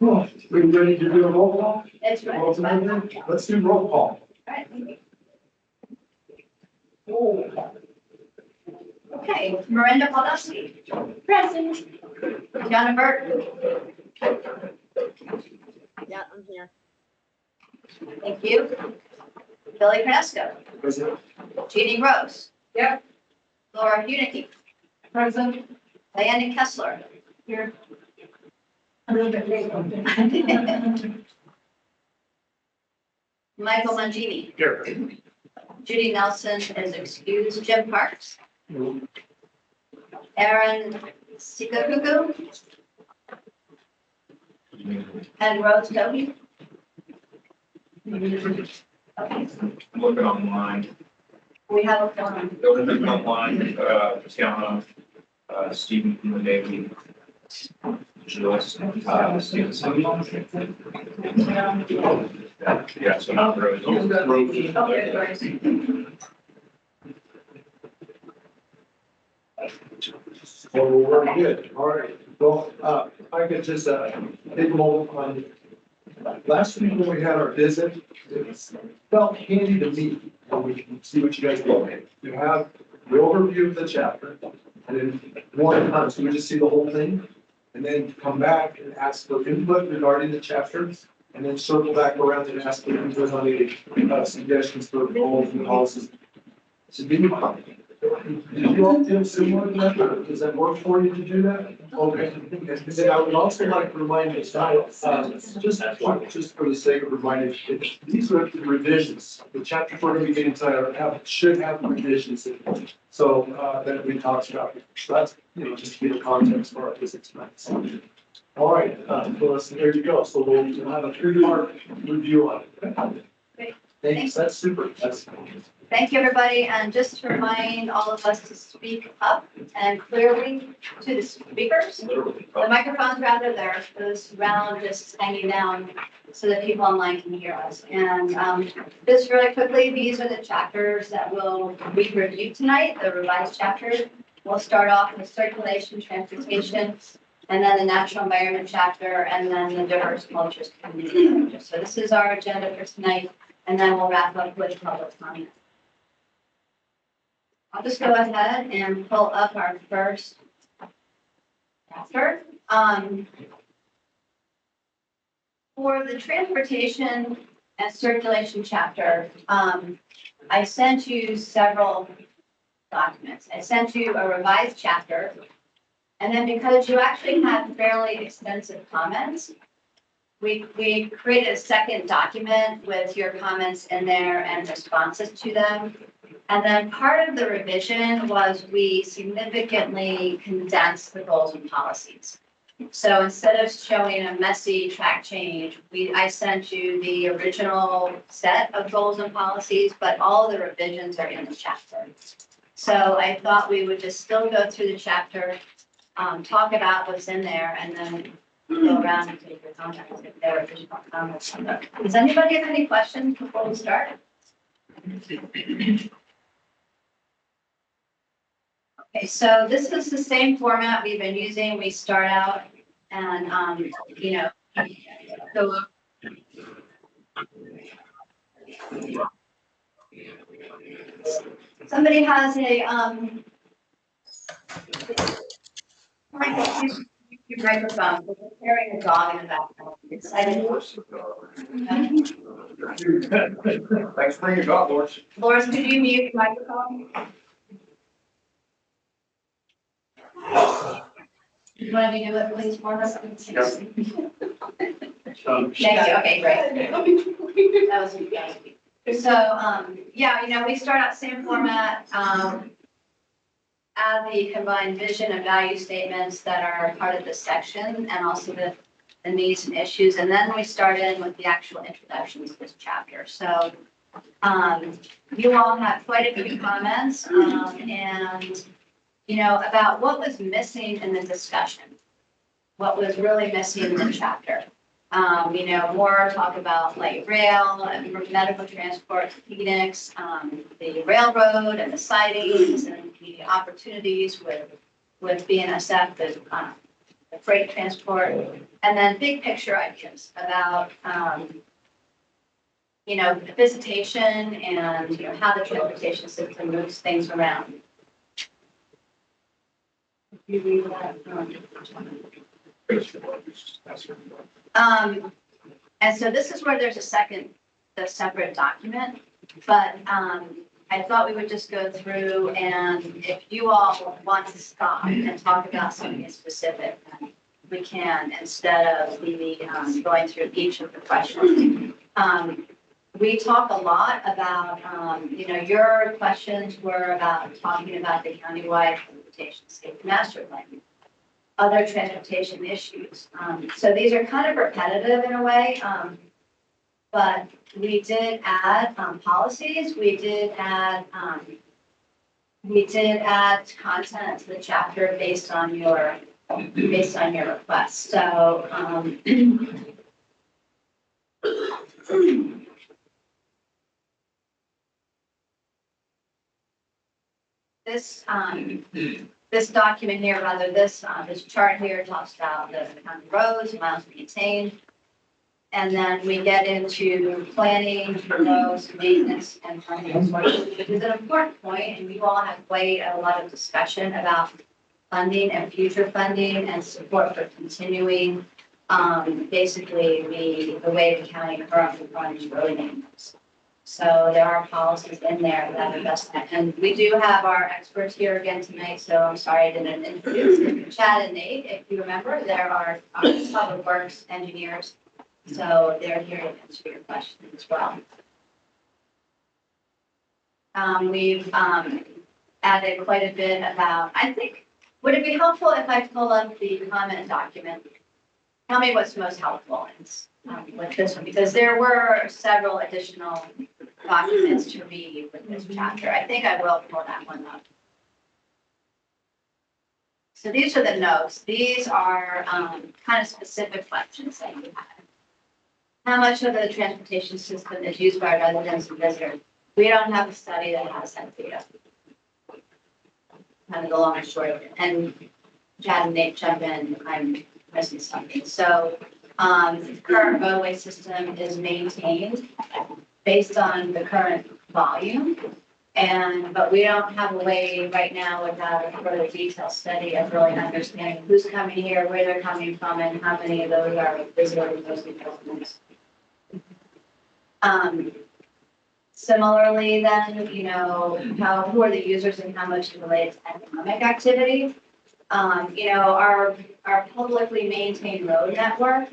Oh, we ready to do a roll call? That's right. Let's do roll call. All right. Okay, Miranda Podolsky. Present. Donna Burton. Yeah, I'm here. Thank you. Billy Carnesco. Present. Jeannie Rose. Yep. Laura Hunicky. Present. Diana Kessler. Here. A little bit late. Michael Mangini. Here. Judy Nelson is excused. Jim Parks. Aaron Sikakuku. And Rose Doty. Okay, Looking online, we have a forum. looking online, Tiana, Stephen from the Navy, Joyce, Stevenson. Yeah, so not Rose. Okay, great. So we're good. All right. Well, I could just, take a moment on, last week when we had our visit, it felt handy to meet, and we can see what you guys do. You have the overview of the chapter, and then one time, so we just see the whole thing, and then come back and ask for input regarding the chapters, and then circle back around and ask for input on any suggestions for goals and policies. So do you all feel similar to that? Does that work for you to do that? Okay. And then I would also like to remind you, just for the sake of reminding, these are the revisions. The chapters we're going to be getting tonight should have revisions in them. So that we talked about. So that's, just to give context for our physics tonight. So, all right, well, there you go. So we'll have a 3-part review on it. Great. Thanks. That's super. Thank you, everybody, and just to remind all of us to speak up and clearly to the speakers. The microphones rather, they're this round just hanging down so that people online can hear us. And just really quickly, these are the chapters that we reviewed tonight, the revised chapters. We'll start off with circulation, transportation, and then the natural environment chapter, and then the diverse cultures community. So this is our agenda for tonight, and then we'll wrap up with public comment. I'll just go ahead and pull up our first chapter. For the transportation and circulation chapter, I sent you several documents. I sent you a revised chapter, and then because you actually had fairly extensive comments, we created a second document with your comments in there and responses to them. And then part of the revision was we significantly condensed the goals and policies. So instead of showing a messy track change, I sent you the original set of goals and policies, but all the revisions are in the chapter. So I thought we would just still go through the chapter, talk about what's in there, and then go around and take your comments if there are additional comments. Does anybody have any questions before we start? Okay, so this is the same format we've been using. We start out and, so somebody has a, your microphone, we're carrying a dog in the background. Excited. Thanks for bringing it up, Lawrence. Lawrence, could you mute your microphone? You want me to do it, please, for us? Thank you. Okay, great. That was me. So, yeah, we start out same format. Add the combined vision and value statements that are part of this section, and also the needs and issues. And then we start in with the actual introduction to this chapter. So, you all had quite a few comments, and about what was missing in the discussion, what was really missing in the chapter. More talk about light rail and medical transport, Phoenix, the railroad and the sidings and the opportunities with BNSF, the the freight transport, and then big picture ideas about, visitation and, how the transportation system moves things around. You read that? And so this is where there's the separate document, but, I thought we would just go through, and if you all want to stop and talk about something specific, then we can, instead of going through each of the questions. We talk a lot about, your questions were about talking about the countywide transportation safety master plan, other transportation issues. So these are kind of repetitive in a way, but we did add policies. We did add content to the chapter based on your request. So this document here, rather this chart here talks about the county roads, miles maintained. And then we get into planning for roads, maintenance, and funding, which is an important point, and you all have quite a lot of discussion about funding and future funding and support for continuing, basically the way the county currently runs road maintenance. So there are policies in there that address that. And we do have our experts here again tonight, so I'm sorry I didn't introduce Chad and Nate. If you remember, there are public works engineers. So they're here to answer your questions as well. We've added quite a bit about, I think, would it be helpful if I pull up the comment document? Tell me what's most helpful with this one, because there were several additional documents to read with this chapter. I think I will pull that one up. So these are the notes. These are kind of specific questions that you have. How much of the transportation system is used by residents and visitors? We don't have a study that has that data. Kind of the long and short of it. And Chad and Nate jump in if I'm missing something. So the current roadway system is maintained based on the current volume. But we don't have a way right now without a further detailed study of really understanding who's coming here, where they're coming from, and how many of those are visitors versus residents. Similarly, then, who are the users and how much is related to economic activity? Our publicly maintained road network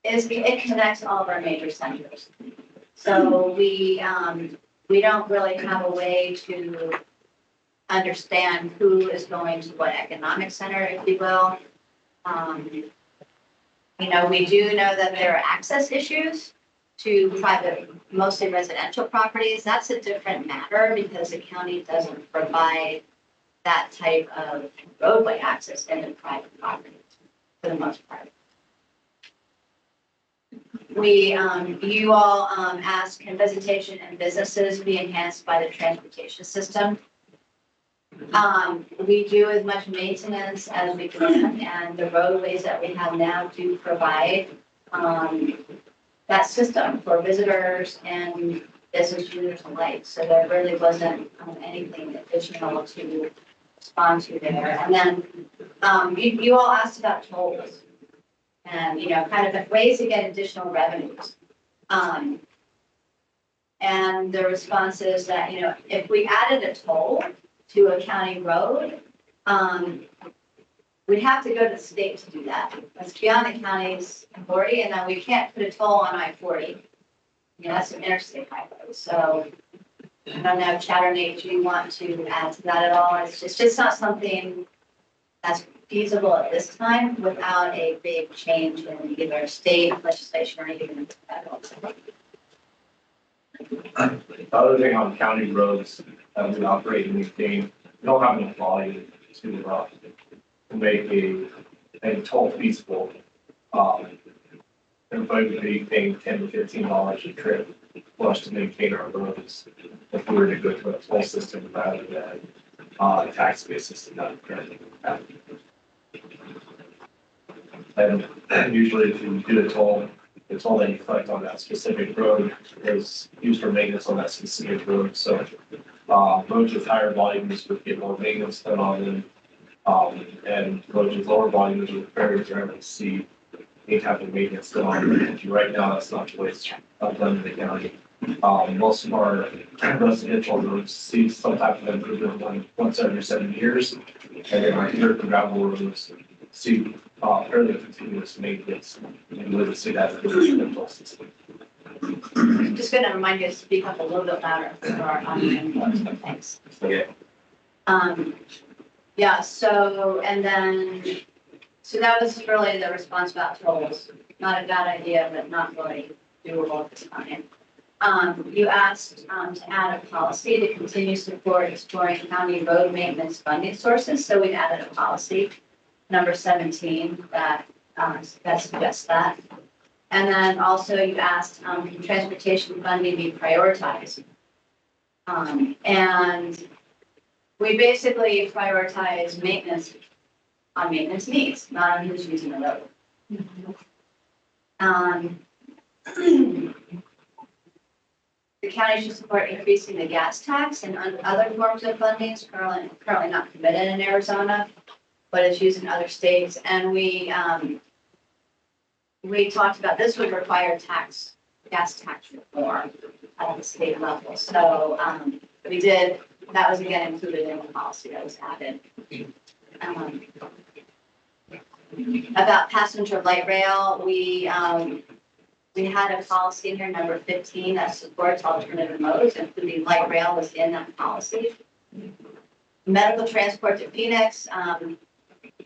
it connects all of our major centers. So we don't really have a way to understand who is going to what economic center, if you will. We do know that there are access issues to private, mostly residential properties. That's a different matter because the county doesn't provide that type of roadway access into private properties for the most part. You all asked, can visitation and businesses be enhanced by the transportation system? We do as much maintenance as we can, and the roadways that we have now do provide that system for visitors and business users alike. So there really wasn't anything additional to respond to there. And then you all asked about tolls and, kind of the ways to get additional revenues. And the response is that, if we added a toll to a county road, we'd have to go to the state to do that. That's beyond the county's authority, and then we can't put a toll on I-40. That's an interstate highway. So I don't know, Chad or Nate, do you want to add to that at all? It's just not something that's feasible at this time without a big change in either state legislation or even federal. The other thing on county roads that we operate and maintain, we don't have enough volume to make a toll feasible. Everybody would be paying $10 to $15 a trip for us to maintain our roads if we were to go to a toll system rather than a tax-based system that we currently have. And usually if you do a toll, the toll that you collect on that specific road is used for maintenance on that specific road. So roads with higher volumes would get more maintenance done on them. And roads with lower volumes would very rarely see any type of maintenance done on them. Right now, that's not the way it's done in the county. Most of our residential roads see some type of improvement once every 7 years. And then our dirt and gravel roads see fairly continuous maintenance. And we would see that in the residential system. Just gonna remind you to speak up a little bit louder for our online folks, but thanks. Yeah. Yeah, so, and then, so that was really the response about tolls. Not a bad idea, but not really doable at this time. You asked, to add a policy to continue support exploring county road maintenance funding sources, so we added a policy, number 17, that suggests that. And then also you asked, can transportation funding be prioritized? And we basically prioritize maintenance on maintenance needs, not on who's using the road. The county should support increasing the gas tax and other forms of funding. It's currently not permitted in Arizona, but it's used in other states. And we talked about this would require gas tax reform at the state level. So that was again included in the policy that was added. About passenger light rail, we had a policy in here, number 15, that supports alternative modes, including light rail was in that policy. Medical transport to Phoenix.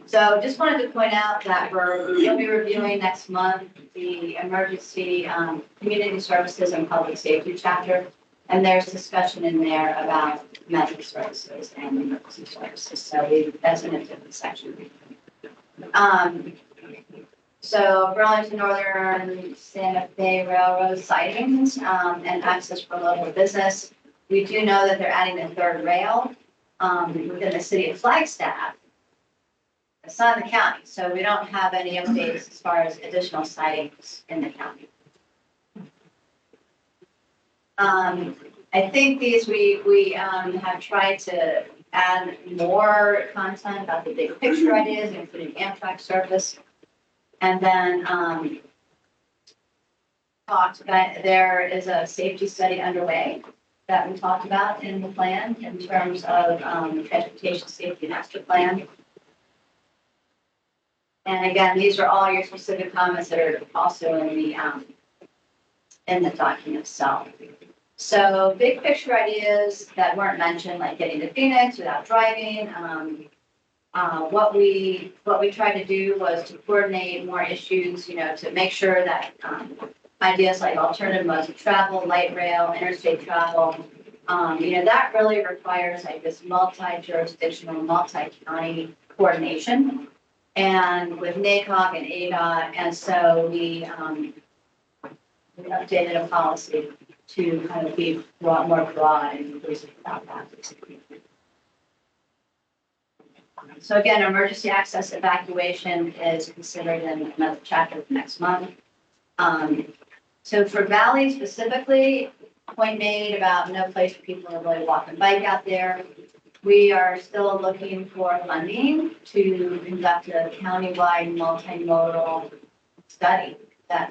So just wanted to point out that we'll be reviewing next month the emergency community services and public safety chapter. And there's discussion in there about medical services and emergency services. So that's in a different section. So Burlington Northern Santa Fe Railroad sidings and access for local business. We do know that they're adding a third rail within the city of Flagstaff. It's not in the county, so we don't have any updates as far as additional sidings in the county. I think these we have tried to add more content about the big picture ideas, including Amtrak service. And then talked about, there is a safety study underway that we talked about in the plan in terms of transportation safety master plan. And again, these are all your specific comments that are also in the document itself. So big picture ideas that weren't mentioned, like getting to Phoenix without driving. What we tried to do was to coordinate more issues, to make sure that ideas like alternative modes of travel, light rail, interstate travel, that really requires like this multi-jurisdictional, multi-county coordination, and with NACOG and ADOT, and so we updated a policy to kind of be a lot more broad and inclusive about that. So again, emergency access evacuation is considered in another chapter next month. So for Valley specifically, point made about no place for people to really walk and bike out there. We are still looking for funding to conduct a countywide multimodal study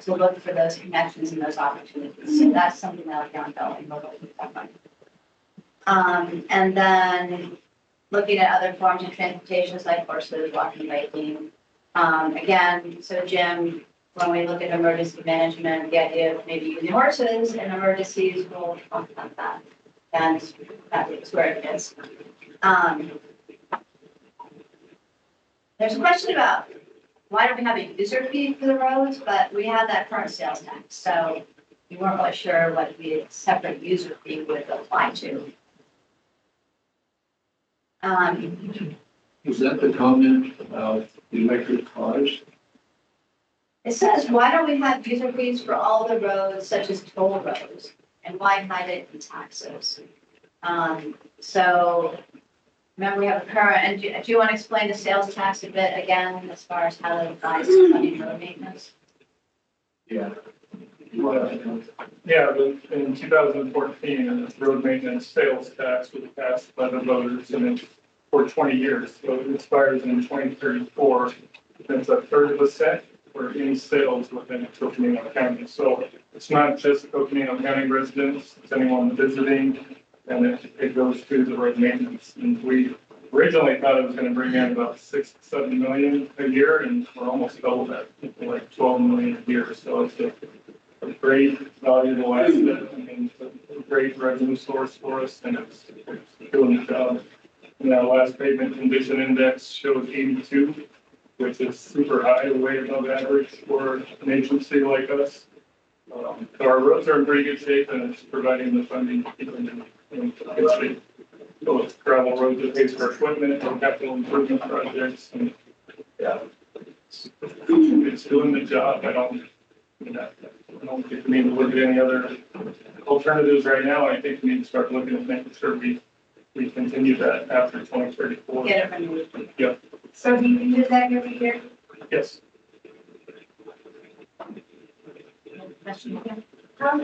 to look for those connections and those opportunities. So that's something that will be ongoing. And then looking at other forms of transportations like horses, walking, biking. Again, so Jim, when we look at emergency management, the idea of maybe using horses in emergencies, we'll talk about that. And that is where it is. There's a question about why don't we have a user fee for the roads, but we have that current sales tax. So we weren't really sure what the separate user fee would apply to. Was that the comment about electric cars? It says, why don't we have user fees for all the roads such as toll roads? And why hide it in taxes? So Remember, we have a current, and do you want to explain the sales tax a bit again, as far as how that applies to funding road maintenance? Yeah. Yeah, but in 2014, the road maintenance sales tax was passed by the voters and it's for 20 years. So it expires in 2034. It's a third of a cent for any sales within Coconino County. So it's not just Coconino County residents, it's anyone visiting, and it goes to the road maintenance. And we originally thought it was going to bring in about 6 to 7 million a year, and we're almost double that, like 12 million a year. So it's a great valuable asset. I mean, it's a great revenue source for us, and it's doing the job. And our last pavement condition index shows 82, which is super high, way above average for an agency like us. So our roads are in pretty good shape, and it's providing the funding to keep them in good shape. So it's gravel roads that pays for equipment and capital improvement projects, and yeah, it's doing the job. I don't think we need to look at any other alternatives right now. I think we need to start looking at making sure we continue that after 2034. Get it renewed. Yeah. So do you do that every year? Yes. How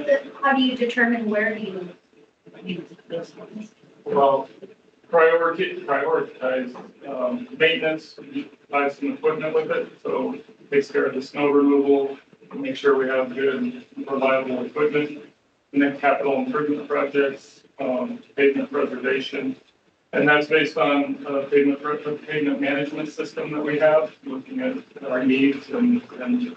do you determine where you use those funds? Well, prioritize maintenance, buy some equipment with it, so takes care of the snow removal, make sure we have good, reliable equipment, and then capital improvement projects, pavement preservation. And that's based on a pavement management system that we have, looking at our needs and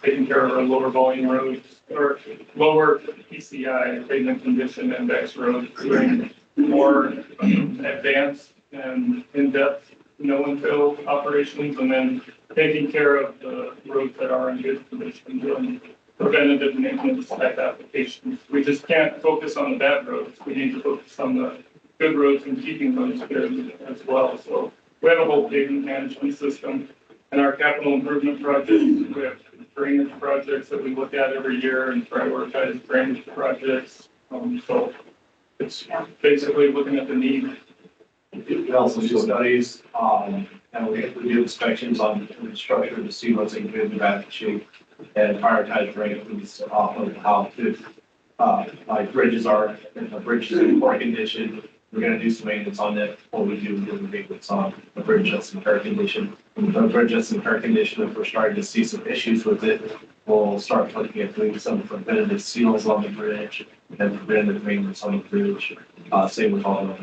taking care of our lower volume roads, or lower PCI, pavement condition index roads, doing more advanced and in-depth no-and-fill operations, and then taking care of the roads that are in good condition, doing preventative maintenance type applications. We just can't focus on the bad roads. We need to focus on the good roads and keeping those good as well. So we have a whole pavement management system, and our capital improvement projects, we have drainage projects that we look at every year and prioritize drainage projects. So it's basically looking at the need. We also do studies, and we do inspections on the structure to see what's in good and bad shape, and prioritize rankings off of how good, like bridges are. If a bridge is in poor condition, we're gonna do some maintenance on it before we do the maintenance on a bridge that's in fair condition. A bridge that's in fair condition, if we're starting to see some issues with it, we'll start looking at doing some preventative seals on the bridge and preventative maintenance on the bridge. Same with all the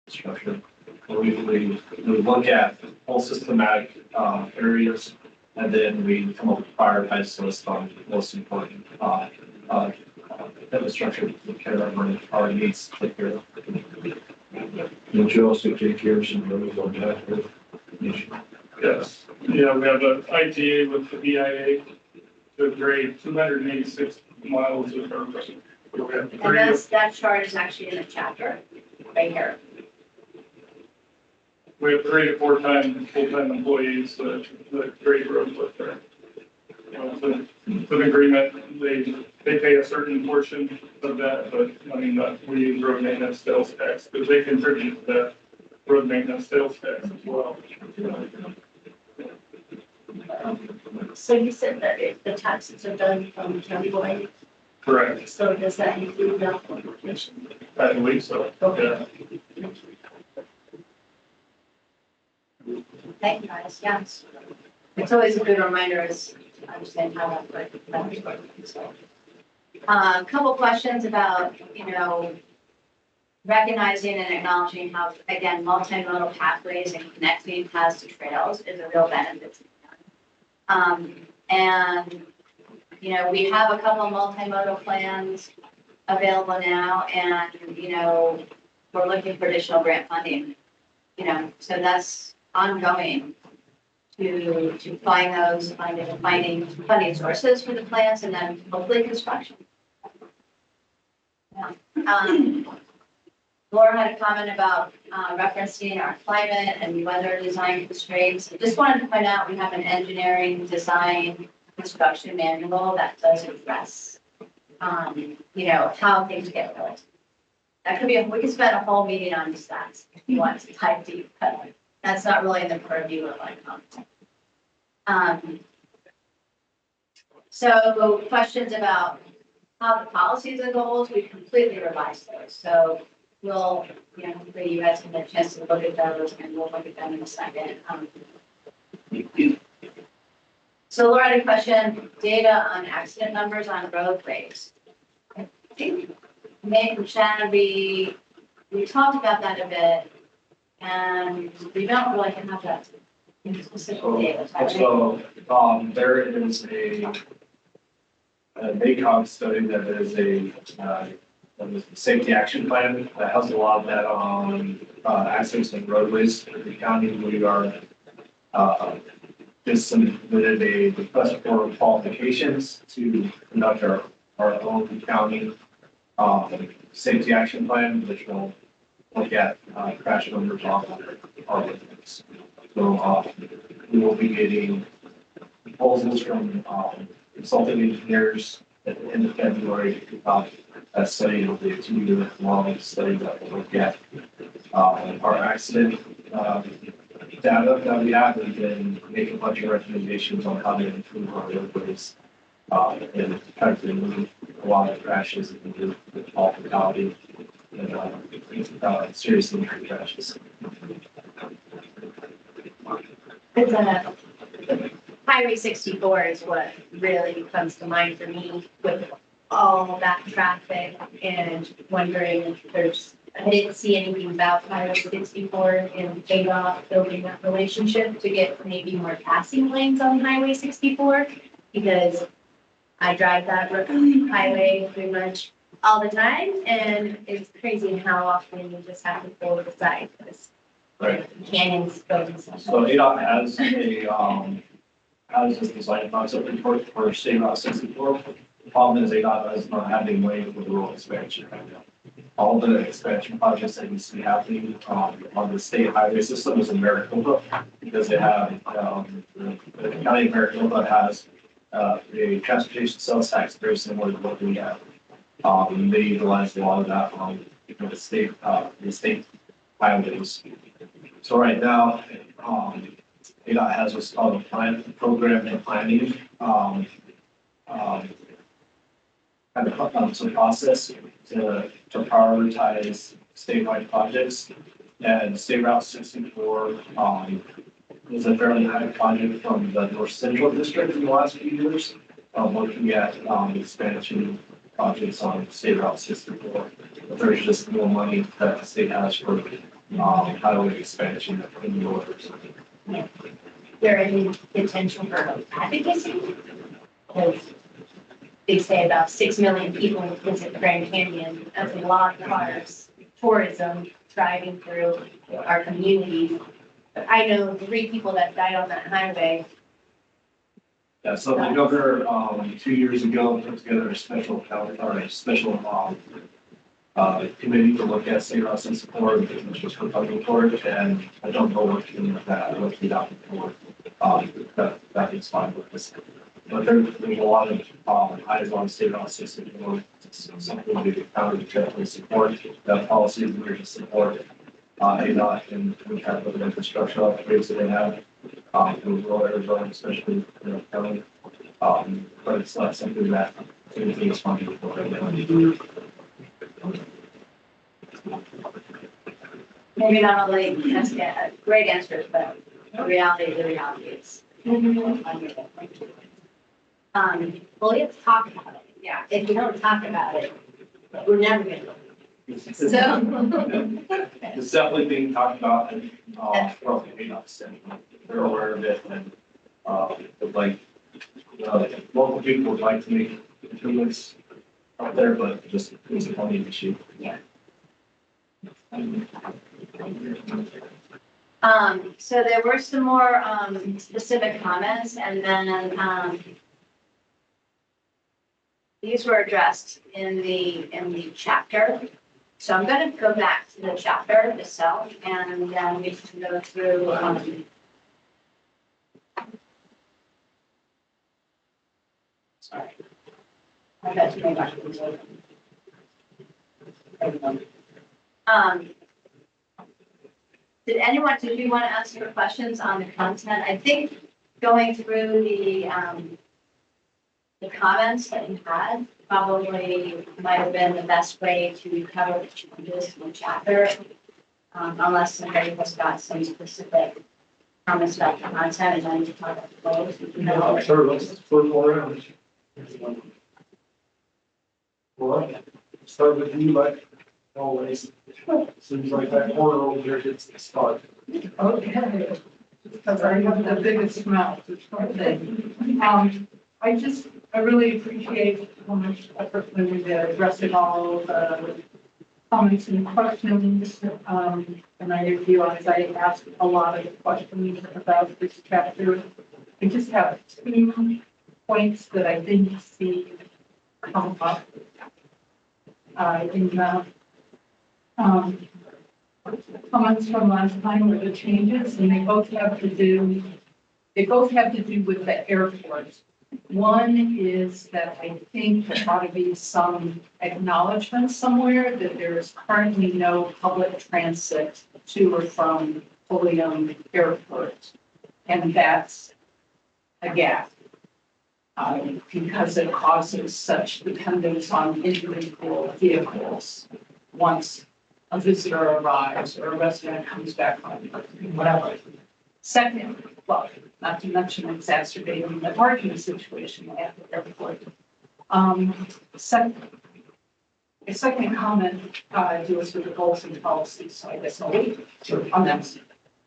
structure. We look at whole systematic areas, and then we come up with prioritized list on most important infrastructure to take care of our needs to take care of. Don't you also take care of some roads on that? Yes. Yeah, we have an IGA with the BIA to grade 286 miles of road. We have And three. that chart is actually in the chapter, right here. We have 3 to 4 times full-time employees that grade roads with there. It's an agreement, they pay a certain portion of that, but I mean, we use road maintenance sales tax, because they contribute to that road maintenance sales tax as well. So you said that if the taxes are done from countywide, Correct, so does that include the application? I believe so, yeah. Thank you, guys, yes. It's always a good reminder is to understand how that works. So, a couple questions about, recognizing and acknowledging how, again, multimodal pathways and connecting paths to trails is a real benefit to the county. And, we have a couple of multimodal plans available now, and, we're looking for additional grant funding. So that's ongoing to find those, finding funding sources for the plans, and then hopefully construction. Yeah. Laura had a comment about referencing our climate and weather design constraints. I just wanted to point out we have an engineering design construction manual that does address, how things get built. That could be, we could spend a whole meeting on stats if you want to dive deep, but that's not really in the purview of like. So questions about how the policies and goals, we completely revised those. So we'll, hopefully you guys can get a chance to look at those and we'll look at them in a second. So Laura had a question, data on accident numbers on roadways. I think Meg and Shannon, we talked about that a bit, and we don't really have that specific data. Is that right? So, there is a NACOG study that is a safety action plan that has a lot of that on accidents and roadways in the county. We are just submitted a request for qualifications to conduct our own county safety action plan, which will look at crash numbers on our roadways. So we will be getting proposals from consulting engineers at the end of February about a study. It'll be a 2-year long study that will look at our accident data that we have, and then make a bunch of recommendations on how to improve our roadways and try to remove a lot of crashes and remove all fatality and serious injury crashes. Highway 64 is what really comes to mind for me with all that traffic and wondering if I didn't see anything about Highway 64 and ADOT building that relationship to get maybe more passing lanes on Highway 64, because I drive that highway pretty much all the time, and it's crazy how often you just have to pull to the side because canyons go and stuff. So ADOT has this design concept report for State Route 64. The problem is ADOT does not have any way for the rural expansion right now. All the expansion projects that you see happening on the state highway system is in Maricopa, because they have the county of Maricopa has a transportation sales tax very similar to what we have. They utilize a lot of that on the state highways. So right now, ADOT has what's called a program and planning some process to prioritize statewide projects. And State Route 64 was a fairly high project from the North Central District in the last few years, looking at expansion projects on State Route 64. But there's just more money that the state has for highway expansion in the order. There any potential for advocacy? Because they say about 6 million people visit Grand Canyon. That's a lot of cars, tourism driving through our communities. But I know 3 people that died on that highway. Yeah, so the governor 2 years ago put together a special committee to look at State Route 64, which was for public court, and I don't know what came of that. I looked it up before. That is fine with this. But there's a lot of eyes on State Route 64. It's something we county definitely support. That policy is here to support ADOT and we have other infrastructure upgrades that they have in rural Arizona, especially county. But it's not something that anything is funded for right now. Maybe not only ask great answers, but the reality is. Well, let's talk about it. Yeah, if we don't talk about it, we're never gonna. So. It's definitely being talked about and from the ADOT standpoint. They're aware of it and local people would like to make improvements out there, but just it's a funding issue. Yeah. So there were some more specific comments, and then these were addressed in the chapter. So I'm going to go back to the chapter itself, and then we can go through. Sorry, I got to go back to the Um, did you want to ask your questions on the content? I think going through the comments that you had probably might have been the best way to cover the changes in the chapter. Unless somebody has got some specific comments about the content and then you talk about those. Yeah, sure, let's flip around. Well, start with you like always. Seems like that corner over there gets the start. Okay, because I have the biggest mouth, it's one thing. I really appreciate how much effort when we did addressing all the comments and questions. And I realize I asked a lot of questions about this chapter. I just have 2 points that I didn't see come up in the comments from last time were the changes, and they both have to do with the airport. One is that I think there ought to be some acknowledgement somewhere that there is currently no public transit to or from Pulliam Airport. And that's a gap. Because it causes such dependence on individual vehicles once a visitor arrives or a resident comes back home, whatever. Second, well, not to mention exacerbating the parking situation at the airport. A second comment deals with the goals and policies, so I guess I'll wait on them.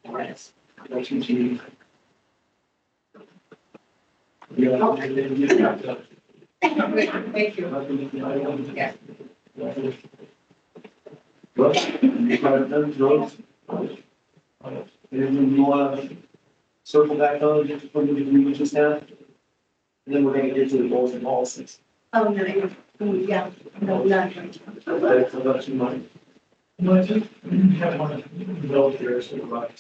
Right. Thank you. Yeah. Well, you got those roads. Anything you want to circle back on just from the review just now? And then we're gonna get to the goals and policies. Oh, no, yeah, no, nothing. Okay, so that's in mind. No, I just have one note here, so about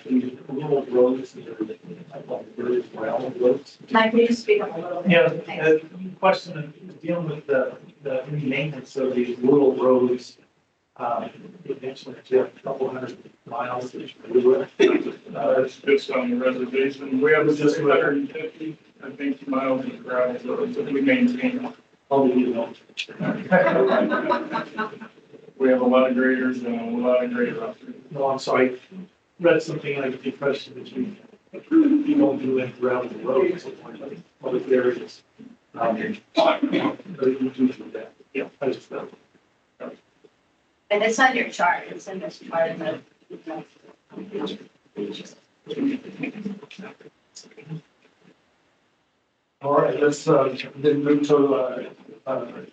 the little roads that are like very well roads. Mike, can you speak up a little bit? Yeah, Thanks. question of dealing with the maintenance of these rural roads. You mentioned that you have a couple hundred miles that you do it. It's just on the reservation. We have just 150, I think, miles of gravel roads that we maintain. Only you know. We have a lot of graders and a lot of grader up there. No, I'm sorry, read something like the impression that you don't do any gravel roads, like public areas. But you do that. Yeah, I just know. And it's on your chart, it's in this chart in the. All right, let's then move to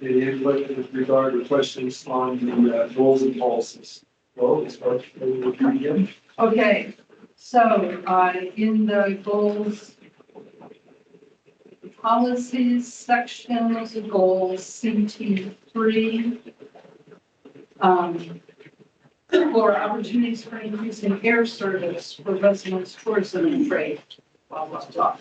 the input with regard to questions on the goals and policies. Well, let's start with you again. Okay, so in the goals, policies sections, goals CT3, for opportunities for increasing air service for residents, tourism, and trade. Blah, blah, blah.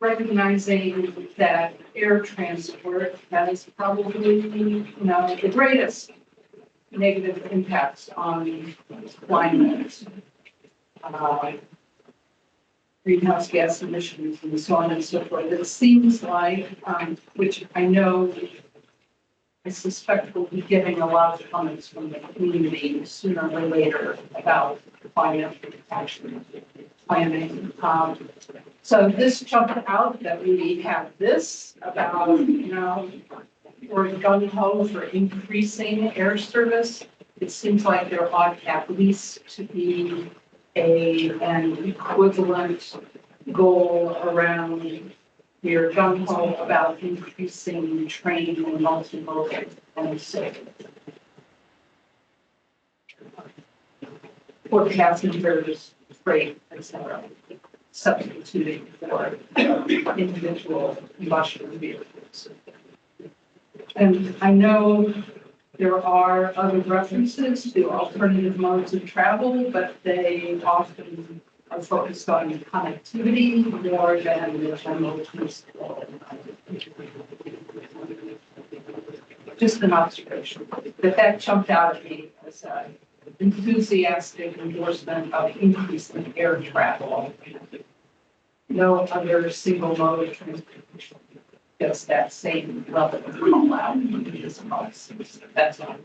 Recognizing that air transport has probably, the greatest negative impacts on climate, greenhouse gas emissions, and so on and so forth. It seems like, which I suspect we'll be getting a lot of comments from the community sooner or later about climate action planning. So this jumped out that we have this about, we're gung ho for increasing air service. It seems like there ought at least to be an equivalent goal around we're gung ho about increasing train and multimodal and so for passengers, freight, etc. Substituting for individual combustion vehicles. And I know there are other references to alternative modes of travel, but they often are focused on connectivity more than the general transport. just an observation, that jumped out at me as an enthusiastic endorsement of increasing air travel. No other single mode of transportation gets that same level of call out in this policy. That's all.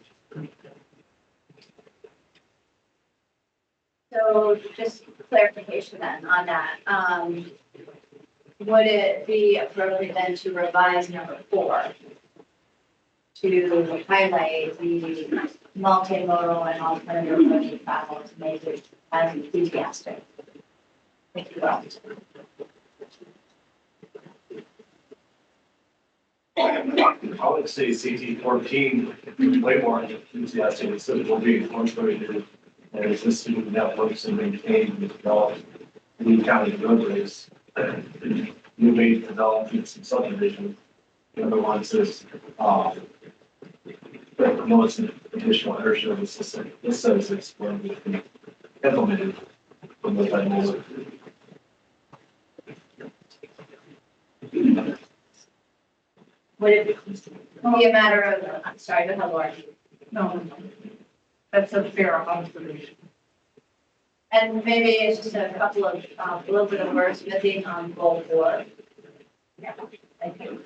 So just clarification then on that. Would it be appropriate then to revise number 4? To highlight the multimodal and alternative modes of travel to make it as enthusiastic. If you will. I would say CT 14, way more enthusiastic, and so it will be incorporated and existing networks and maintained and developed Lee County roadways. You may develop some subdivision. The other one says, no, it's an additional air service system. This says it's going to be implemented from the multimodal. Would it be a matter of, I'm sorry, go ahead, Laura. No, that's a fair observation. And maybe it's just a couple of, a little bit of wordsmithing on goal 4. Yeah, thank you.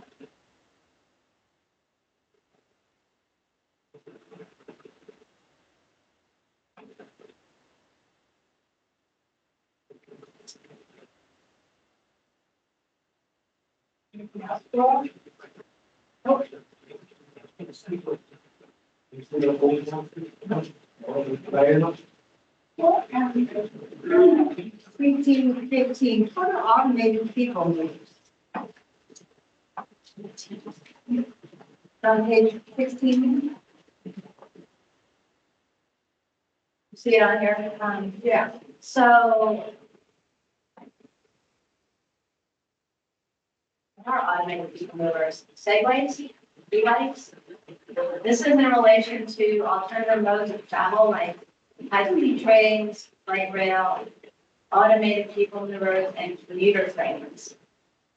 Well, 15, for the automated people movers. On page 16. See it on here? Yeah. So. Our automated people movers, segways, e-bikes. This is in relation to alternative modes of travel like high-speed trains, light rail, automated people movers, and commuter trains.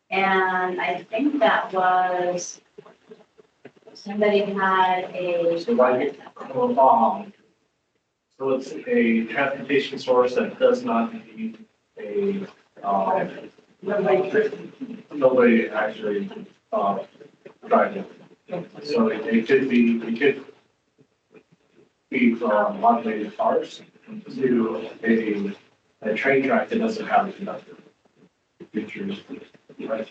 And I think that was, somebody had a. So it's a transportation source that does not need a, nobody actually, driving. So it could be from automated cars to a train track that doesn't have a conductor. Features, right?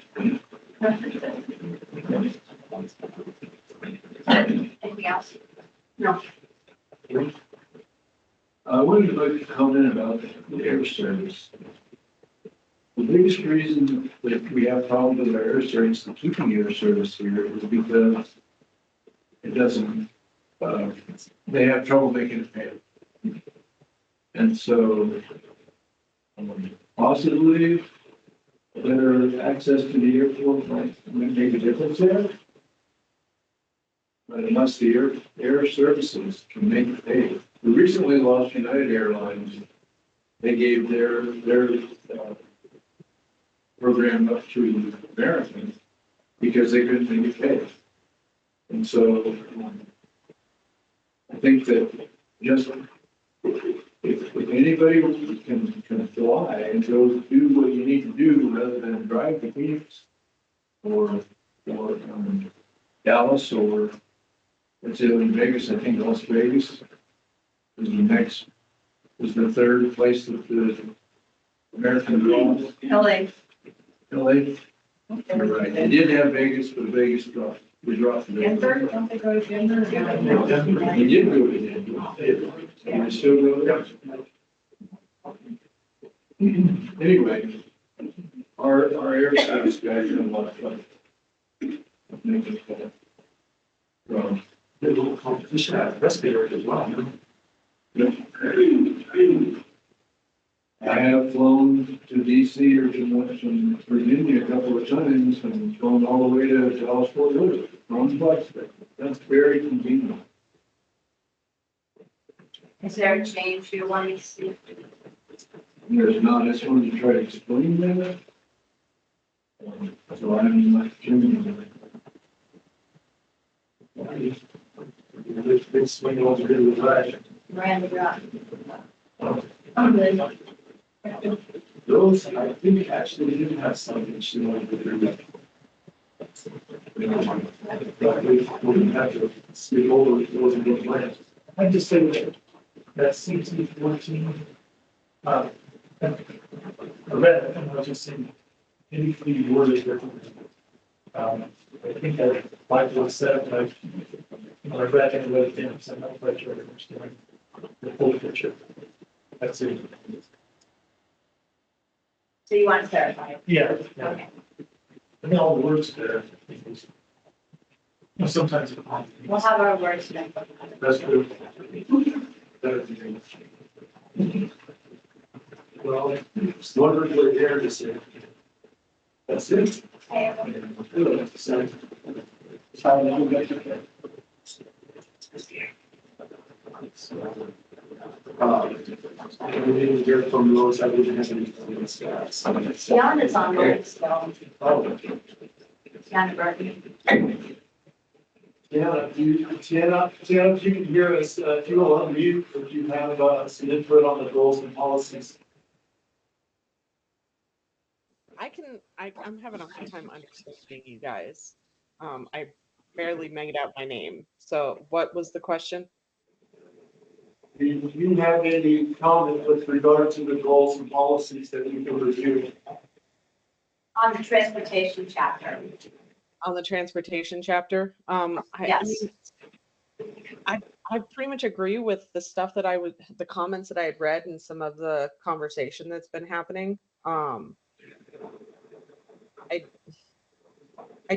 Anything else? No. I wanted to make a comment about the air service. The biggest reason that we have problems with our air service and keeping air service here is because it doesn't, they have trouble making it pay. And so possibly better access to the airport might make a difference there. But unless the air services can make it pay. We recently lost United Airlines. They gave their program up to Americans because they couldn't make it pay. And so I think that just if anybody can fly and go do what you need to do rather than drive to Phoenix or Dallas or let's say in Vegas, I think Las Vegas is the third place that the American draws. LA. LA. You're right. They did have Vegas, but Vegas dropped. We dropped. Denver, don't they go to Denver? We did go to Denver. And I still go there. Anyway, our air service guys are a lot of fun. From A little competition at respirator as well. I have flown to DC or to Virginia a couple of times and flown all the way to Dallas Fort Worth from Flex. That's very convenient. Is there a change you want to see? There's not, I just wanted to try to explain that. So I'm like Jimmy. Big swing over to the right. Miranda Drive. I'm good. Those, I think, actually did have something she wanted to do. But we wouldn't have to speak over it, it wasn't good plan. I'd just say that CT 14, I read it, and I was just saying, anything you worded differently. I think that Michael said, I read it, and read it again, so I'm not quite sure I understand the full picture. That's it. So you want to clarify? Yeah, yeah. Okay. I mean, all the words there. You know, sometimes. We'll have our words then. That's good. Well, it's wonderfully there to say. That's it. So, we didn't hear from those, I didn't have anything to discuss. Tiana's online still. Oh, Tiana Burton. Tiana, if you can hear us, if you will unmute, if you have some input on the goals and policies. I'm having a hard time understanding you guys. I barely made out my name. So what was the question? Do you have any comment with regard to the goals and policies that you can review? On the transportation chapter. On the transportation chapter? Yes. I pretty much agree with the stuff that the comments that I had read and some of the conversation that's been happening. I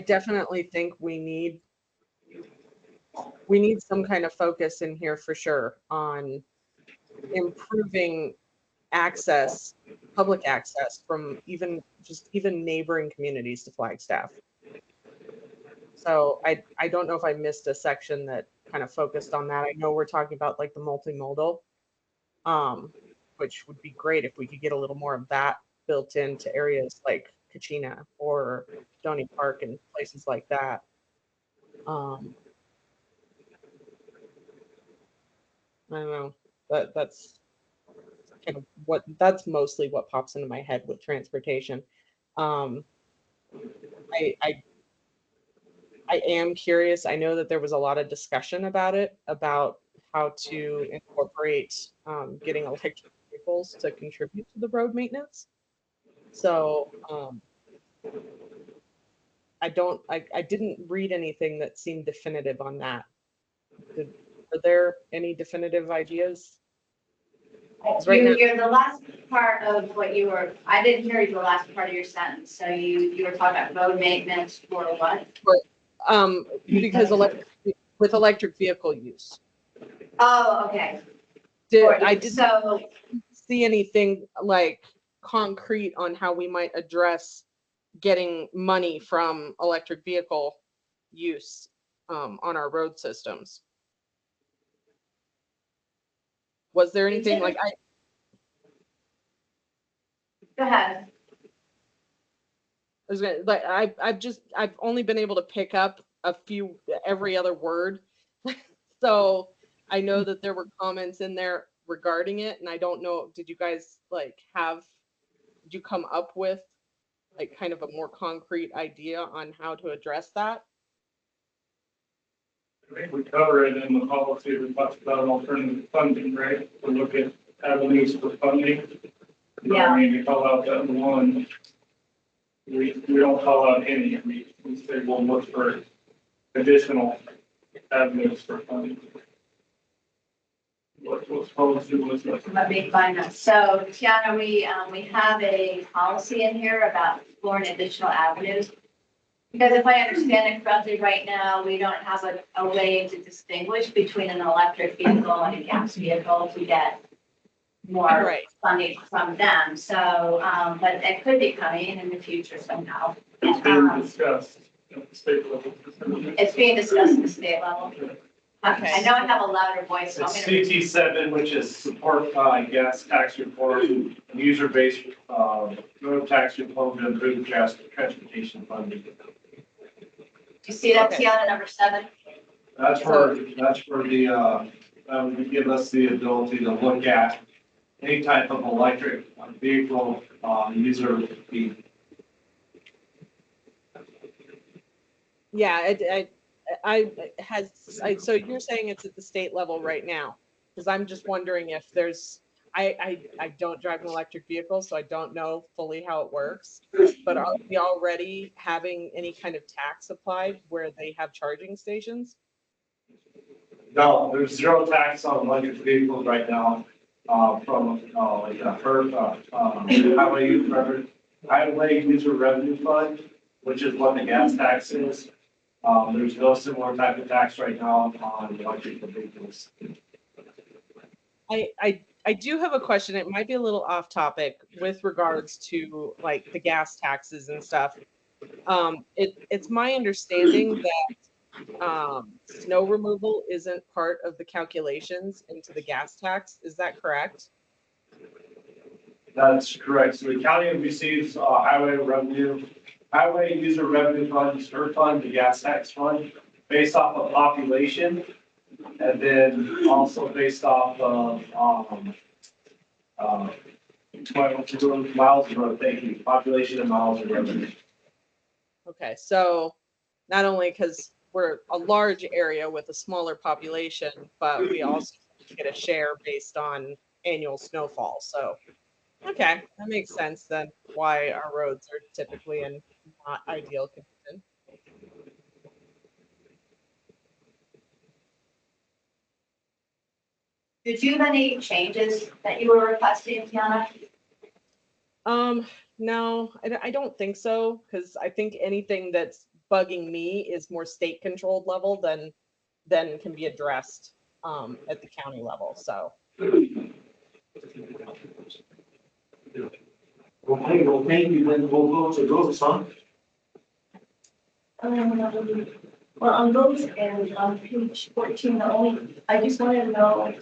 definitely think we need some kind of focus in here for sure on improving access, public access from even neighboring communities to Flagstaff. So I don't know if I missed a section that kind of focused on that. I know we're talking about like the multimodal, which would be great if we could get a little more of that built into areas like Kachina or Stony Park and places like that. I don't know. That's kind of that's mostly what pops into my head with transportation. I am curious. I know that there was a lot of discussion about it, about how to incorporate getting electric vehicles to contribute to the road maintenance. So I didn't read anything that seemed definitive on that. Are there any definitive ideas? Right now, You're the last part of what you were, I didn't hear the last part of your sentence. So you were talking about road maintenance for what? because with electric vehicle use. Oh, okay. I didn't see anything like concrete on how we might address getting money from electric vehicle use on our road systems. Was there anything like Go ahead. I was gonna like I've only been able to pick up every other word. So I know that there were comments in there regarding it, and I don't know, did you guys did you come up with like kind of a more concrete idea on how to address that? I think we cover it in the policy, we talked about alternative funding, right? We look at avenues for funding. Yeah. I mean, we call out that one, we don't call out any, we say we'll look for additional avenues for funding. What's policy was that? Let me find that. So Tiana, we have a policy in here about exploring additional avenues. Because if I understand it correctly, right now, we don't have a way to distinguish between an electric vehicle and a gas vehicle to get more Right. funding from them. So, but it could be coming in the future somehow. It's being discussed at the state level. It's being discussed at the state level. Okay. I know I have a louder voice. So I'm It's gonna- CT7, which is support, gas tax reform, user-based, road tax reform to improve transportation funding. Do you see that, Okay. Tiana, number 7? That's where the, would give us the ability to look at any type of electric vehicle, user fee. Yeah, so you're saying it's at the state level right now? Because I'm just wondering if there's, I don't drive an electric vehicle, so I don't know fully how it works. But are we already having any kind of tax applied where they have charging stations? No, there's zero tax on electric vehicles right now, from, like, highway user revenue fund, which is what the gas tax is. There's no similar type of tax right now on electric vehicles. I do have a question. It might be a little off topic with regards to like the gas taxes and stuff. It's my understanding that snow removal isn't part of the calculations into the gas tax. Is that correct? That's correct. So the county receives, highway user revenue fund, STIR fund, the gas tax fund, based off of population. And then also based off of, miles of road, thank you, population and miles of road. Okay, so not only because we're a large area with a smaller population, but we also get a share based on annual snowfall. So, okay, that makes sense then why our roads are typically in not ideal condition. Did you have any changes that you were requesting, Tiana? No, I don't think so, because I think anything that's bugging me is more state controlled level than can be addressed at the county level. So Okay, well, thank you, then we'll go to those, huh? Well, on those and on page 14, I just wanted to know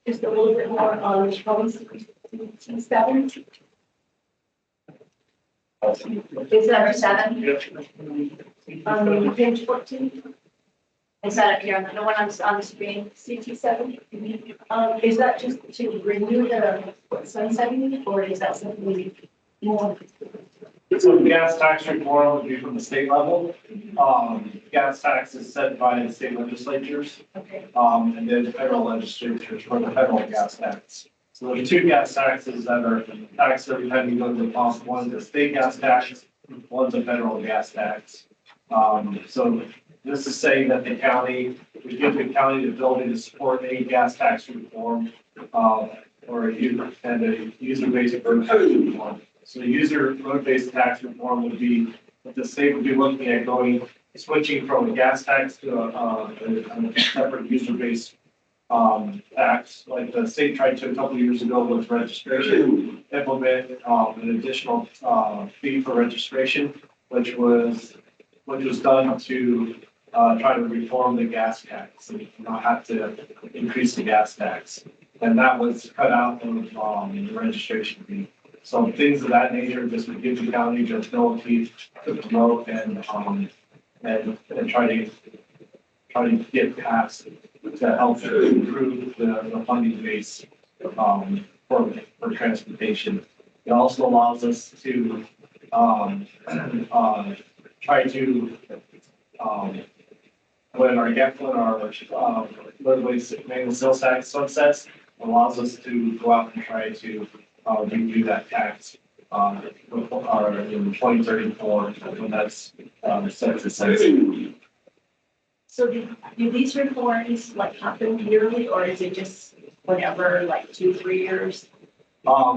just a little bit more on policy T7. Is number 7? Page 14, Is that up here on the one on the screen? CT7. Is that just to renew the sunsetting, or is that something more? So gas tax reform would be from the state level. Gas tax is set by the state legislatures, Okay. and then federal legislatures for the federal gas tax. So there's two gas taxes that are taxed every time you go to the pump. One's the state gas tax, one's a federal gas tax. So this is saying that the county, we give the county the ability to support any gas tax reform, or a user-based road tax reform. So the user road-based tax reform would be, that the state would be looking at switching from a gas tax to a separate user-based tax, like the state tried to a couple of years ago with registration, implement an additional fee for registration, which was done to try to reform the gas tax and not have to increase the gas tax. And that was cut out of the registration fee. So things of that nature just would give the county the ability to promote and try to get passed to help improve the funding base for transportation. It also allows us to try to when our roadway maintenance sales tax sunsets, allows us to go out and try to review that tax in 2034 when that's set to sunset. So do these reforms like happen yearly, or is it just whenever, like 2-3 years?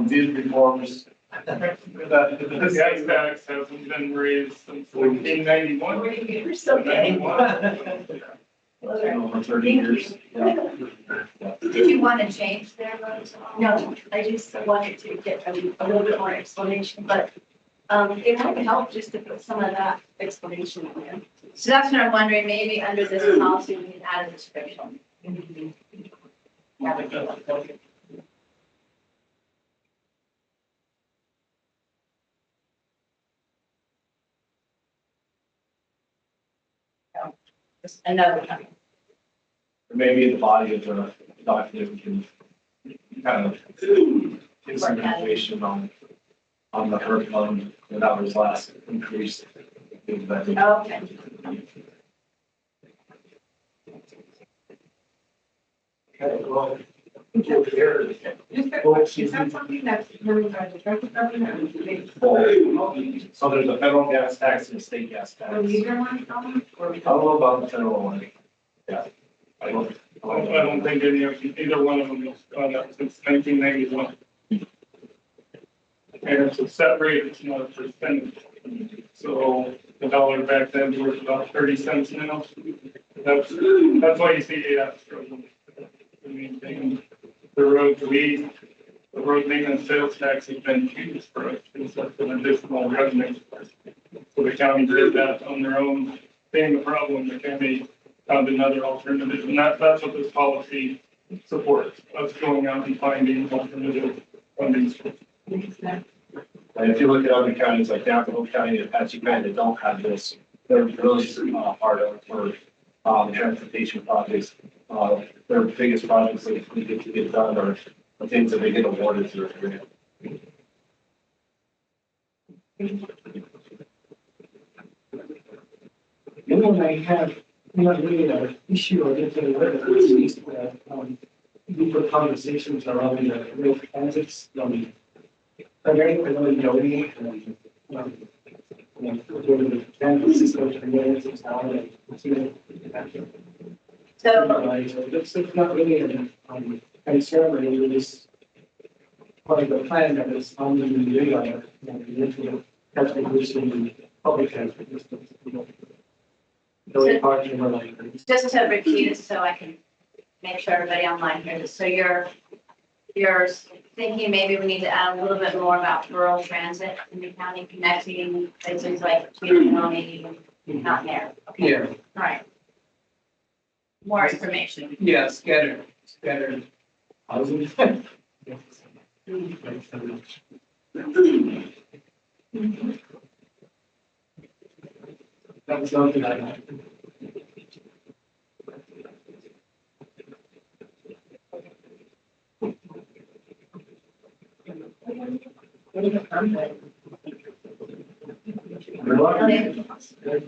These reforms. The gas tax hasn't been raised since 1991. We're still getting one. Over 30 years. Yeah. Did you want to change their votes at all? No, I just wanted to get a little bit more explanation, but it might help just to put some of that explanation in there. So that's what I'm wondering, maybe under this policy, we can add a description. Just another time. maybe in the body of the document, we can kind of get some information on the HERF fund, and that was last increase. Okay. Okay, well, here, Is that something that's really by the treasurer department? So there's a federal gas tax and a state gas tax. Or either one of them? Or- I don't know about the federal one. Yeah. I don't. I don't think either one of them has gone up since 1991. And it's a set rate, it's not a percentage. So the dollar back then was worth about 30 cents now. That's why you see ADOT struggling to maintain the roads. The road maintenance sales tax has been huge for us. It's an additional revenue. So the county did that on their own. Being the problem, the county found another alternative, and that's what this policy supports, us going out and finding alternative funding sources. And if you look at other counties like Navajo County and Apache County that don't have this, they're really hard for transportation projects. Their biggest projects that we get done are the things that they get awarded through a grant. the one I have, not really an issue or anything with it, it's just that, deeper conversations around the real transits, primarily with Jody and, the transit system, and it's now, So, it's not really a concern, really, this part of the plan that is on the radar, transportation, public transportation, Really parking or like. just to repeat it so I can make sure everybody online hears this. So you're thinking maybe we need to add a little bit more about rural transit in the county, connecting places like Cuba County, not there. Okay. Yeah, All right. More information. yeah, scattered. Housing. That was something I.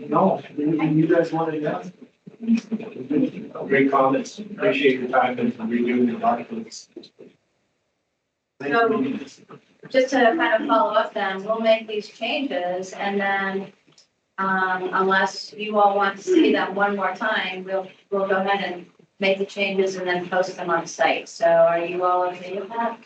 No, you guys wanted that? Great comments. Appreciate your time and reviewing the documents. So just to kind of follow up then, we'll make these changes and then unless you all want to see them one more time, we'll go ahead and make the changes and then post them on the site. So are you all okay with that?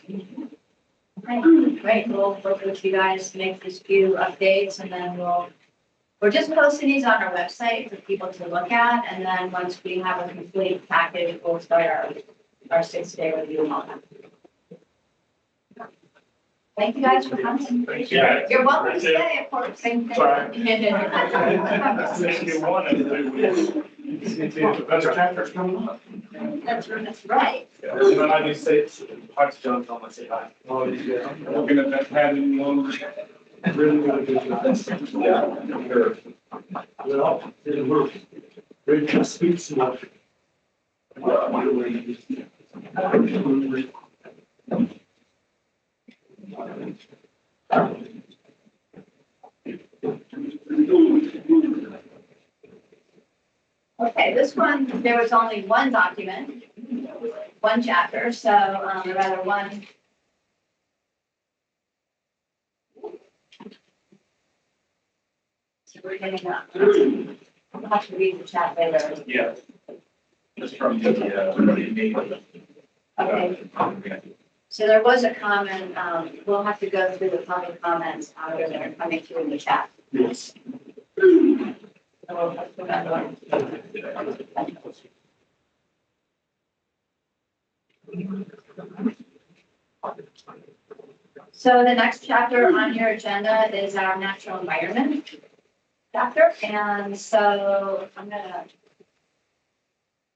Okay, great. We'll work with you guys to make these few updates and then we're just posting these on our website for people to look at. And then once we have a complete package, we'll start our 6-day review and all that. Thank you guys for coming. Thank you. You're welcome to stay, of course. Sorry. You wanted to. That's traffic's coming up. That's right. And then I just say, hi to John, tell him I say hi. Oh, yeah. We're gonna have him longer. Really good job. Yeah, sure. Well, it worked. Very just speaks enough. Okay, this one, there was only one document, one chapter, so, or rather one. So we're getting up. I'll have to read the chat later. Yeah. Just from the, Okay, so there was a comment, we'll have to go through the public comments out of there coming through in the chat. Yes. So we'll have to put that on. So the next chapter on your agenda is our natural environment chapter, and so I'm gonna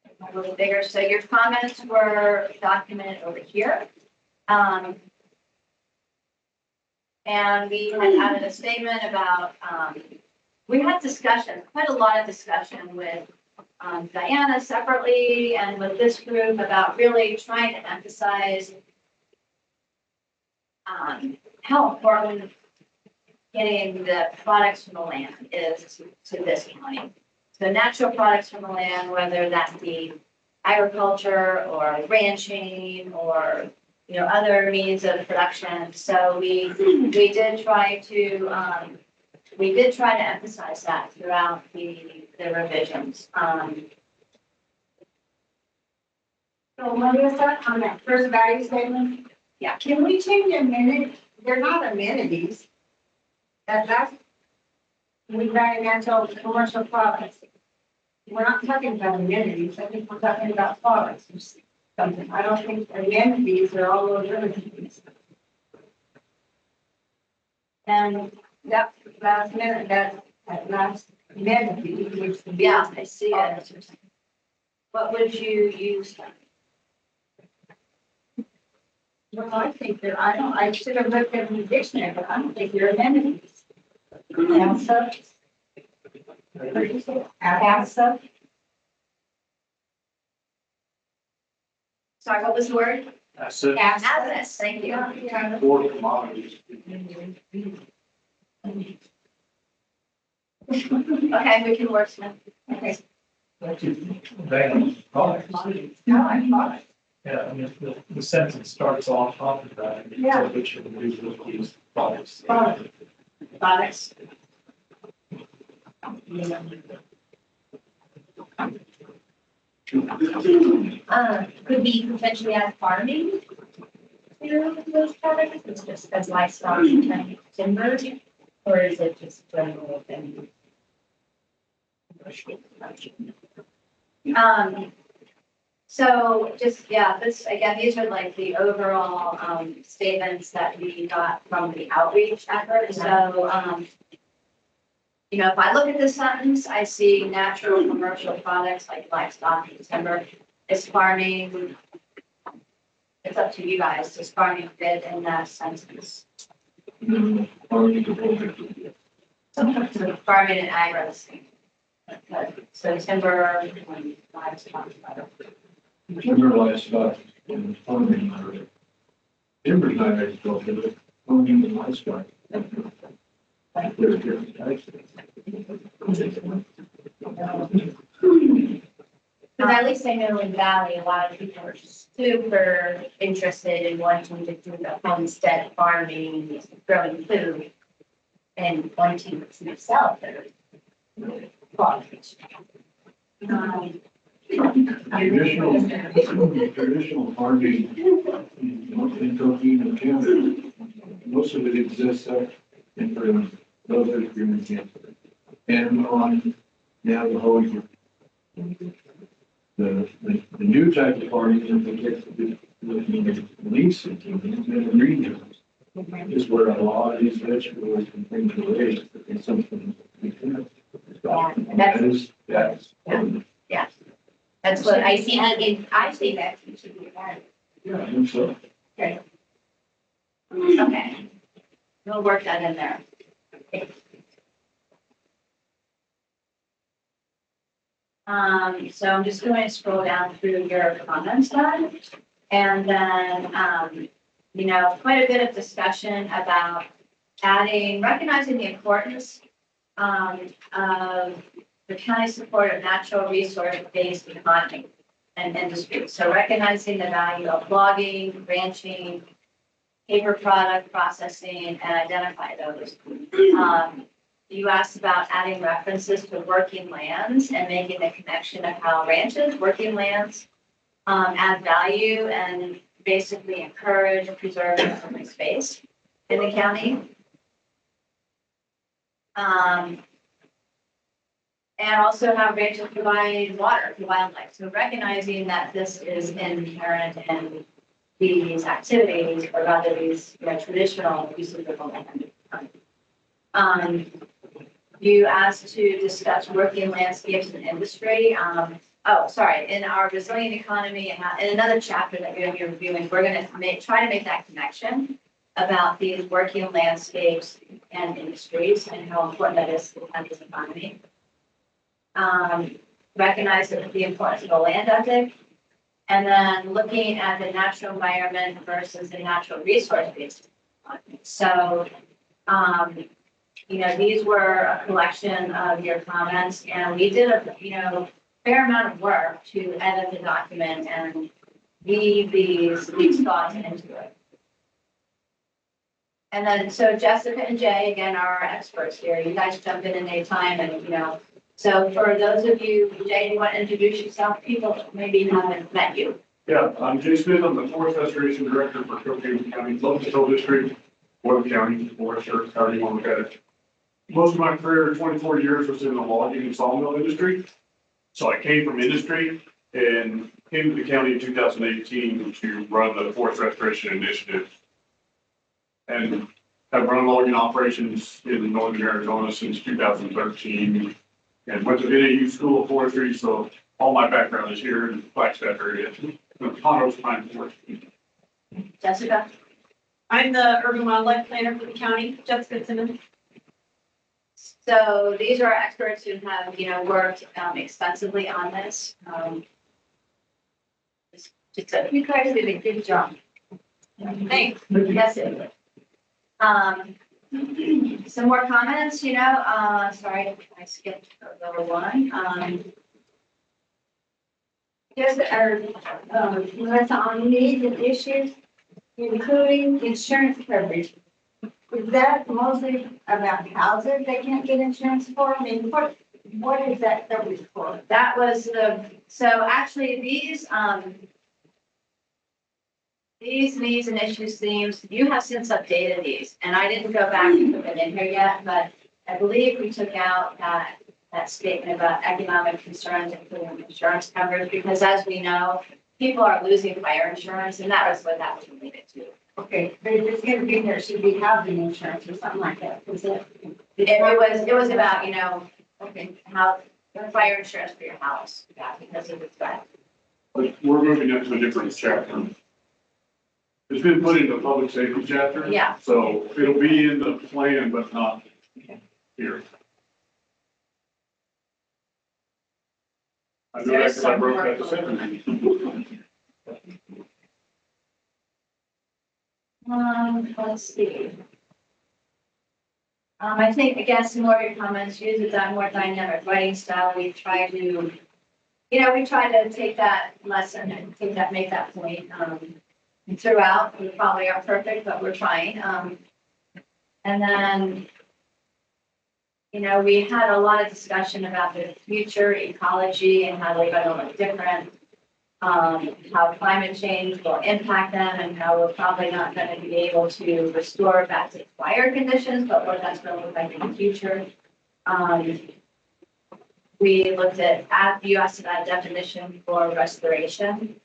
make it a little bigger. So your comments were documented over here. And we had added a statement about, we had discussion, quite a lot of discussion with Diana separately and with this group about really trying to emphasize how important getting the products from the land is to this county. So natural products from the land, whether that be agriculture or ranching or, you know, other means of production. So we did try to emphasize that throughout the revisions. So Melissa, on that first value statement? Yeah. Can we change amenities? They're not amenities. That's, we value natural commercial products. We're not talking about amenities, I think we're talking about products or something. I don't think amenities are all those other things. And that last minute, that last amenity, which the. Yeah, I see it. What would you use? Well, I think that, I should have looked at the dictionary, but I don't think they're amenities. Assets. Assets. Sorry, what was the word? Assets Assets, thank you. or commodities. Okay, we can wordsmith. Okay. Van, products. No, I thought. Yeah, I mean, the sentence starts off talking about it. Yeah. Which of these products. Products. Could we potentially add farming to those products? It's just as livestock and timber, or is it just general and? So just, yeah, this, again, these are like the overall, statements that we got from the outreach effort. So, you know, if I look at this sentence, I see natural commercial products like livestock and timber. Is farming, it's up to you guys, does farming fit in that sentence? So farming and agri. So timber and livestock. Timber livestock and farming. Timber's not agriculture, but farming and livestock. They're different types. Because at least I know in Valley, a lot of people are super interested in wanting to do the homestead farming, growing food, and wanting to sell their products. Traditional farming in Coconino County, most of it exists up in those agreements. And on Navajo, the new type of farming that they get to lease it in greenhouses is where a lot of these vegetables and things are raised in something. That is. Yeah, that's what I see, I see that should be that. Yeah, I think so. Okay. We'll work that in there. So I'm just going to scroll down through your comments then. And then, you know, quite a bit of discussion about recognizing the importance of the county's support of natural resource-based economy and industry. So recognizing the value of logging, ranching, paper product processing, and identify those. You asked about adding references to working lands and making the connection of how ranches, working lands, add value and basically encourage, preserve, and open space in the county. And also how ranches provide water to wildlife. So recognizing that this is inherent in these activities or rather these, you know, traditional uses of the land. You asked to discuss working landscapes and industry. In our resilient economy and in another chapter that you're going to be reviewing, we're going to try to make that connection about these working landscapes and industries and how important that is to the country's economy. recognizing the importance of the land ethic. And then looking at the natural environment versus the natural resource based. So, these were a collection of your comments, and we did a, fair amount of work to edit the document and weave these thoughts into it. And then, so Jessica and Jay, again, are our experts here. You guys jump in any time and, so for those of you, Jay, you want to introduce yourself? People maybe haven't met you. Yeah, I'm Jay Smith. I'm the Forest Restoration Director for Coconino County Local Control District, Boyle County, Forester, however you want to look at it. Most of my career, 24 years, was in the logging and sawmill industry. So I came from industry and came to the county in 2018 to run the Forest Restoration Initiative. And have run logging operations in northern Arizona since 2013 and went to NAU School of Forestry. So all my background is here in the Flagstaff area, the Conroe's Pine Forest. Jessica? I'm the urban wildlife planner for the county, Jessica Simmons. So these are experts who have, worked extensively on this. You guys did a good job. Thanks. Yes, it would. Some more comments, sorry, I skipped number one. Just let's on needs and issues, including insurance coverage. Is that mostly about houses they can't get insurance for? I mean, what is that coverage for? That was so actually these needs and issues themes, you have since updated these, and I didn't go back and put it in here yet, but I believe we took out that statement about economic concerns, including insurance coverage, because as we know, people are losing fire insurance, and that was what that was related to. Okay, but if it's gonna be there, should be housing insurance or something like that, is it? It was about, okay, how fire insurance for your house, because of the threat. But we're moving into a different chapter. It's been put into the public safety chapter. Yeah. So it'll be in the plan, but not here. I know that because I wrote that to Stephanie. Let's see. I think, again, some more of your comments, use a more dynamic writing style. We try to, take that lesson and make that point, throughout. We probably aren't perfect, but we're trying. And then, we had a lot of discussion about the future ecology and how they're going to look different. How climate change will impact them and how we're probably not going to be able to restore back to prior conditions, but what that's going to look like in the future. We looked at you asked about definition for restoration,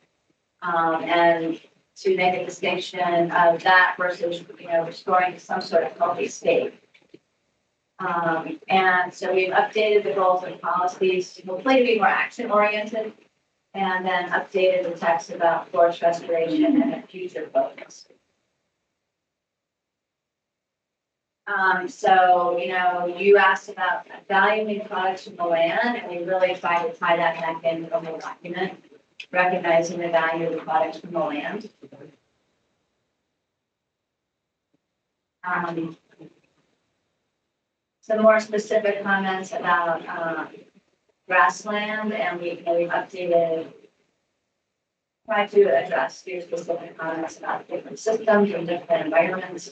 and to make a distinction of that versus, restoring some sort of healthy state. And so we've updated the goals and policies to hopefully be more action oriented. And then updated the text about forest restoration and a future focus. So, you asked about valuing products from the land, and we really tried to tie that back into the whole document, recognizing the value of the products from the land. Some more specific comments about grassland, and we've updated, try to address your specific comments about different systems and different environments.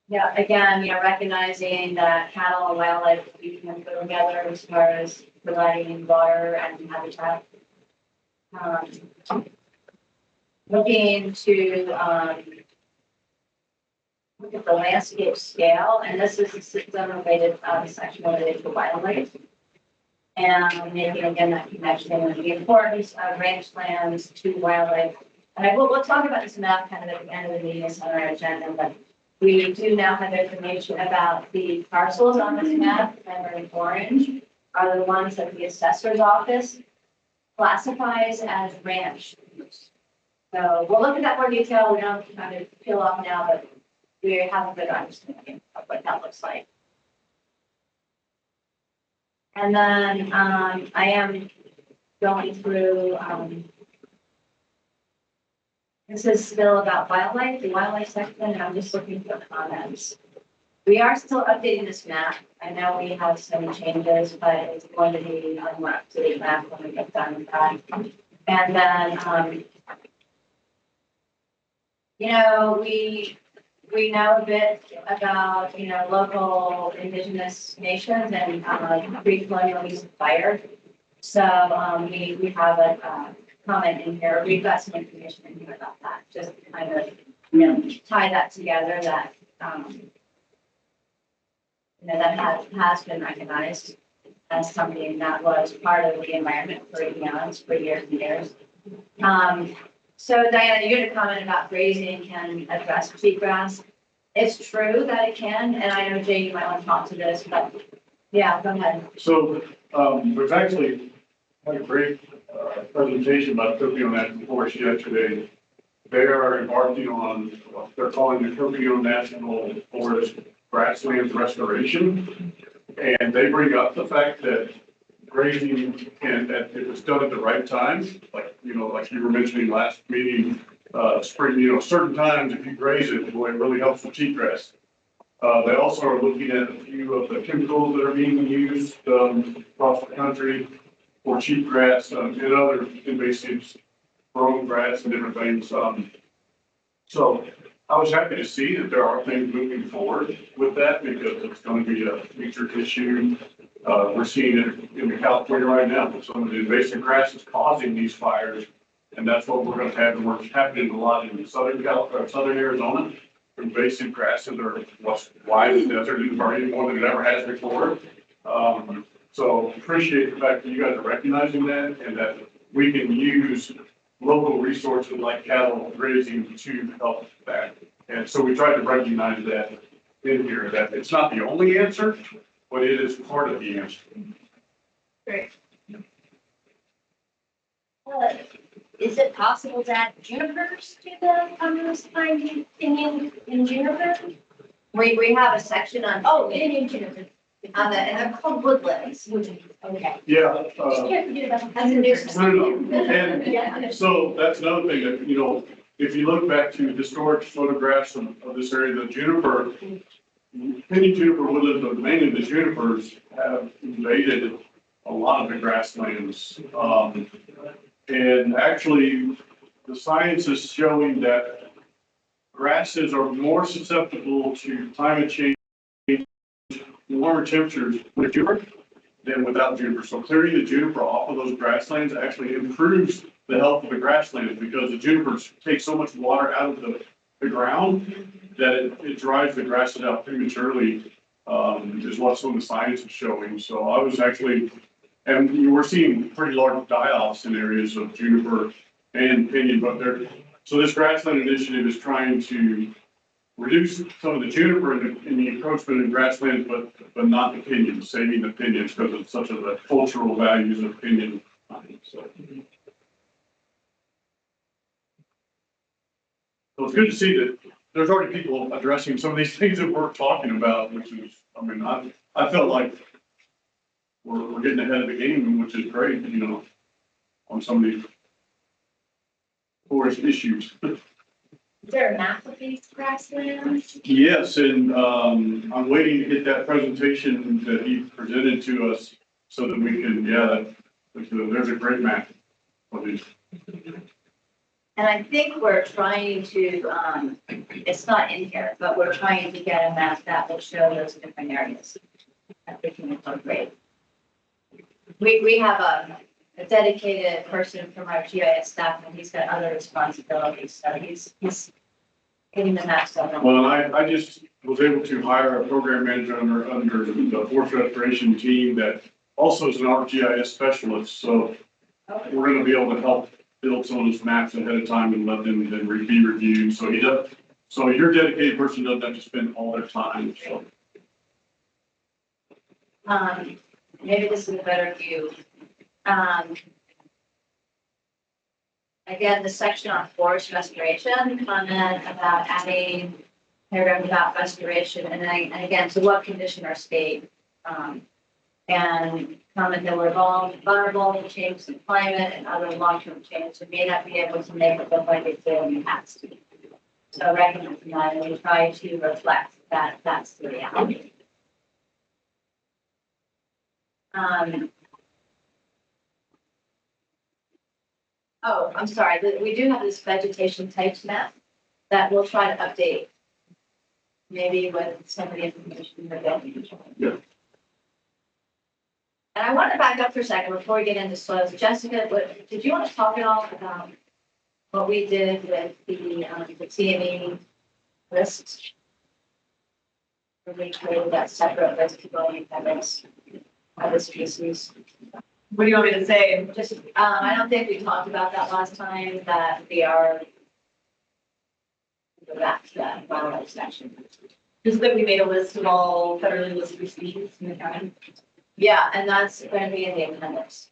Yeah, again, recognizing that cattle and wildlife we can go together as far as providing water and habitat. Looking to look at the landscape scale, and this is a system related, section related to wildlife. And making again that connection and the importance of rangelands to wildlife. And we'll talk about this map kind of at the end of the meeting, it's on our agenda, but we do now have information about the parcels on this map that are in orange are the ones that the assessor's office classifies as ranch use. So we'll look at that more detail. We don't kind of peel off now, but we have a good understanding of what that looks like. And then, I am going through, this is still about wildlife, the wildlife section, and I'm just looking for comments. We are still updating this map. I know we have some changes, but it's going to be a more up-to-date map when we get done with that. And then, you know, we know a bit about, you know, local indigenous nations and, pre-colonial use of fire. So, we have a, comment in here. We've got some information in here about that, just to kind of, you know, tie that together that, you know, that has been recognized as something that was part of the environment for eons, for years and years. So Diana, you had a comment about grazing can address cheatgrass. It's true that it can, and I know Jay, you might want to talk to this, but yeah, go ahead. So, we've actually had a great, presentation about Coconino National Forest yesterday. They are embarking on what they're calling the Coconino National Forest Grasslands Restoration. And they bring up the fact that grazing can, if it's done at the right time, like, you know, like you were mentioning last meeting, spring, you know, certain times, if you graze it, boy, it really helps with cheatgrass. They also are looking at a few of the chemicals that are being used, across the country for cheatgrass, and other invasives, brome grass and different things. So I was happy to see that there are things moving forward with that because it's going to be a future issue. We're seeing it in California right now with some of the invasive grasses causing these fires. And that's what we're going to have, and we're happening a lot in southern Arizona. Invasive grasses are what's why the desert is burning more than it ever has before. So appreciate the fact that you guys are recognizing that and that we can use local resources like cattle grazing to help that. And so we try to recognize that in here, that it's not the only answer, but it is part of the answer. Great. Is it possible to add junipers to the, finding in juniper? We have a section on, Indian juniper, on the, and they're called woodlands. Okay. Yeah. Can't forget about that. That's a new. And so that's another thing that, you know, if you look back to historic photographs of this area, the juniper, many juniper woodlands, but mainly the junipers have invaded a lot of the grasslands. And actually, the science is showing that grasses are more susceptible to climate change, warmer temperatures with juniper than without juniper. So clearing the juniper off of those grasslands actually improves the health of the grasslands because the junipers take so much water out of the ground that it dries the grasses out prematurely, is what some of the science is showing. So I was actually, and you were seeing pretty large die-offs in areas of juniper and pinyon, but so this grassland initiative is trying to reduce some of the juniper in the encroachment in grasslands, but not the pinyons, saving the pinyons because of such of the cultural values of pinyon. So it's good to see that there's already people addressing some of these things that we're talking about, which is, I mean, I felt like we're getting ahead of the game, which is great, you know, on some of these forest issues. Is there a map of these grasslands? Yes, and I'm waiting to get that presentation that he presented to us so that we can, there's a great map of these. And I think we're trying to, it's not in here, but we're trying to get a map that will show those different areas. I think it's great. We have a dedicated person from our GIS staff, and he's got other responsibilities, so he's getting the maps done. Well, I just was able to hire a program manager under the forest restoration team that also is an ArcGIS specialist, so we're gonna be able to help build some of those maps ahead of time and let them then be reviewed, so he does, so your dedicated person doesn't have to spend all their time, so. Maybe this is a better view. Again, the section on forest restoration, comment about adding paragraph about restoration, and again, to what condition or state. and comment that we're vulnerable to changes in climate and other long-term changes and may not be able to make it look like it did in the past. So recognizing that, and we try to reflect that that's the reality. Oh, I'm sorry, we do have this vegetation types map that we'll try to update. Maybe with some of the information that they'll be. Yeah. And I want to back up for a second before we get into soils. Jessica, did you want to talk at all about what we did with the TME lists? We created that separate list of going appendix, other species. What do you want me to say? Just, I don't think we talked about that last time, that we are go back to that wildlife section. Just that we made a list of all federally listed species in the county. Yeah, and that's going to be in the appendix.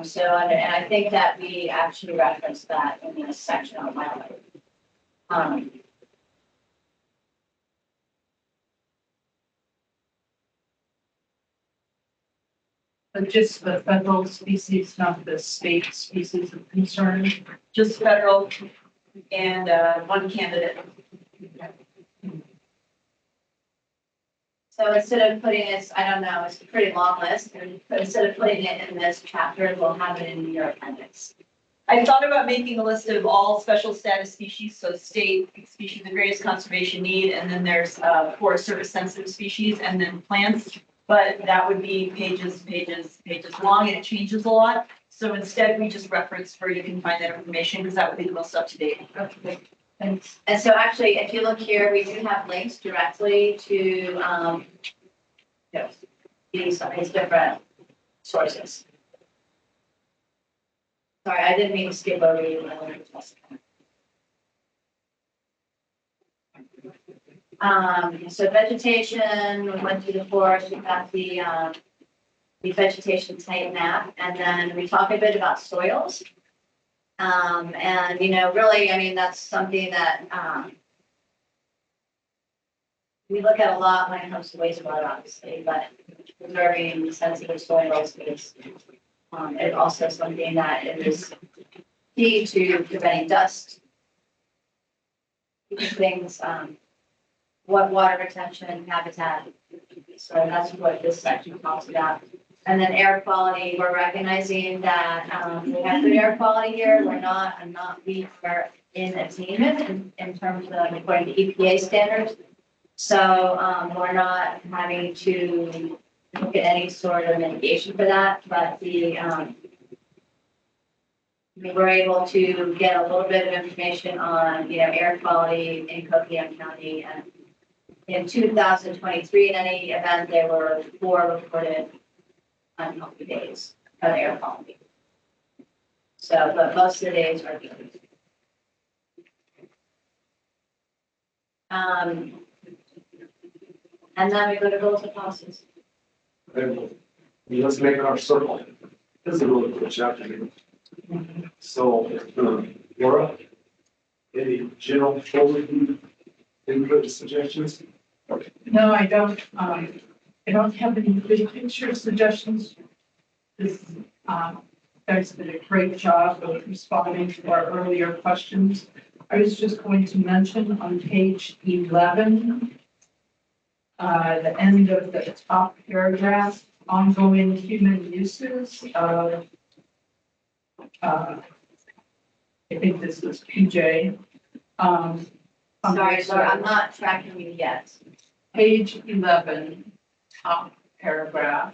So, and I think that we actually referenced that in this section on wildlife. But just the federal species, not the state species of concern. Just federal and one candidate. So instead of putting this, I don't know, it's a pretty long list, but instead of putting it in this chapter, we'll have it in your appendix. I thought about making a list of all special status species, so state species of greatest conservation need, and then there's Forest Service sensitive species, and then plants. But that would be pages long, and it changes a lot. So instead, we just reference where you can find that information, because that would be the most up to date. And so actually, if you look here, we do have links directly to these different sources. Sorry, I didn't mean to skip over you. So vegetation, we went through the forest, we got the vegetation type map, and then we talk a bit about soils. And, you know, really, I mean, that's something that, we look at a lot when it comes to wastewater, obviously, but preserving sensitive soils is, it's also something that is key to preventing dust. Things, what water retention, habitat. So that's what this section talks about. And then air quality, we're recognizing that we have good air quality here. We are in attainment in terms of according to EPA standards. So we're not having to look at any sort of mitigation for that, but we were able to get a little bit of information on, you know, air quality in Coconino County. And in 2023, in any event, there were 4 reported unhealthy days of air quality. So, but most of the days are good. And then we go to goals and policies. Let's make our circle. This is a really cool chapter here. So, Laura, any general overview, input, suggestions? No, I don't have any big picture suggestions. This, guys did a great job of responding to our earlier questions. I was just going to mention on page 11, the end of the top paragraph, ongoing human uses of, I think this is PJ. Sorry, Laura, I'm not tracking you yet. Page 11, top paragraph.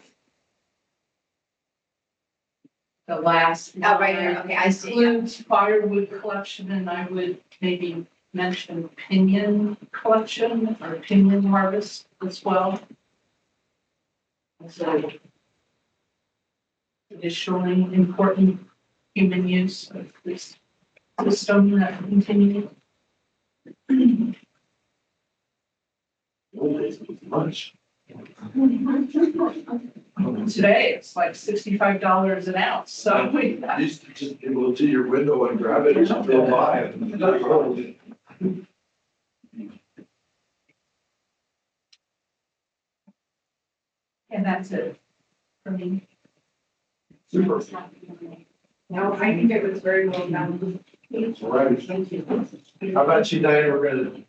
The last. Oh, right here. Okay, I see. Includes firewood collection, and I would maybe mention pinyon collection or pinyon harvest as well. So additionally important human use of this system that continues. Much. Today, it's like $65 an ounce, so we. You used to just be able to your window and grab it and go by it. And that's it for me. Super. No, I think it was very well done. All right. Thank you. How about you, Diane? We're gonna.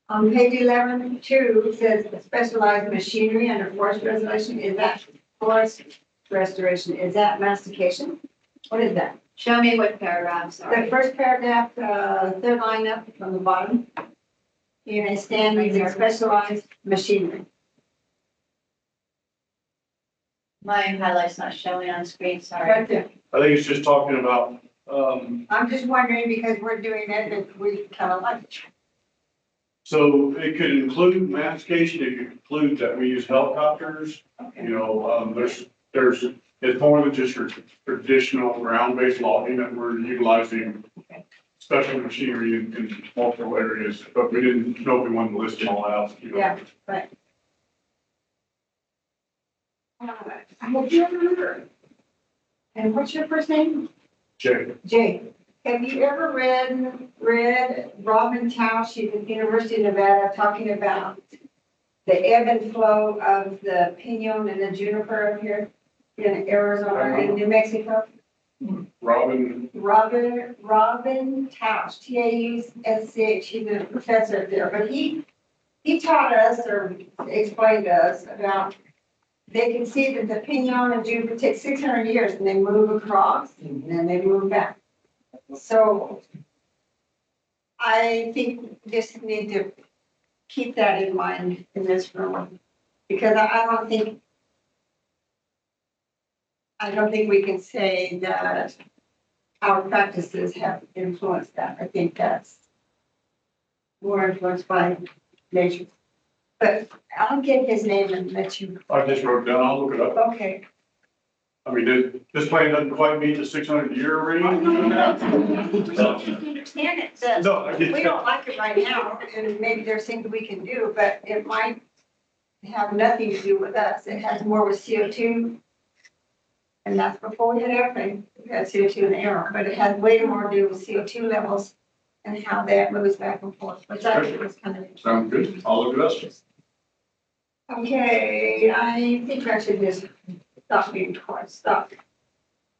On page 11, 2, it says specialized machinery under forest restoration. Is that forest restoration? Is that mastication? What is that? Show me what paragraph, The sorry. first paragraph, third line up from the bottom. You may stand using specialized machinery. My highlight's not showing on screen, sorry. Right there. I think it's just talking about, I'm just wondering because we're doing it and we kind of like. so it could include mastication, it could include that we use helicopters. Okay. You know, there's, it's more than just your traditional ground-based logging that we're utilizing special machinery in multiple areas, but we didn't know if we wanted to list them all out, you know. Yeah, right. Have you ever heard? And what's your first name? Jay, Jay. Have you ever read Robin Tao? She's at the University of Nevada talking about the ebb and flow of the pinon and the juniper up here in Arizona and New Mexico? Robin, Robin Tausch, Tausch. He's a professor there, but he taught us or explained to us about, they can see that the pinon and juniper take 600 years and they move across and then they move back. So I think just need to keep that in mind in this room, because I don't think we can say that our practices have influenced that. I think that's more influenced by nature. But I'll get his name and let you, I just wrote it down, I'll look it up. okay. I mean, this plan doesn't quite meet the 600-year range. We just understand it, that No, I get we that. don't like it right now, and maybe there's things we can do, but it might have nothing to do with us. It has more with CO2. And that's before we had airplane, we had CO2 in the air, but it has way more to do with CO2 levels and how that moves back and forth, which I think was kind of interesting. Sound good, I'll look it up. Okay, I think I should just stop being twice, stop.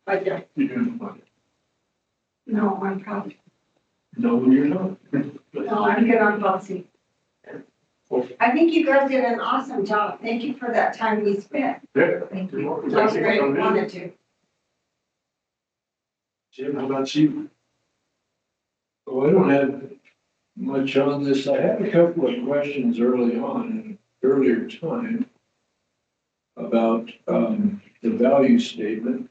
Right there. You can- No, I'm proud. No, you're not. No, I'm good on policy. I think you guys did an awesome job. Thank you for that time we spent. Yeah. Thank You're you. welcome. That was Thank you for great, coming in. wanted to. Jim, how about you? Well, I don't have much on this. I had a couple of questions early on, in an earlier time, about the value statement.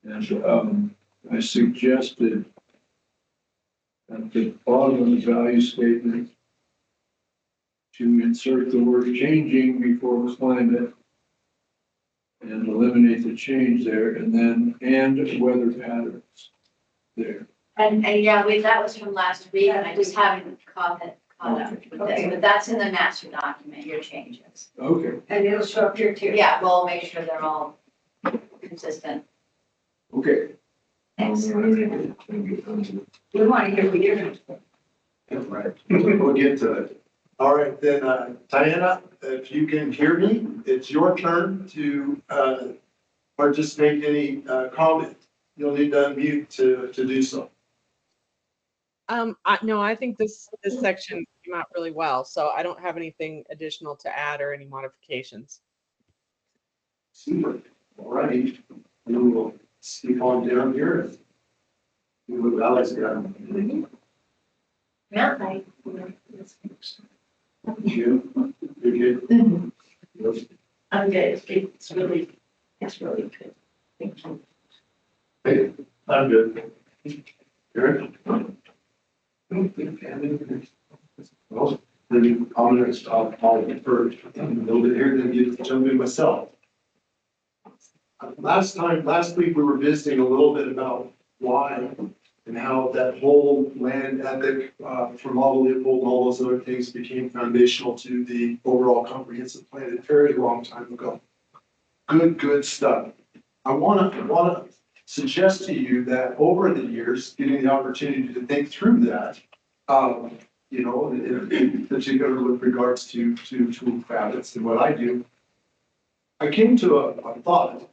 And I suggested at the bottom of the value statement to insert the word changing before climate and eliminate the change there, and then and weather patterns there. And yeah, that was from last week, and I just haven't caught up with this, Okay. but that's in the master document, your changes. Okay, And it'll show up here too. Yeah, we'll make sure they're all consistent. okay. Thanks. We want to hear what you're going to say. Right. We'll get to it. All right, then, Diana, if you can hear me, it's your turn to, participate in any, comment. You'll need to unmute to do so. No, I think this section came out really well, so I don't have anything additional to add or any modifications. Super. All right. We will speak on down here. See what Alex got. Yeah, I- You, you're good? I'm good. It's really good. Thank you. Hey, I'm good. Eric? Well, maybe I'll defer a little bit here, then get to jump in myself. Last week, we were visiting a little bit about why and how that whole land ethic, from all Leopold and all those other things became foundational to the overall comprehensive plan a very long time ago. Good stuff. I wanna suggest to you that over the years, getting the opportunity to think through that, You know, in particular with regards to food habits and what I do. I came to a thought,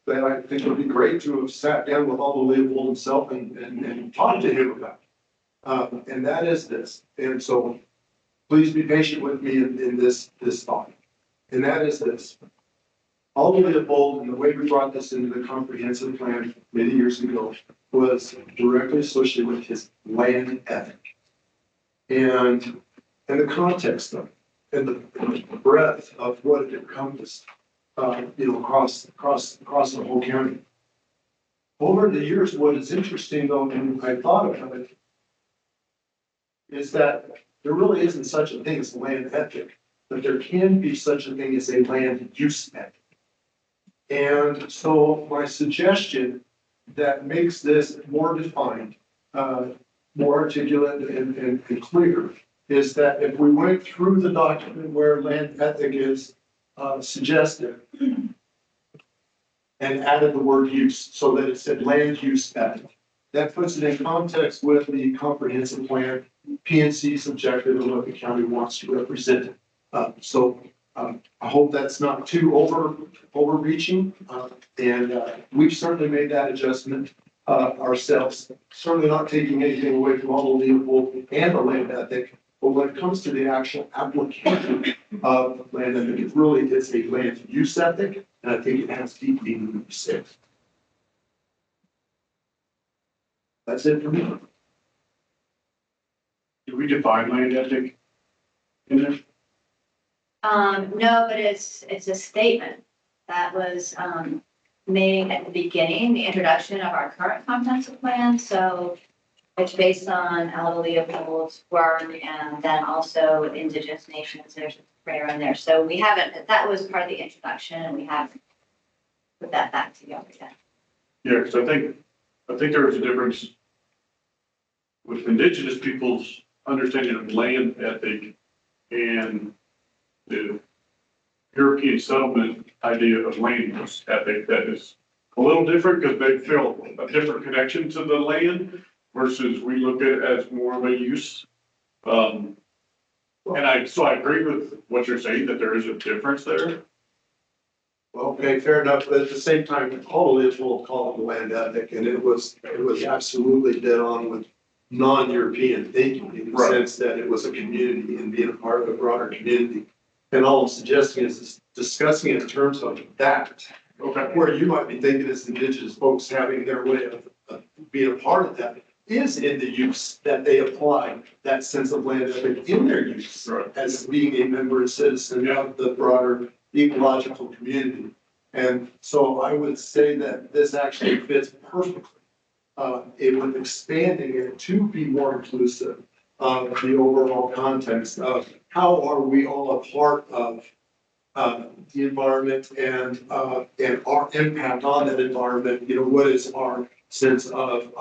that I think would be great to have sat down with Aldo Leopold himself and talked to him about. And that is this, and so please be patient with me in this thought. And that is this. Aldo Leopold, and the way we brought this into the comprehensive plan many years ago, was directly associated with his land ethic. And the context of, and the breadth of what it encompassed, across the whole county. Over the years, what is interesting though, and I thought about it, is that there really isn't such a thing as land ethic, but there can be such a thing as a land use ethic. And so my suggestion that makes this more defined, more articulate and clear, is that if we went through the document where land ethic is suggested and added the word use so that it said land use ethic, that puts it in context with the comprehensive plan, PNC's objective and what the county wants to represent. I hope that's not too overreaching, and we've certainly made that adjustment ourselves. Certainly not taking anything away from all the Leopold and the land ethic, but when it comes to the actual application of land ethic, it really is a land use ethic, and I think it has deep meaning to be said. That's it for me. Do we define land ethic in there? No, but it's a statement that was, made at the beginning, the introduction of our current comprehensive plan. So it's based on Aldo Leopold's work and then also indigenous nations. There's a prayer in there. So we haven't, that was part of the introduction and we haven't put that back together yet. Yeah, because I think there is a difference with indigenous people's understanding of land ethic and the European settlement idea of land use ethic. That is a little different because they feel a different connection to the land versus we look at it as more of a use. So I agree with what you're saying, that there is a difference there. Well, okay, fair enough, but at the same time, all Israel called it the land ethic, and it was absolutely dead on with non-European thinking, in the sense that it was a community and being a part of a broader community. And all I'm suggesting is discussing it in terms of that, where you might be thinking as indigenous folks having their way of being a part of that, is in the use that they apply that sense of land ethic in their use as being a member and citizen of the broader ecological community. And so I would say that this actually fits perfectly with expanding it to be more inclusive of the overall context of how are we all a part of the environment and our impact on that environment. What is our sense of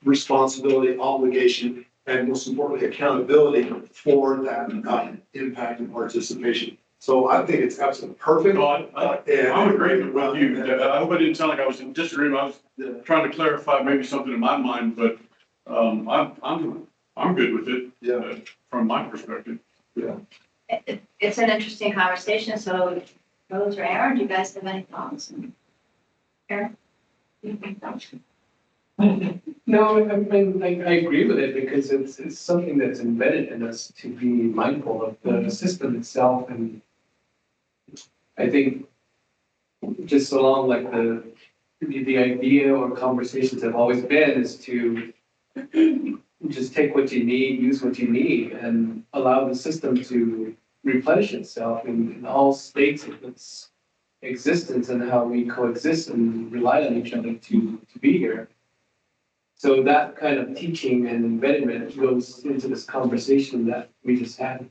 responsibility, obligation, and most importantly, accountability for that impact and participation. So I think it's absolutely perfect. No, I'm agreeing with you. I hope I didn't sound like I was in disagreement. I was trying to clarify maybe something in my mind, but I'm good with it from my perspective. Yeah. It's an interesting conversation. So Rose or Aaron, do you guys have any thoughts? Aaron? No, I mean, I agree with it because it's something that's embedded in us to be mindful of the system itself. And I think just along like the idea or conversations have always been is to just take what you need, use what you need, and allow the system to replenish itself in all states of its existence and how we coexist and rely on each other to be here. So that kind of teaching and embedment goes into this conversation that we just had.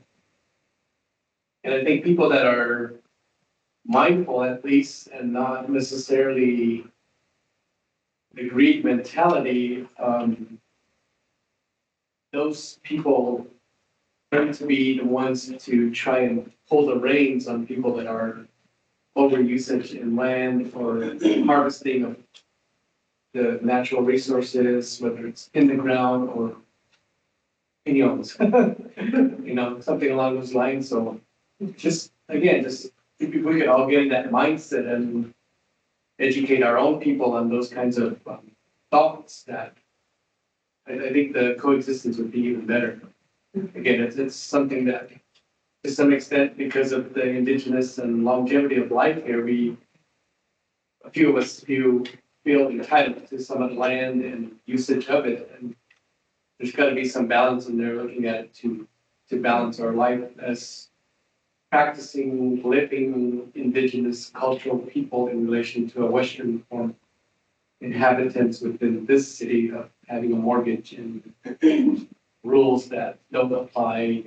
And I think people that are mindful at least and not necessarily the greed mentality, those people tend to be the ones to try and pull the reins on people that are over usage in land or harvesting of the natural resources, whether it's in the ground or opinions. Something along those lines, so just, again, just if we could all get in that mindset and educate our own people on those kinds of thoughts, that I think the coexistence would be even better. Again, it's something that, to some extent, because of the indigenous and longevity of life here, a few of us feel entitled to some of the land and usage of it, and there's got to be some balance in there, looking at it to balance our life as practicing, living indigenous cultural people in relation to a Western form inhabitants within this city of having a mortgage and rules that don't apply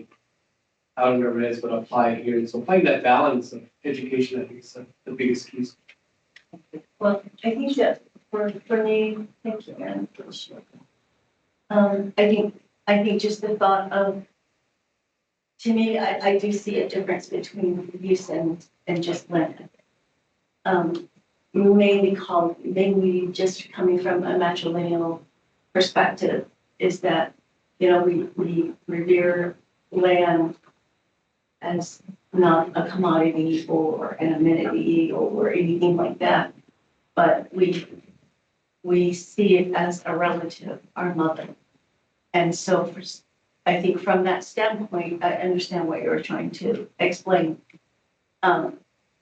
out in the res, but apply here. And so finding that balance of education, I think, is the biggest key. Well, I think that for me, thank you, Anne. I think just the thought of, to me, I do see a difference between use and just land. Maybe just coming from a matrilineal perspective is that, we revere land as not a commodity or an amenity or anything like that, but we see it as a relative, our mother. And so I think from that standpoint, I understand what you're trying to explain. And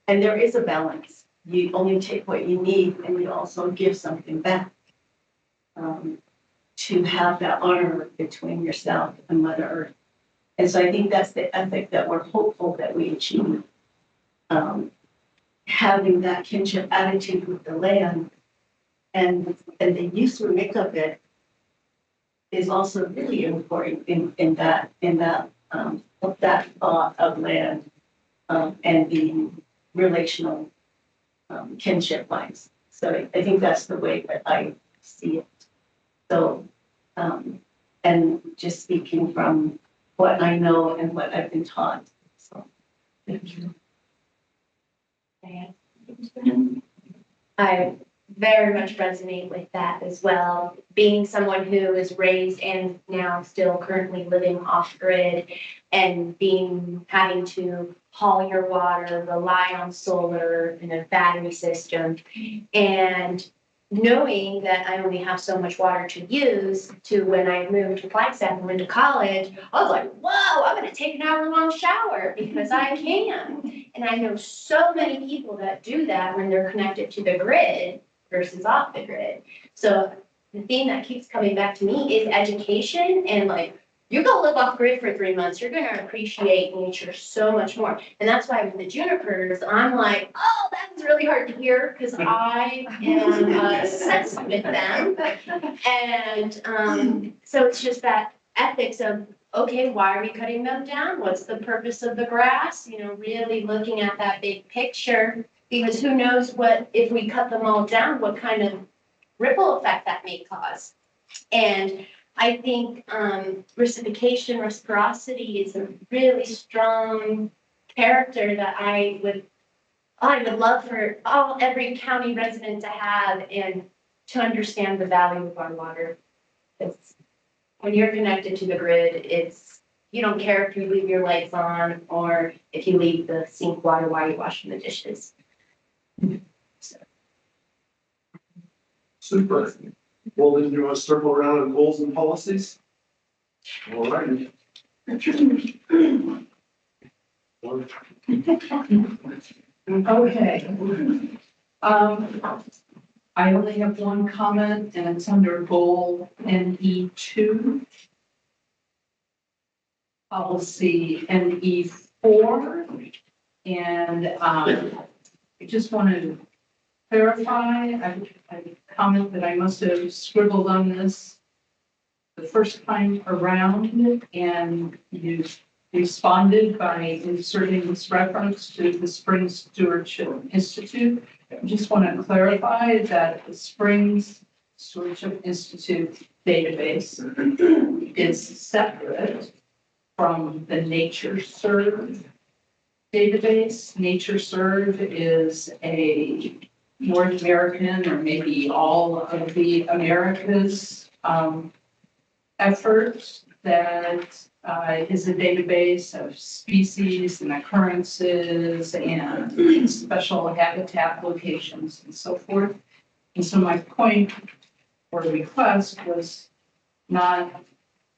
there is a balance. You only take what you need and you also give something back. To have that honor between yourself and Mother Earth. And so I think that's the ethic that we're hopeful that we achieve. Having that kinship attitude with the land and the use we make of it is also really important in that thought of land and the relational kinship lines. So I think that's the way that I see it. So, and just speaking from what I know and what I've been taught. So, thank you. I very much resonate with that as well. Being someone who is raised and now still currently living off grid and having to haul your water, rely on solar and a battery system, and knowing that I only have so much water to use, to when I moved to Flagstaff and went to college, I was like, whoa, I'm gonna take an hour-long shower because I can. And I know so many people that do that when they're connected to the grid versus off the grid. So the thing that keeps coming back to me is education, and you go live off grid for 3 months, you're gonna appreciate nature so much more. And that's why with the junipers, I'm like, oh, that's really hard to hear because I am obsessed with them. And so it's just that ethics of, okay, why are we cutting them down? What's the purpose of the grass? Really looking at that big picture, because who knows what, if we cut them all down, what kind of ripple effect that may cause. And I think reciprocity is a really strong character that I would love for every county resident to have and to understand the value of our water. It's, when you're connected to the grid, you don't care if you leave your lights on or if you leave the sink water while you're washing the dishes. Super. Well, then you want to circle around on goals and policies? All right. Okay. I only have one comment and it's under goal NE2. Policy NE4. And I just wanted to clarify, a comment that I must have scribbled on this the first time around, and you responded by inserting this reference to the Springs Stewardship Institute. I just want to clarify that the Springs Stewardship Institute database is separate from the NatureServe database. NatureServe is a North American or maybe all of the Americas efforts that is a database of species and occurrences and special habitat locations and so forth. And so my point or request was not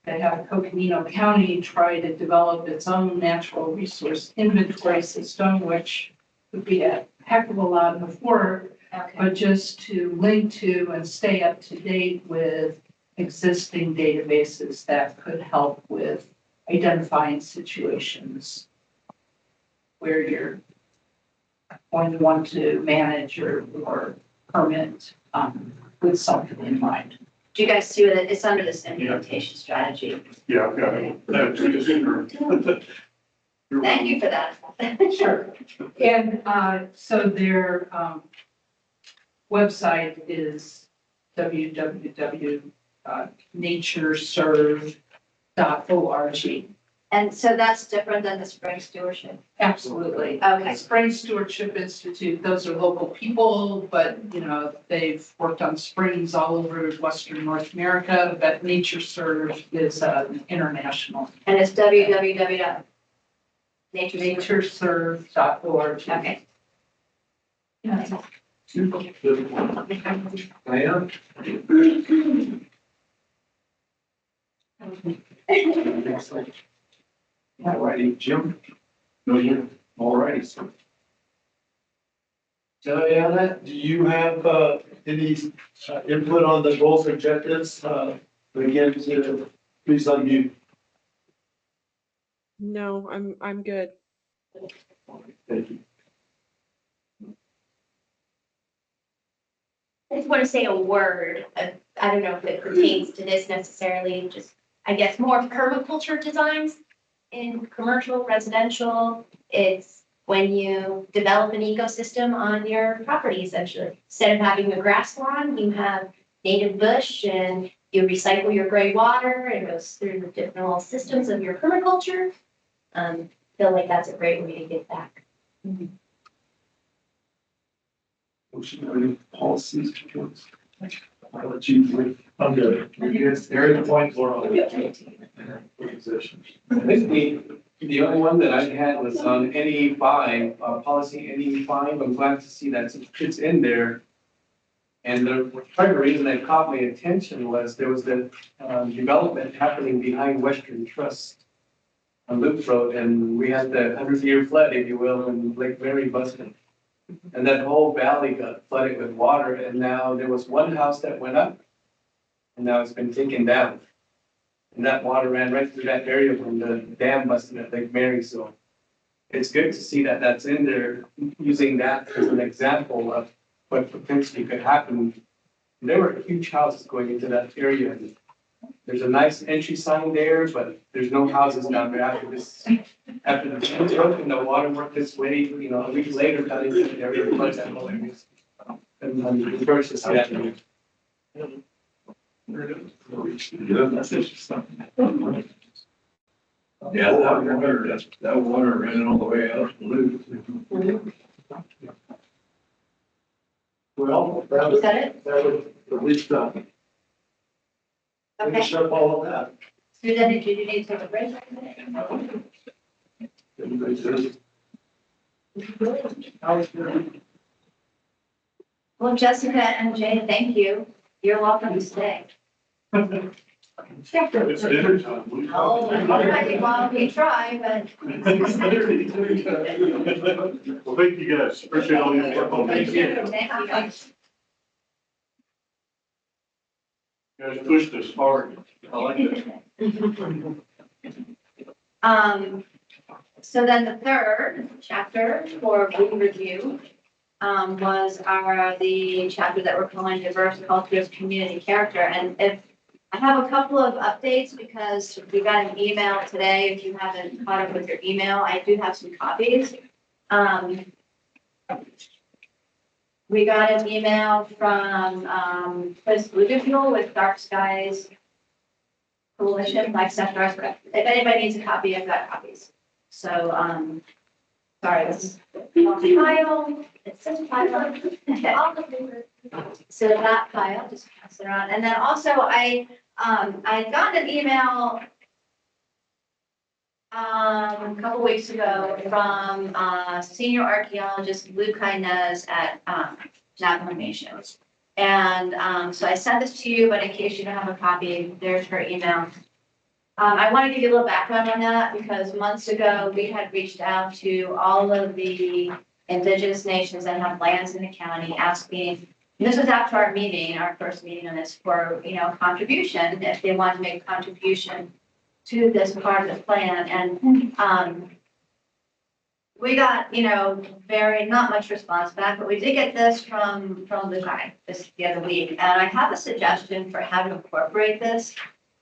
to have Coconino County try to develop its own natural resource inventory system, which would be a heck of a lot of work, Okay. but just to link to and stay up to date with existing databases that could help with identifying situations where you're going to want to manage or permit with something in mind. Do you guys see what it's under this implementation strategy? Yeah, I've got it. That's just Thank you for that. Sure. And so their website is www.natureserve.org. And so that's different than the spring stewardship. Absolutely. Okay. Spring Stewardship Institute, those are local people, but, they've worked on springs all over Western North America, but Nature Serve is international. And it's www.natureserve. Natureserve.org. Okay. Diane? All righty, Jim? No, you, all righty, so. Diana, do you have, any, input on the goals and objectives? Again, please unmute. No, I'm good. Thank you. I just want to say a word. I don't know if it pertains to this necessarily, just, I guess, more permaculture designs in commercial, residential. It's when you develop an ecosystem on your property, essentially. Instead of having a grass lawn, you have native bush and you recycle your gray water. It goes through the different little systems of your permaculture. Feel like that's a great way to give back. Motion, policies, reports. I'll let you, I'm good. Area point, Laurel. Position. I think the only one that I had was on NE5, policy NE5. I'm glad to see that it's in there. And the primary reason that caught my attention was there was the development happening behind Western Trust on Loop Road, and we had the 100-year flood, if you will, and Lake Mary busted. And that whole valley got flooded with water, and now there was one house that went up, and now it's been taken down. And that water ran right through that area when the dam busted at Lake Mary, so it's good to see that that's in there, using that as an example of what potentially could happen. There were huge houses going into that area. There's a nice entry sign there, but there's no houses down there after the dam broke and the water worked its way, a week later down into the area, floods that whole area. And I'm encouraged to see that. That's interesting. Yeah, that water ran all the way out to Luke. Well, that Is was, that it? that was at least, Okay. finish up all of that. Susan, did you need to take a break? Everybody says, how was your- Well, Jessica and Jane, thank you. You're welcome to stay. It's dinner time. Oh, all right, well, we try, but. Well, thank you guys. Appreciate all your work on Thank this. you. You Thank you. guys pushed us hard. I like it. So then the third chapter for review, was the chapter that we're calling diverse cultures, community character. And if I have a couple of updates because we got an email today. If you haven't caught up with your email, I do have some copies. We got an email from, Chris Bluegill with Dark Skies Coalition, like Sector. If anybody needs a copy, I've got copies. So, sorry, this is file. It says file. So that file, just pass it around. And then also I got an email a couple weeks ago from, senior archaeologist Luke Inez at, Navajo Nation. And, so I sent this to you, but in case you don't have a copy, there's her email. I want to give you a little background on that because months ago, we had reached out to all of the indigenous nations that have lands in the county asking, and this was after our meeting, our first meeting on this, for, contribution, if they want to make a contribution to this part of the plan. And, we got, very, not much response back, but we did get this from the guy the other week. And I have a suggestion for how to incorporate this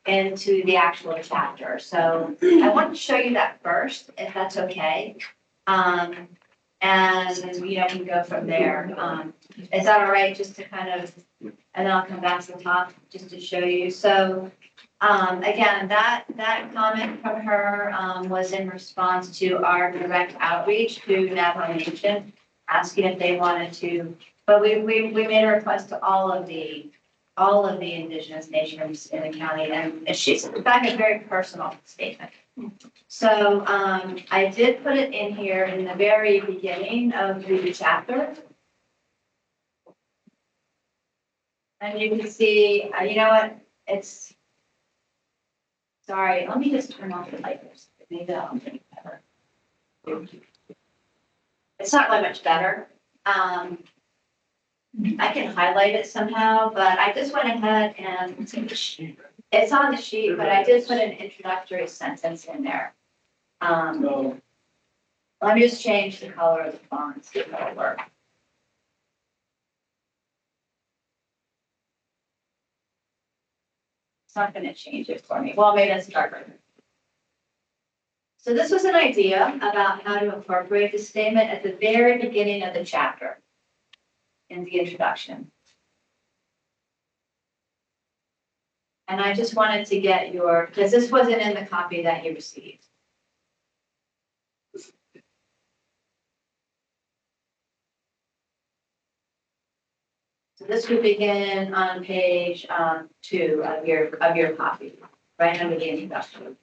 into the actual chapter. So I want to show you that first, if that's okay. And, we can go from there. Is that all right, just to kind of, and then I'll come back to the top, just to show you. So, again, that comment from her, was in response to our direct outreach to Navajo Nation, asking if they wanted to, but we made a request to all of the indigenous nations in the county, and she's back a very personal statement. So, I did put it in here in the very beginning of the chapter. And you can see, you know what, it's, sorry, let me just turn off the light. Maybe that'll make it better. It's not really much better. I can highlight it somehow, but I just went ahead and, it's on the sheet, but I did put an introductory sentence in there. Let me just change the color of the font, see if that'll work. It's not gonna change it for me. Well, maybe it's darker. So this was an idea about how to incorporate the statement at the very beginning of the chapter in the introduction. And I just wanted to get your, because this wasn't in the copy that you received. So this would begin on page 2 of your copy, right under the introduction.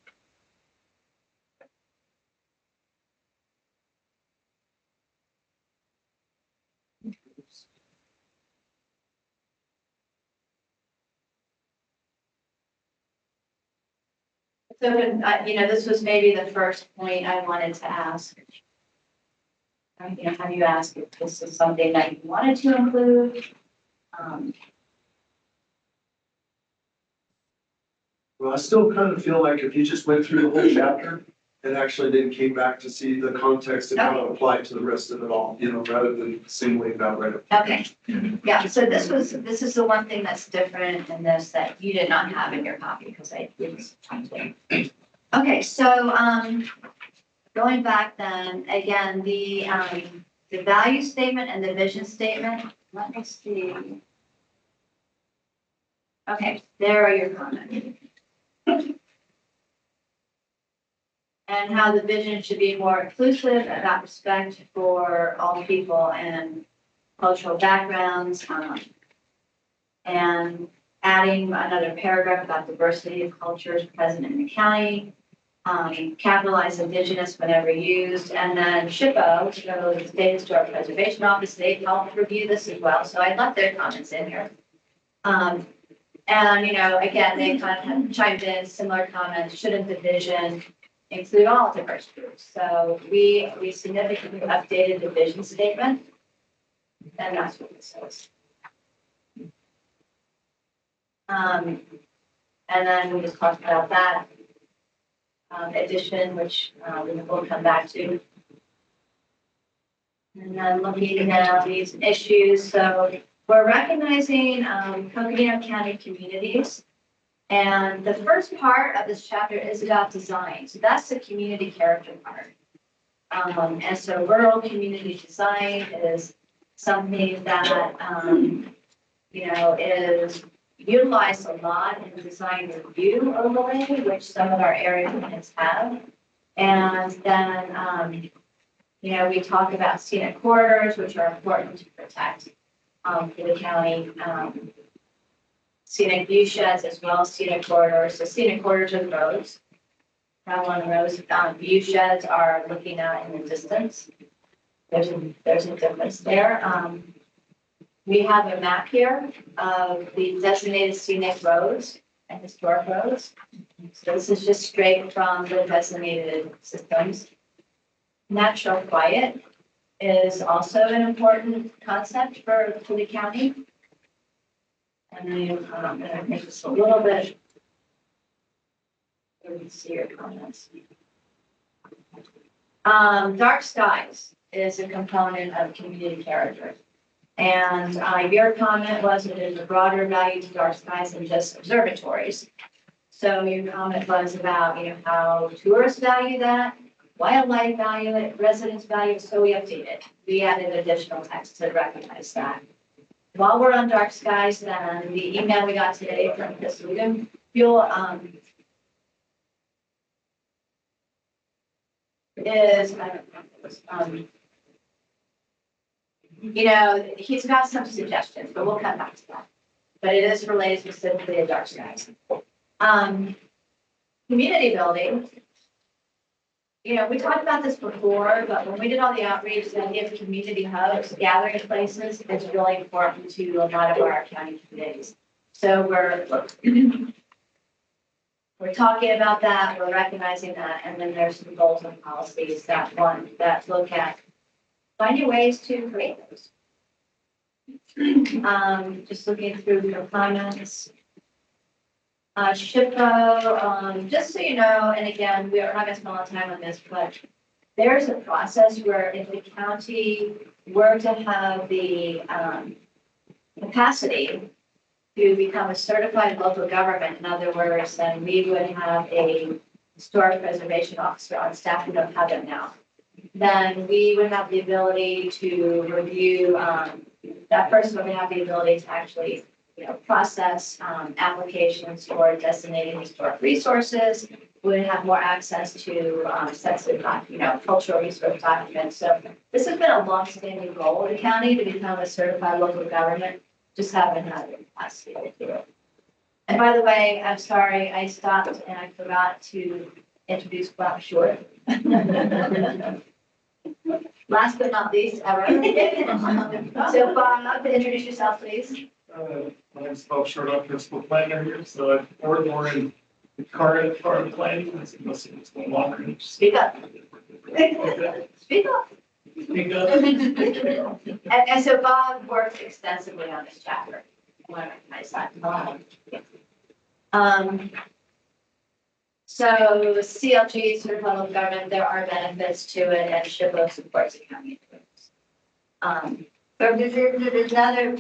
So, this was maybe the first point I wanted to ask. Have you asked if this is something that you wanted to include? Well, I still kind of feel like if you just went through the whole chapter and actually then came back to see the context and how to apply it to the rest of it all, rather than singling it out right up. Okay, yeah, so this is the one thing that's different in this that you did not have in your copy, because I didn't. Okay, so, going back then, again, the value statement and the vision statement, let me see. Okay, there are your comments. And how the vision should be more inclusive about respect for all people and cultural backgrounds, and adding another paragraph about diversity of cultures present in the county, capitalize indigenous whenever used, and then SHPO, so the State Historic Preservation Office, they helped review this as well, so I left their comments in here. And, again, they kind of chimed in similar comments, shouldn't the vision include all diverse groups? So we significantly updated the vision statement, and that's what it says. And then we just talked about that addition, which we'll come back to. And then looking at these issues, so we're recognizing Coconino County communities. And the first part of this chapter is about design. So that's the community character part. And so rural community design is something that, is utilized a lot in design review overlay, which some of our area plans have. And then, we talk about scenic corridors, which are important to protect for the county. Scenic view sheds as well as scenic corridors. So scenic corridors are roads. travel on the roads. View sheds are looking out in the distance. There's a difference there. We have a map here of the designated scenic roads and historic roads. So this is just straight from the designated systems. Natural quiet is also an important concept for the county. And I'm going to make this a little bit. Let me see your comments. Dark skies is a component of community character. And your comment was that there's a broader value to dark skies than just observatories. So your comment was about, how tourists value that, wildlife value it, residents value it, so we updated it. We added additional text to recognize that. While we're on dark skies, then the email we got today from Chris William, he's got some suggestions, but we'll come back to that. But it is related specifically to dark skies. Community building. We talked about this before, but when we did all the outreach, the idea of community hubs, gathering places, is really important to a lot of our county communities. So we're talking about that, we're recognizing that, and then there's some goals and policies that look at finding ways to create those. Just looking through your comments. SHPO, just so you know, and again, we are not going to spend a lot of time on this, but there's a process where if the county were to have the capacity to become a certified local government, in other words, then we would have a historic preservation officer on staff. We don't have it now. Then we would have the ability to review, that person would have the ability to actually process applications for designated historic resources, would have more access to sensitive, cultural resource documents. So this has been a long-standing goal of the county to become a certified local government, just haven't had the capacity to do it. And by the way, I'm sorry, I stopped and I forgot to introduce Bob Short. Last but not least, ever. So Bob, introduce yourself, please. My name's Bob Short, I'm principal planner here, so I've worked more in the current part of planning, it's been longer. Speak up. Speak up. Speak up. And so Bob works extensively on this chapter. I want to recognize that. So CLG, certified local government, there are benefits to it, and SHPO supports the county. So there's another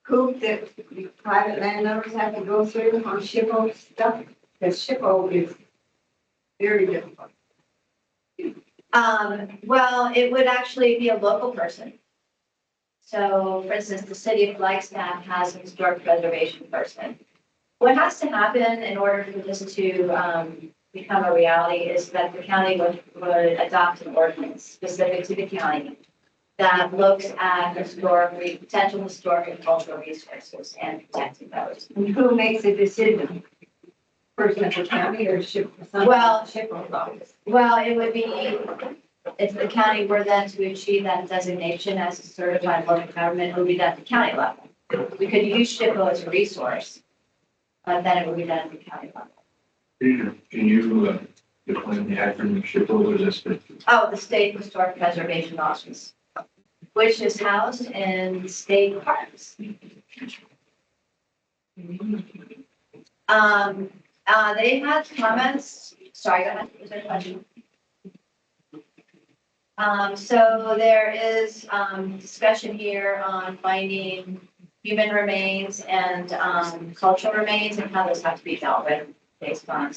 hoop that private landowners have to go through on SHPO stuff, because SHPO is very difficult. Well, it would actually be a local person. So for instance, the city of Flagstaff has a historic preservation person. What has to happen in order for this to become a reality is that the county would adopt an ordinance specific to the county that looks at potential historic and cultural resources and protecting those. And who makes a decision? Person of the county or SHPO? Well, SHPO's office. Well, it would be, if the county were then to achieve that designation as a certified local government, it would be done at the county level. We could use SHPO as a resource, but then it would be done at the county level. Can you define the acronym SHPO? What is this? Oh, the State Historic Preservation Office, which is housed in state parks. They had comments. Sorry, go ahead. Is there a question? So there is discussion here on finding human remains and cultural remains and how those have to be dealt with based on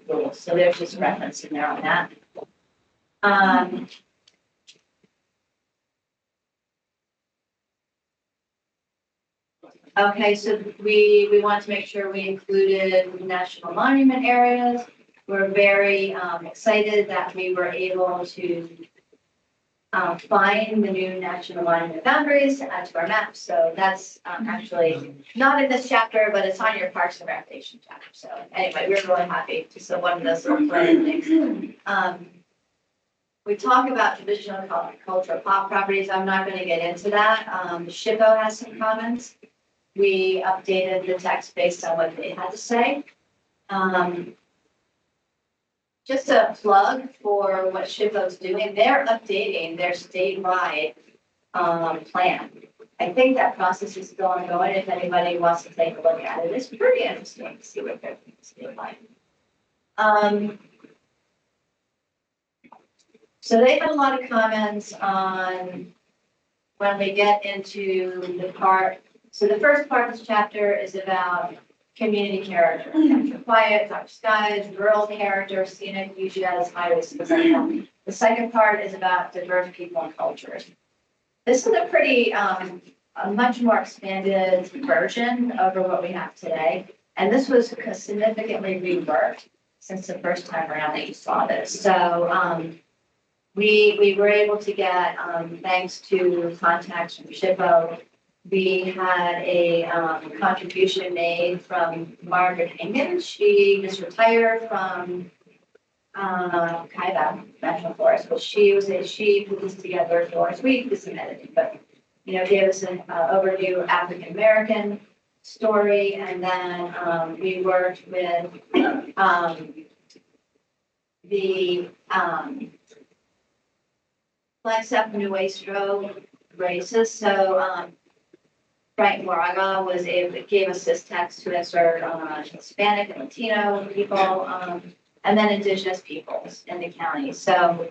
rules. So there's just reference in there on that. Okay, so we want to make sure we included national monument areas. We're very excited that we were able to find the new national monument boundaries to add to our map. So that's actually not in this chapter, but it's on your Parks and Recreation chapter. So anyway, we're really happy. Just one of those little play things. We talk about traditional cultural pop properties. I'm not going to get into that. SHPO has some comments. We updated the text based on what they had to say. Just a plug for what SHPO's doing. They're updating their statewide plan. I think that process is still ongoing. If anybody wants to take a look at it, it's pretty interesting to see what they're statewide. So they had a lot of comments on when we get into the part. So the first part of this chapter is about community character, quiet, dark skies, rural character, scenic views, highways. The second part is about diverse people and cultures. This is a pretty, a much more expanded version over what we have today. And this was significantly reworked since the first time around that you saw this. So we were able to get, thanks to contacts from SHPO, we had a contribution made from Margaret Hengen. She is retired from Kaiba National Forest, but she put this together for us. We did some editing, but gave us an overview of African American story, and then we worked with the Flagstaff Nuestro races. So Frank Moraga gave us this text to insert Hispanic and Latino people, and then Indigenous peoples in the county. So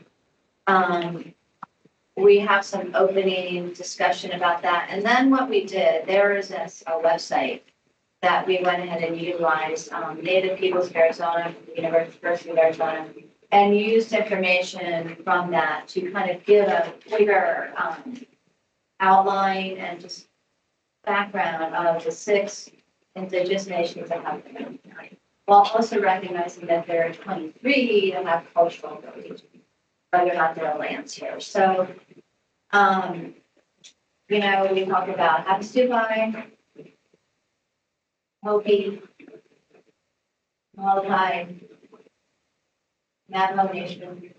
we have some opening discussion about that. And then what we did, there is a website that we went ahead and utilized, Native Peoples of Arizona, University of Arizona, and used information from that to kind of give a bigger outline and just background of the 6 indigenous nations that have been in the county, while also recognizing that there are 23 that have cultural heritage, whether or not there are lands here. So, we talk about Havasupai, Hopi, Molokai, Navajo Nation,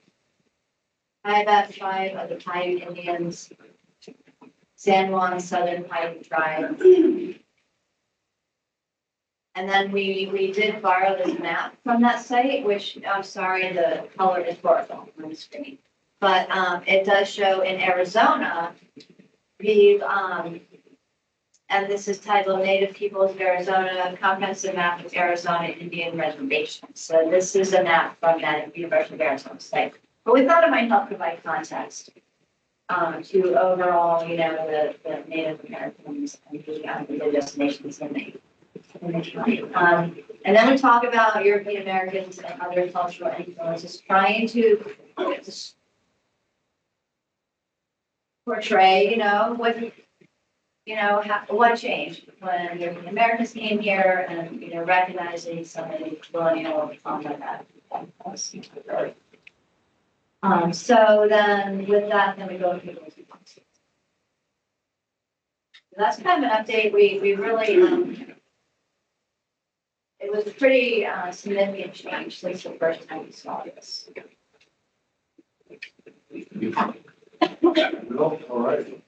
Kaiba tribe of the Paiute Indians, San Juan Southern Paiute tribe. And then we did borrow this map from that site, which I'm sorry, the color is horrible on the screen. But it does show in Arizona, we've, and this is titled Native Peoples of Arizona, Comprehensive Map of Arizona Indian Reservations. So this is a map from that University of Arizona site. But we thought it might help provide context to overall, the Native Americans and the destinations in the county. And then we talk about European Americans and other cultural influences, trying to portray, what changed when European Americans came here and, recognizing some of the colonial trauma that so then with that, then we go to people's responses. That's kind of an update. We really, it was a pretty significant change since the first time we saw this. Well, all right.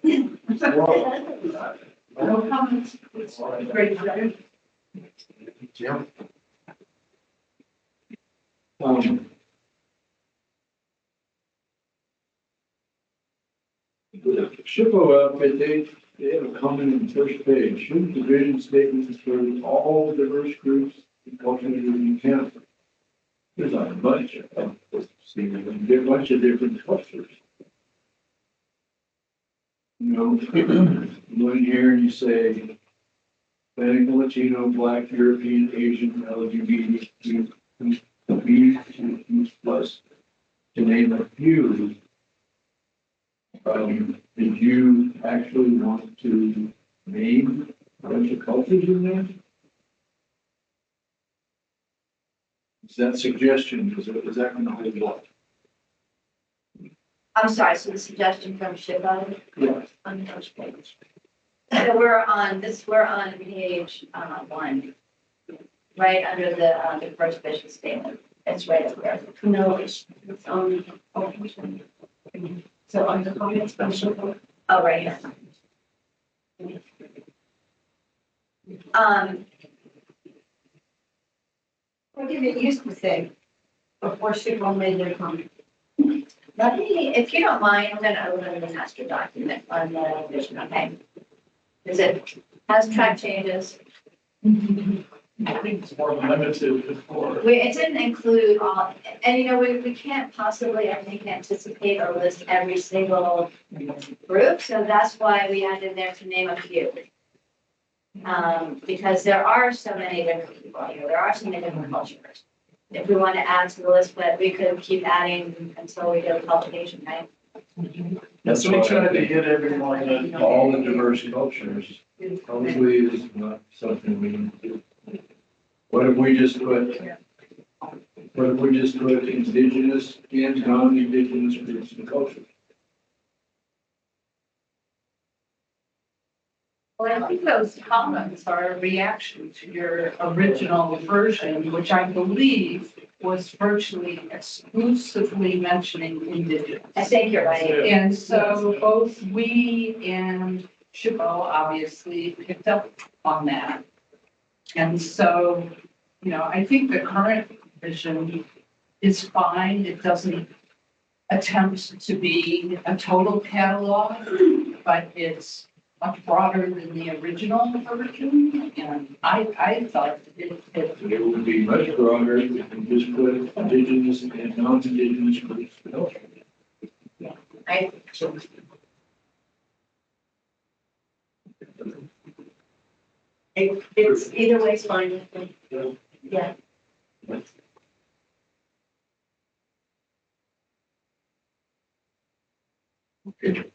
No comments. Great. Yeah. SHPO outfit, they have a comment on the first page. Should the vision statement include all diverse groups and cultures in the county? There's a bunch of them. See, there's a bunch of different cultures. You go in here and you say Hispanic, Latino, Black, European, Asian, LGBT, plus, to name a few. Did you actually want to name a bunch of cultures in there? Is that suggestion, is that going to hold up? I'm sorry, so the suggestion from Shiva Yeah. on the first page. So we're on page, 1, right under the first vision statement. It's right up there. No, it's on, so on the comments from Shiva. Oh, right here. What did it used to say before Shiva made their comment? Let me, if you don't mind, I'm gonna open the master document on the vision, okay? Is it, has track changes? I think it's more limited before. It didn't include all, and you know, we can't possibly, I think, anticipate or list every single group, so that's why we had in there to name a few. Because there are so many different people here, there are so many different cultures. If we want to add to the list, but we could keep adding until we get a publication, right? So we tried to hit everyone that. All the diverse cultures probably is not something we can do. What if we just put indigenous and non-indigenous groups and cultures? Well, I think those comments are a reaction to your original version, which I believe was virtually exclusively mentioning indigenous. I think you're right. And so both we and Chabot obviously picked up on that. And so, you know, I think the current vision is fine. It doesn't attempt to be a total catalog, but it's much broader than the original version. And I thought it It would be much broader if we just put indigenous and non-indigenous groups and cultures. I, it's either way is fine with me. Yeah. Okay.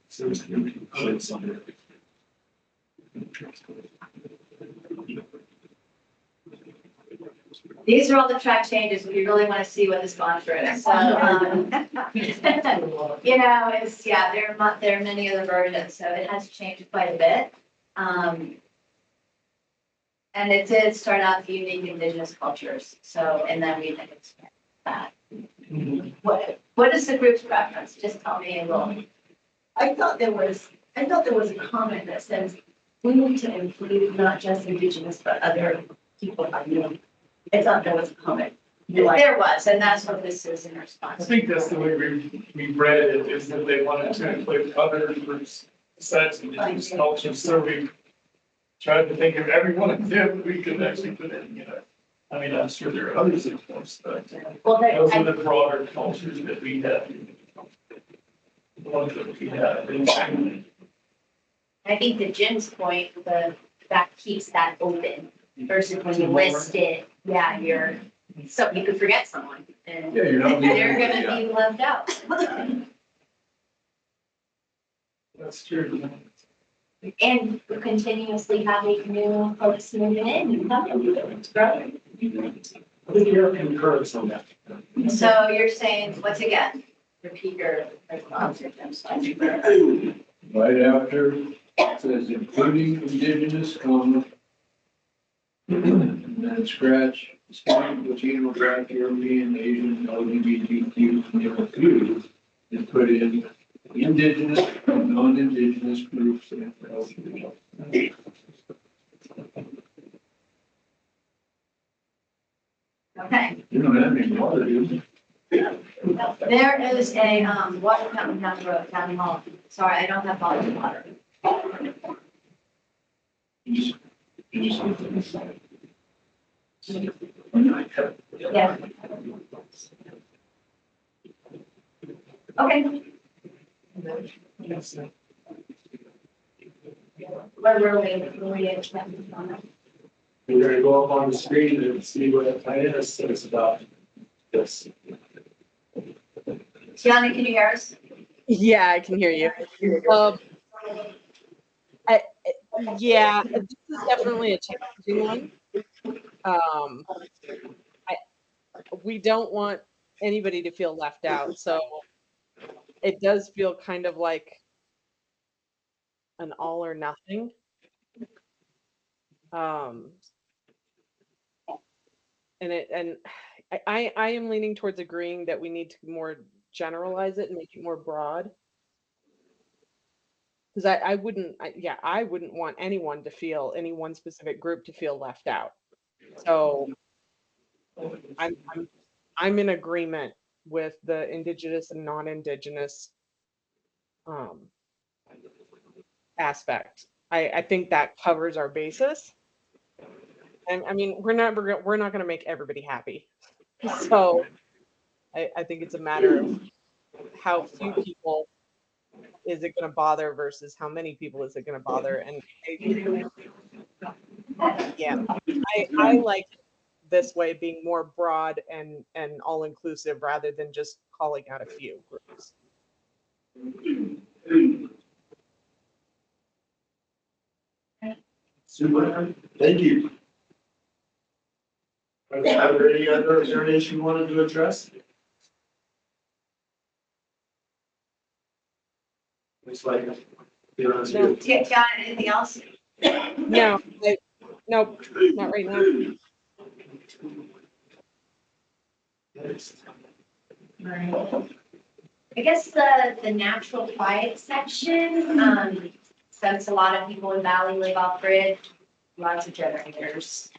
These are all the track changes, if you really want to see what the sponsor is, so, you know, it's, yeah, there are many other versions, so it has changed quite a bit. And it did start out the unique indigenous cultures, so, and then we think it's that. What is the group's preference? Just tell me and we'll. I thought there was a comment that says we need to include not just indigenous, but other people I know. I thought there was a comment. There was, and that's what this is in response. I think that's the way we read it, is that they wanted to include other groups besides indigenous cultures, so we tried to think of every one of them we could actually put in, you know. I mean, I'm sure there are others, of course, but Well, those are the broader cultures that we have. The ones that we have. I think to Jim's point, that keeps that open versus when you list it, yeah, so you could forget someone and Yeah, you're not. they're gonna be left out. That's true. And we're continuously having new folks moving in, it's growing. I think you're concurrent on that. So you're saying, what's again, repeat your response, I'm sorry. Right after, it says including indigenous, comma, and then scratch, Hispanic, Latino, Black, European, Asian, LGBTQ, and include, and put in indigenous, and non-indigenous groups and cultures. Okay, You don't have any water, do you? there is a, water fountain down the road, down the hall. Sorry, I don't have bottled water. You just. Yeah. Okay. When we expecting on that? We're gonna go up on the screen and see what Diana says about this. Tiana, can you hear us? Yeah, I can hear you. Yeah, this is definitely a challenging one. We don't want anybody to feel left out, so it does feel kind of like an all or nothing. Um, and I am leaning towards agreeing that we need to more generalize it and make it more broad. Because I wouldn't want anyone to feel, any one specific group to feel left out. So I'm in agreement with the indigenous and non-indigenous um, aspect. I think that covers our basis. And I mean, we're not going to make everybody happy. So I think it's a matter of how few people is it going to bother versus how many people is it going to bother. And yeah, I like this way being more broad and all inclusive rather than just calling out a few groups. Super, thank you. Are there any other areas you wanted to address? Looks like, No. Got anything else? No, nope, not right now. I guess the natural quiet section, since a lot of people in Valley live off grid, lots of generators.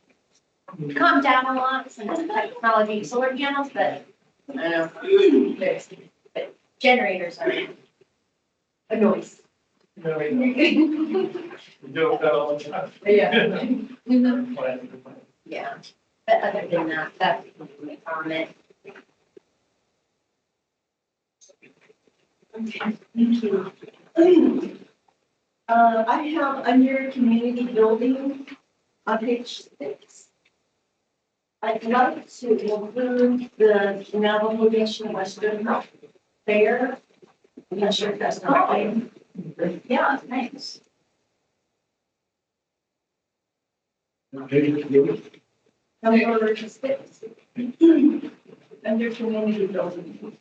Calm down a lot, since technology, solar panels, but I don't know. But generators are a noise. You do that all the time. Yeah. Yeah, but other than that, that's my comment. Okay, thank you. I have under community building on page 6. I'd like to include the Navajo Nation Western Fair. I'm not sure if that's not right. Yeah, thanks. Number 6. Under community building.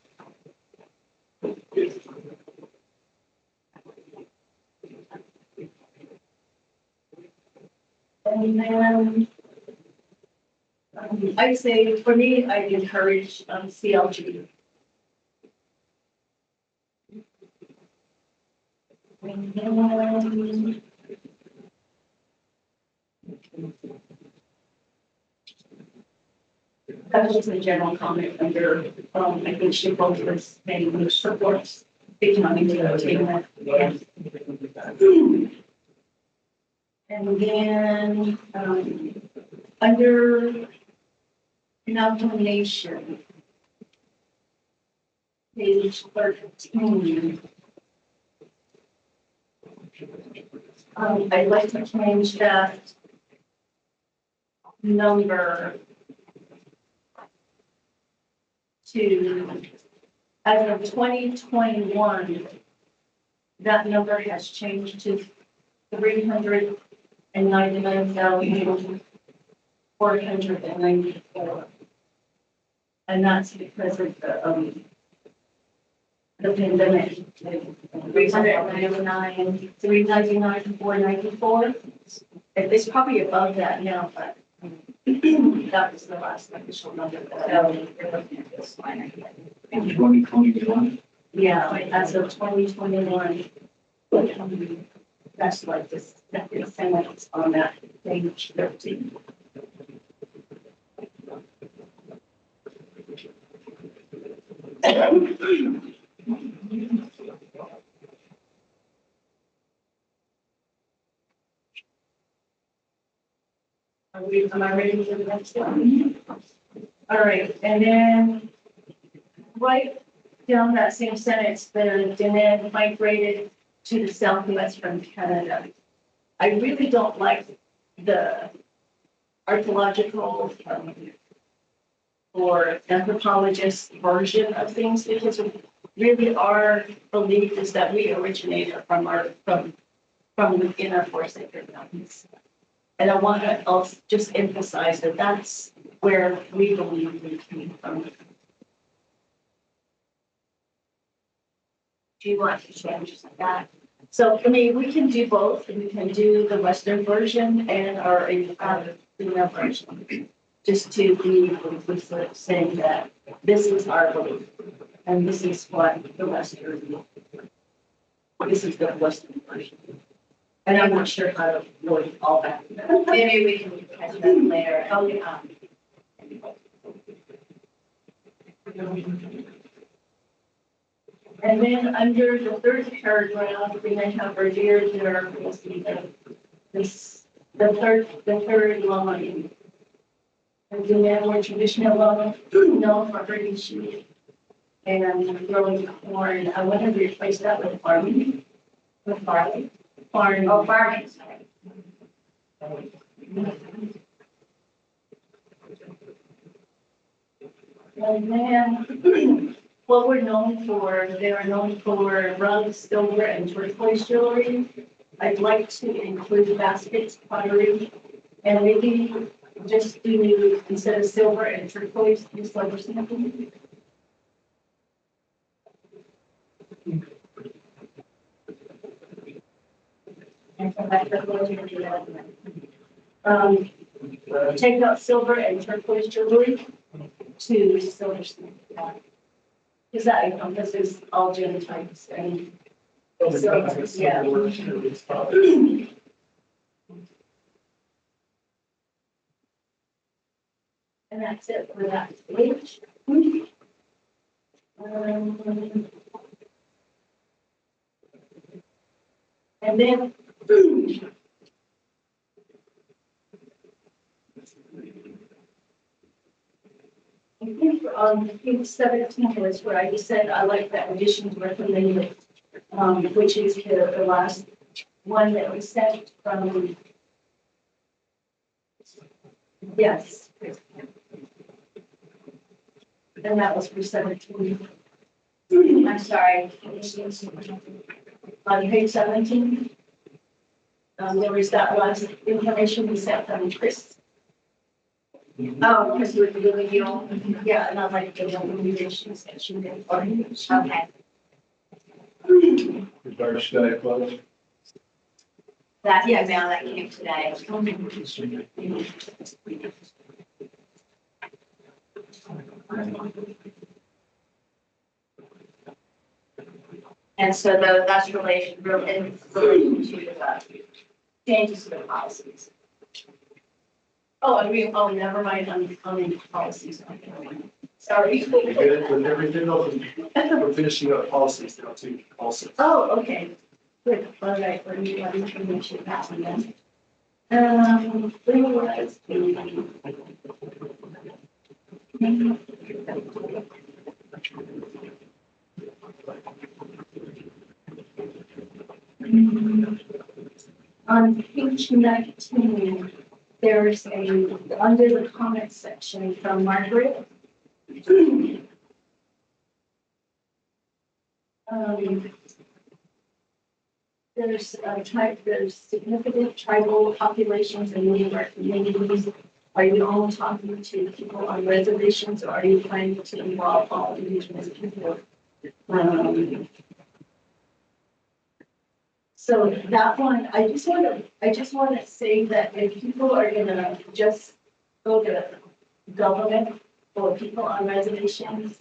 And then I'd say for me, I'd encourage CLG. And then, that was just a general comment under, I think she both was saying supports economic entertainment. And then, under nomination, page 13. I'd like to change that number to, as of 2021, that number has changed to 399,494. And that's because of the pandemic. 399, 399, 494. It's probably above that now, but that was the last official number. In 2021. Yeah, as of 2021. That's like this, that is sentence on that page 13. Am I ready for the next one? All right, and then right down that same sentence, the demand migrated to the southwest from Canada. I really don't like the archaeological or anthropologist version of things, because really our belief is that we originated from within our four sacred mountains. And I want to also just emphasize that that's where we believe we came from. do you want to change that? So, I mean, we can do both, we can do the Western version and our, female version. Just to be inclusive, saying that this is our belief, and this is what the Western, this is the Western version. And I'm not sure how to word all that. Maybe we can catch that later. Okay. And then under the third paragraph, we may have our dear, we see the third line. And then we have more traditional law, known for herding sheep and growing corn. I want to replace that with farming. With farming. Farming. Oh, farming, sorry. And then what we're known for, they are known for rugs, silver, and turquoise jewelry. I'd like to include baskets, pottery, and maybe just do, instead of silver and turquoise, do silver something. And come back to take out silver and turquoise jewelry to silver something. Because that encompasses all genotypes and. So, yeah. And that's it for that page. And then. I think on page 17 was where I just said I like that addition to recommended, which is the last one that we sent from. Yes. And that was for 17. I'm sorry. On page 17. There was that last information we sent from Chris. Oh, because we're doing you. Yeah, and I like the recommendations that she made. Okay. The dark sky clouds. That's the email that came today. And so that's relation to the changes to the policies. Oh, never mind, I'm policies. Sorry. We're good with everything else. We're finishing up policies now too, also. Oh, okay. Good, all right, let me information pass on that. Where was on page 19, there's under the comment section from Margaret. There's significant tribal populations in many of our communities. Are you only talking to people on reservations, or are you planning to involve all indigenous people? So that one, I just want to say that if people are gonna just go to government for people on reservations,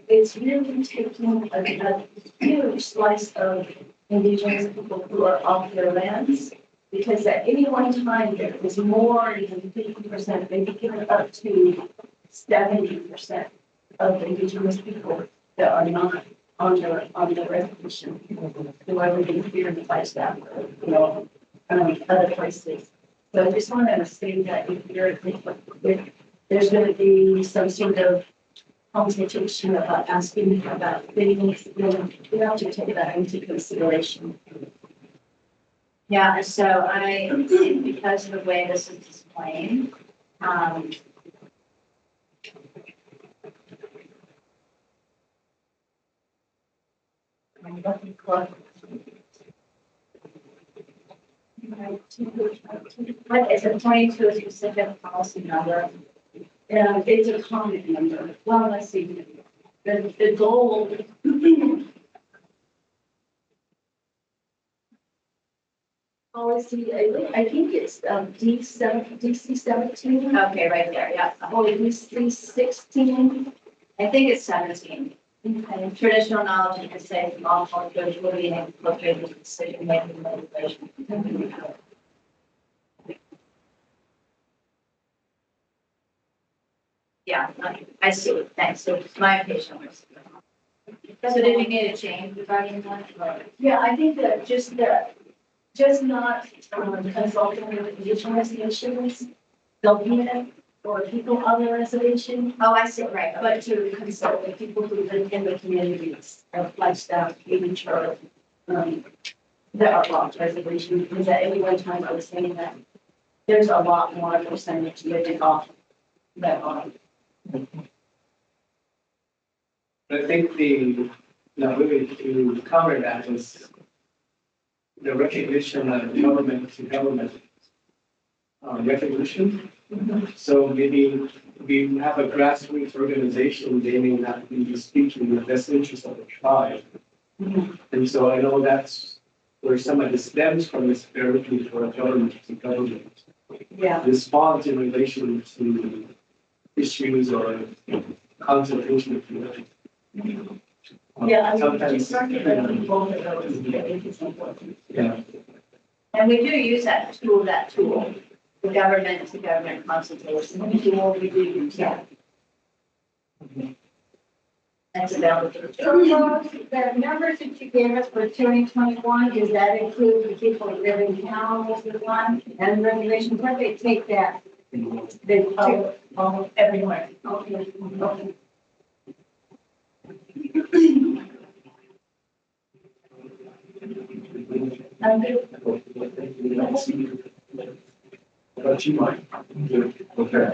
it's really taking a huge slice of indigenous people who are off their lands. Because at any one time, there is more than 50%, maybe even up to 70% of indigenous people that are not on the reservation, who are living here in the Flagstaff, other places. So I just want to say that if there's going to be some sort of consultation about asking about things, we have to take that into consideration. Yeah, so because of the way this is displayed, what is it, 22 a specific policy number? It's a comment number. Well, let's see. The goal, policy, I think it's, DC 17. Okay, right there, yeah. Oh, DC 16. I think it's 17. And traditional knowledge and consent from all cultures will be incorporated in decision-making legislation. Yeah, okay, I see, thanks, so it's my opinion. So did we need a change regarding that? Yeah, I think that just not consulting with indigenous nations, building or people on the reservation, Oh, I see, right, but but to consult with people who live in the communities of lifestyle, nature, that are lost reservation, because at any one time I was saying that there's a lot more percentage living off that are. I think the way to cover that is the recognition of government to government recognition. So maybe we have a grassroots organization, they may not be speaking in the best interest of the tribe. And so I know that's where some of this stems from, this ability for government to government Yeah. response in relation to issues or consultation of community. Yeah, I mean, Sometimes, just recognizing both of those, I think is important. yeah. And we do use that tool, the government to government consultation. We do use that. That's available. So the numbers that you gave us for 2021, does that include the people that live in town, was the one, and reservations, where they take that? They, Everywhere. okay. But you might. Okay.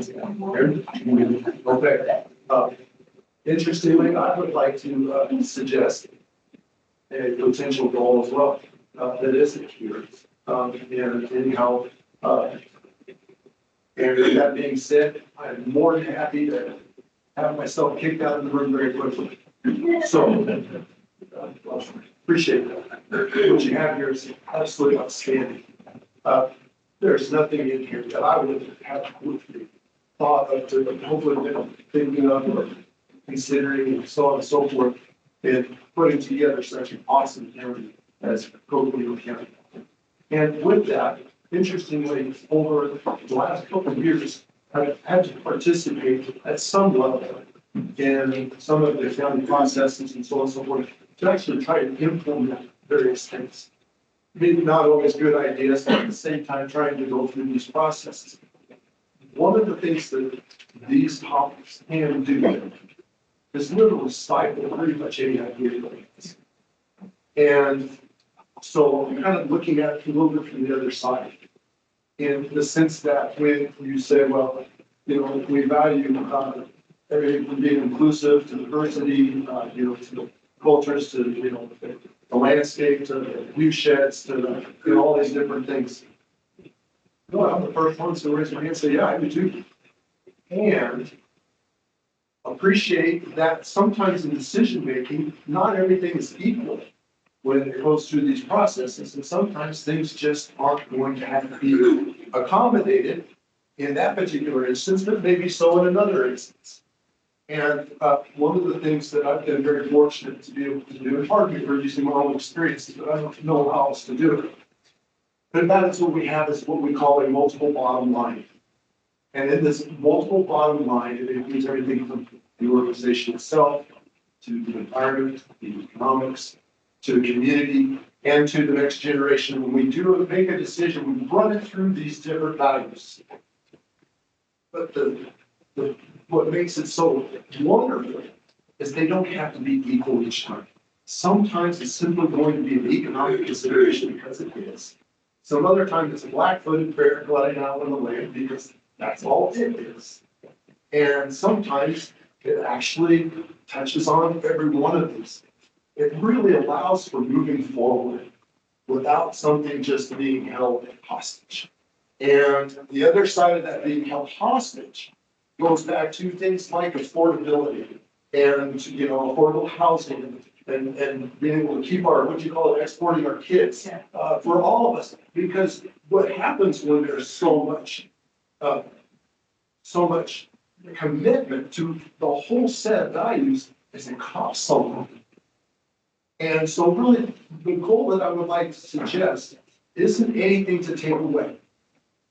Interestingly, I would like to suggest a potential goal as well, that isn't here. And anyhow, and with that being said, I'm more than happy to have myself kicked out of the room very quickly. So, appreciate that. What you have here is absolutely outstanding. There's nothing in here that I would have thought of to hopefully been thinking of or considering and so on and so forth, and putting together such an awesome county as Coconino County. And with that, interestingly, over the last couple of years, I've had to participate at some level in some of the county processes and so on and so forth to actually try to implement various things. Maybe not always good ideas, but at the same time trying to go through these processes. One of the things that these topics can do is literally stifle pretty much any idea that is. And so I'm kind of looking at it a little bit from the other side. In the sense that when you say, well, you know, we value everything from being inclusive to diversity, you know, to the cultures, to, you know, the landscape, to the view sheds, to, you know, all these different things. No, I'm the first one to raise my hand and say, yeah, I do too. And appreciate that sometimes in decision making, not everything is equal when it goes through these processes, and sometimes things just aren't going to have to be accommodated in that particular instance, but maybe so in another instance. And one of the things that I've been very fortunate to be able to do, and pardon me for using my own experiences, but I don't know how else to do it. But that is what we have, is what we call a multiple bottom line. And in this multiple bottom line, it includes everything from the organization itself, to the environment, the economics, to the community, and to the next generation. When we do make a decision, we run it through these different values. But what makes it so wonderful is they don't have to be equal each time. Sometimes it's simply going to be an economic consideration because it is. Some other times it's a black-footed bear gliding out on the land because that's all it is. And sometimes it actually touches on every one of these. It really allows for moving forward without something just being held hostage. And the other side of that being held hostage goes back to things like affordability and, you know, affordable housing in particular. and being able to keep our, what you call it, exporting our kids, for all of us. Because what happens when there's so much commitment to the whole set of values is it costs something. And so really, the goal that I would like to suggest isn't anything to take away.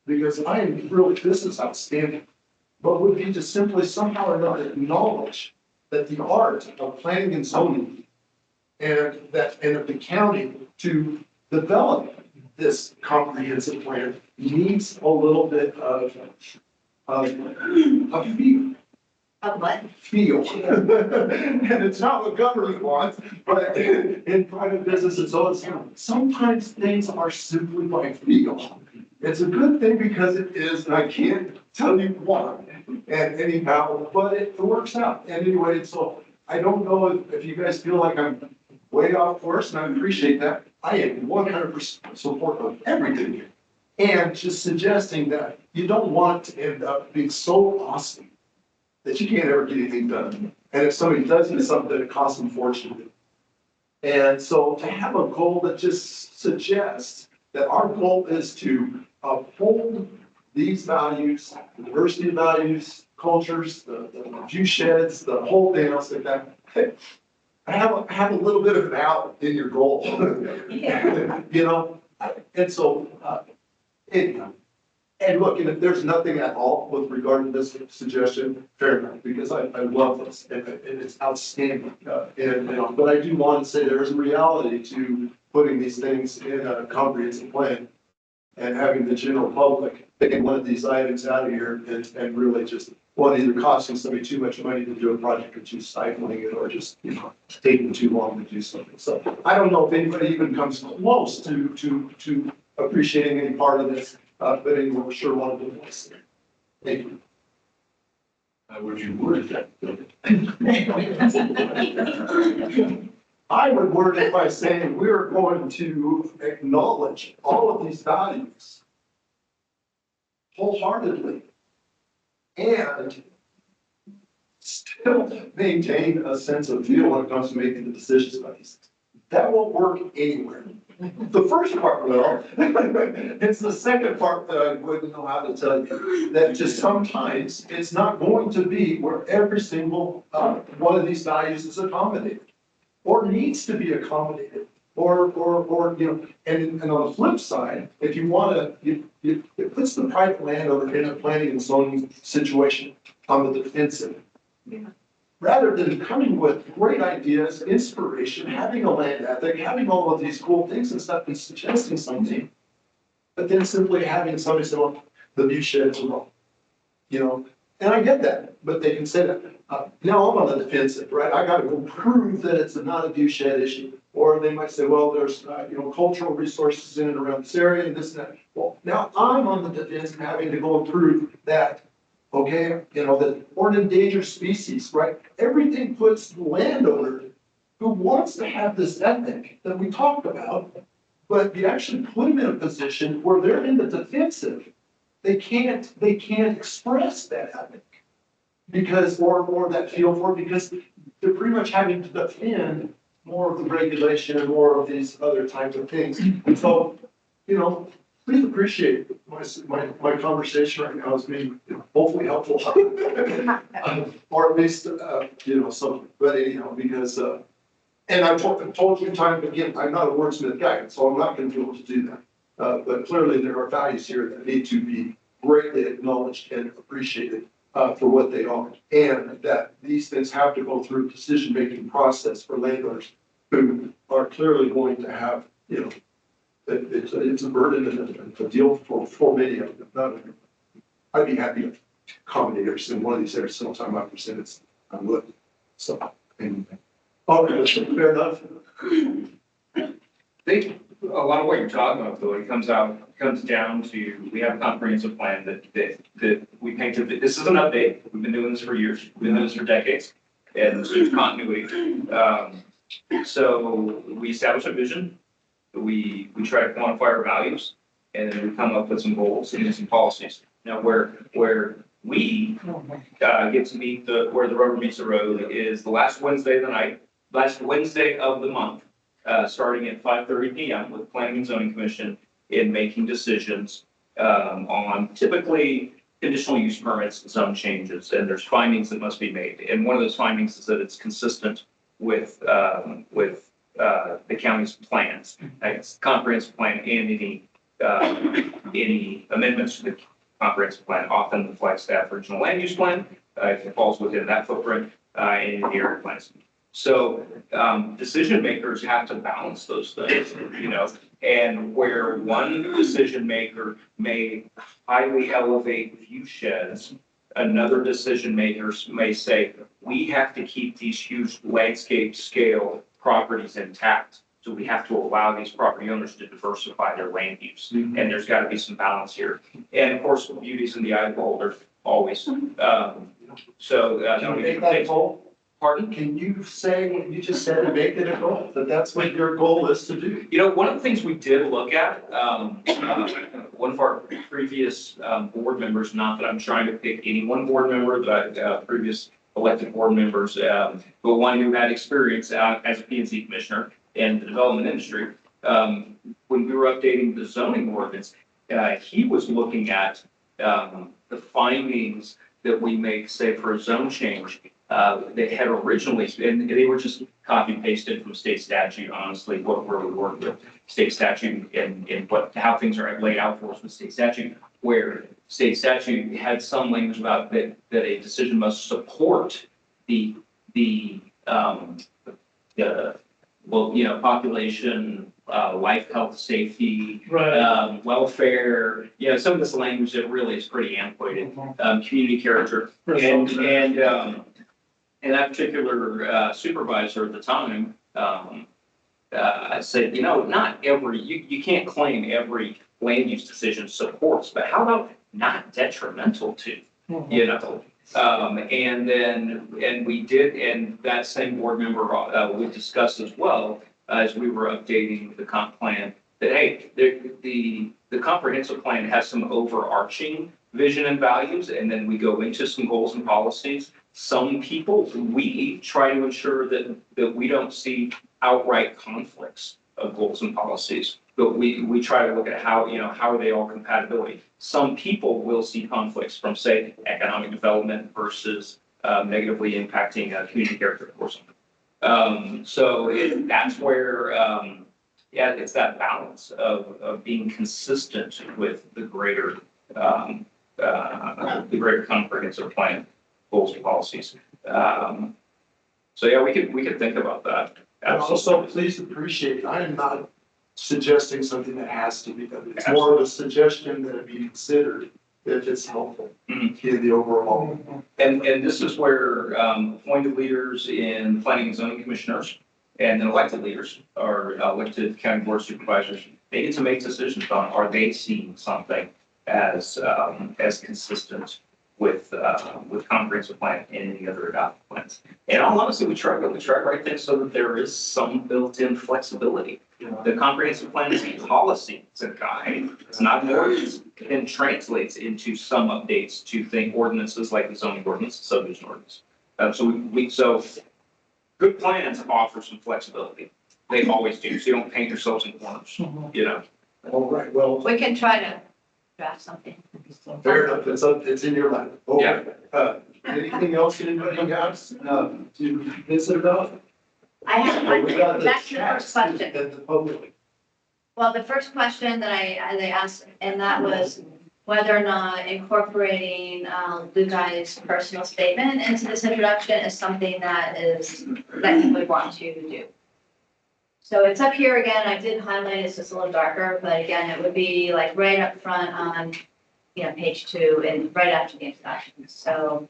Because I am really, this is outstanding, but would be to simply somehow or another acknowledge that the art of planning and zoning and of the county to develop this comprehensive plan needs a little bit of feel. Of what? Feel. And it's not what government wants, but in private business, it's always, sometimes things are simply by feel. It's a good thing because it is, and I can't tell you why. And anyhow, but it works out. And anyway, so I don't know if you guys feel like I'm way off course, and I appreciate that. I am 100% support of everything here. And just suggesting that you don't want to end up being so awesome that you can't ever get anything done. And if somebody does do something, it costs them fortune. And so to have a goal that just suggests that our goal is to uphold these values, the diversity of values, cultures, the view sheds, the whole thing else like that. Hey, have a little bit of an out in your goal. You know, and so anyhow. And look, and if there's nothing at all with regard to this suggestion, fair enough, because I love this, and it's outstanding. But I do want to say there is a reality to putting these things in a comprehensive plan and having the general public taking one of these items out of here and really just, well, either costing somebody too much money to do a project or just stifling it or just, taking too long to do something. So I don't know if anybody even comes close to appreciating any part of this. But anyway, we sure want to do this. Thank you. How would you word that? I would word it by saying we're going to acknowledge all of these values wholeheartedly and still maintain a sense of feel when it comes to making the decisions about these things. That won't work anywhere. The first part will. It's the second part that I wouldn't know how to tell you. That just sometimes it's not going to be where every single one of these values is accommodated or needs to be accommodated. Or and on the flip side, if you want to, it puts the private landowner in a planning and zoning situation on the defensive. Yeah. Rather than coming with great ideas, inspiration, having a land ethic, having all of these cool things and stuff and suggesting something, but then simply having somebody say, well, the view sheds are wrong. And I get that, but they can say that. Now I'm on the defensive, right? I got to go prove that it's not a view shed issue. Or they might say, well, there's, cultural resources in and around this area and this and that. Well, now I'm on the defense having to go and prove that. Okay, that or an endangered species, right? Everything puts the landowner who wants to have this ethic that we talked about, but you actually put them in a position where they're in the defensive. They can't express that ethic because, or that feel for it because they're pretty much having to defend more of the regulation and more of these other types of things. And so, please appreciate my conversation right now as being hopefully helpful. Or at least, something, but anyhow, because, and I've told you time and again, I'm not a wordsmith guy, so I'm not going to be able to do that. But clearly there are values here that need to be greatly acknowledged and appreciated for what they are. And that these things have to go through a decision-making process for landowners who are clearly going to have, it's a burden and a deal for many of them. I'd be happy to accommodate us in one of these areas sometime after sentence. I would. So, anyway. Okay, fair enough. I think a lot of what you're talking about, though, it comes down to, we have a comprehensive plan that we painted. This is an update. We've been doing this for years. We've been doing this for decades. And there's continuity. So we establish a vision. We try to quantify our values, and then we come up with some goals and some policies. Now, where we get to meet where the rubber meets the road is the last Wednesday of the last Wednesday of the month, starting at 5:30 PM with Planning and Zoning Commission in making decisions on typically conditional use permits, zone changes, and there's findings that must be made. And one of those findings is that it's consistent with the county's plans, its comprehensive plan, and any amendments to the comprehensive plan, often the Flagstaff Regional Land Use Plan, if it falls within that footprint, and the area plans. So, decision makers have to balance those things, you know, and where one decision maker may highly elevate view sheds, another decision makers may say, we have to keep these huge landscape scale properties intact. So we have to allow these property owners to diversify their land use. And there's got to be some balance here. And of course, beauty's in the eye of the beholder, always. Can you make that goal? Pardon? Can you say what you just said and make it a goal, that that's what your goal is to do? You know, one of the things we did look at, one of our previous board members, not that I'm trying to pick any one board member, but previous elected board members, but one who had experience as a P&Z commissioner in the development industry, when we were updating the zoning ordinance, he was looking at the findings that we make, say, for a zone change. They had originally, and they were just copy pasted from state statute, honestly, where we work with state statute and how things are laid out for us with state statute, where state statute had some language about that a decision must support the population, life, health, safety, welfare, you know, some of this language that really is pretty antiquated, community character. And that particular supervisor at the time said, you know, not every, you can't claim every land use decision supports, but how about not detrimental to, you know? And we did, and that same board member, we discussed as well, as we were updating the comp plan, that, hey, the comprehensive plan has some overarching vision and values, and then we go into some goals and policies. Some people, we try to ensure that we don't see outright conflicts of goals and policies, but we try to look at how, you know, how are they all compatibility. Some people will see conflicts from, say, economic development versus negatively impacting community character, of course. That's where, it's that balance of being consistent with the greater comprehensive plan, goals and policies. We could think about that. And also, please appreciate, I am not suggesting something that has to be done. It's more of a suggestion that it be considered if it's helpful in the overall. And this is where appointed leaders in planning and zoning commissioners and then elected leaders or elected county board supervisors, they get to make decisions on, are they seeing something as consistent with comprehensive plan and any other adopted plans. And all honesty, we try to write things so that there is some built-in flexibility. The comprehensive plan is a policy, it's a guide, it's not an ordinance, and translates into some updates to ordinances like the zoning ordinance, subdivision ordinance. So good plans offer some flexibility. They always do, so you don't paint yourselves in corners, you know. All right, well, We can try to draft something. fair enough, it's in your mind. Okay. Anything else anybody has to visit about? I have, We got back to the first question. And the public. Well, the first question that they asked, and that was whether or not incorporating Lou Guy's personal statement into this introduction is something that he would want to do. So it's up here again. I did highlight it, it's just a little darker, but again, it would be like right up front on, page 2 and right after the introduction. So.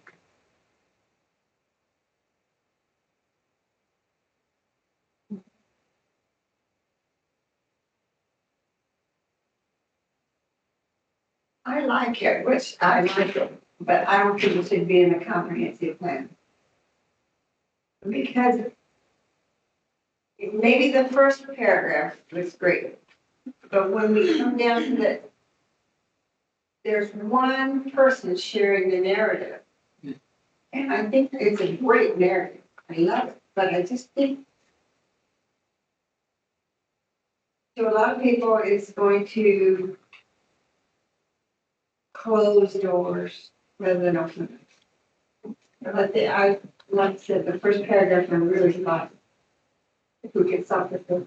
I like it, which I like it, but I don't think it should be in a comprehensive plan. Because maybe the first paragraph was great, but when we come down to there's one person sharing the narrative. And I think it's a great narrative, I love it, but I just think to a lot of people, it's going to close doors rather than open them. But like I said, the first paragraph, I really thought, if we could stop with the.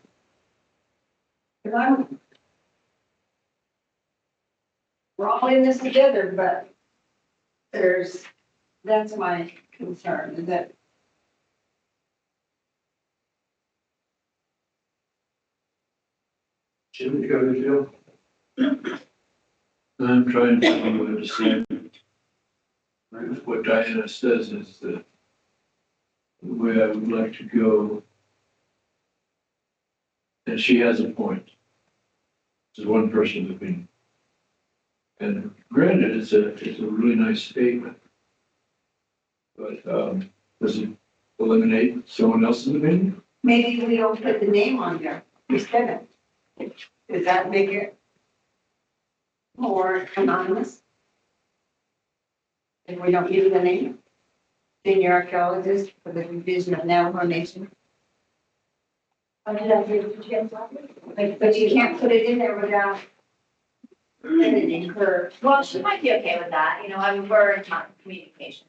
Because we're all in this together, but that's my concern, is that Jim, you got a deal? I'm trying to think what to say. What Diana says is that the way I would like to go, and she has a point. This is one person's opinion. And granted, it's a really nice statement. But, does it eliminate someone else's opinion? maybe we don't put the name on there instead of. Does that make it more anonymous? And we don't give the name? Senior archaeologist for the Division of Navajo Nation. But you can't put it in there without editing her. Well, she might be okay with that, you know, I mean, we're in communication.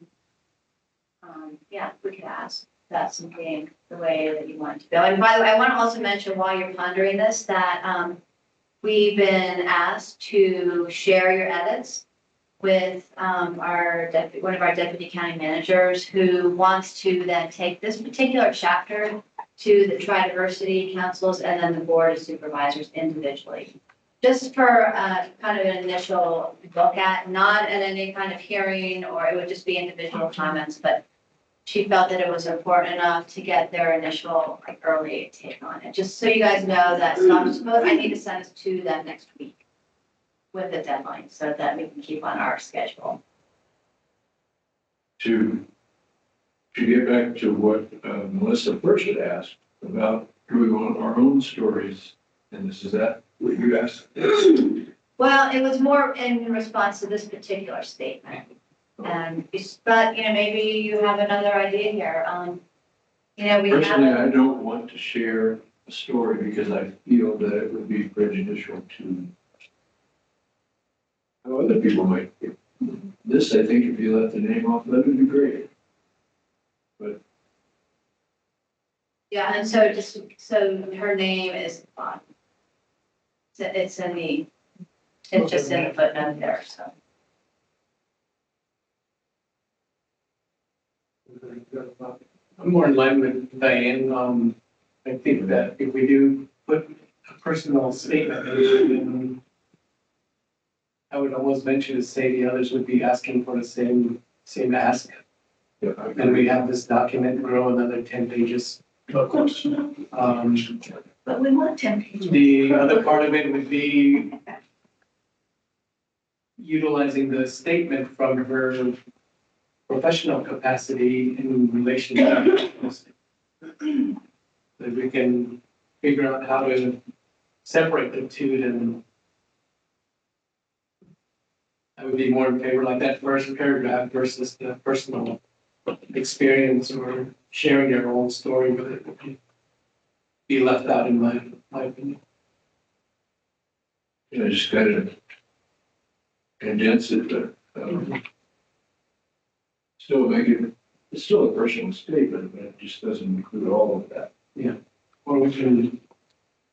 Yeah, we could ask, that's something, the way that you want to go. And by the way, I want to also mention while you're pondering this, that, we've been asked to share your edits with, one of our deputy county managers who wants to then take this particular chapter to the tri-diversity councils and then the board of supervisors individually. Just for kind of an initial look at, not at any kind of hearing, or it would just be individual comments, but she felt that it was important enough to get their initial like early take on it. Just so you guys know that, so I'm supposed, I need to send this to them next week with a deadline so that we can keep on our schedule. To get back to what Melissa first had asked about, do we want our own stories? And this is that what you asked? Well, it was more in response to this particular statement. But, you know, maybe you have another idea here. You know, we Personally, I have, don't want to share a story because I feel that it would be prejudicial to how other people might feel. This, I think, if you let the name off, that would be great. But yeah, and so her name is, it's just in the footnote there, so. I'm more in line with Diane. I think that if we do put a personal statement, then I would almost venture to say the others would be asking for the same ask. yeah, And we have this document grow another 10 pages. Of course. But we want 10 pages. The other part of it would be utilizing the statement from her professional capacity in relation to this. That we can figure out how to separate the two, then I would be more in favor like that first paragraph versus the personal experience or sharing your own story with it would be left out in my opinion. I just gotta condense it, but still make it, it's still a personal statement, but it just doesn't include all of that. Or we can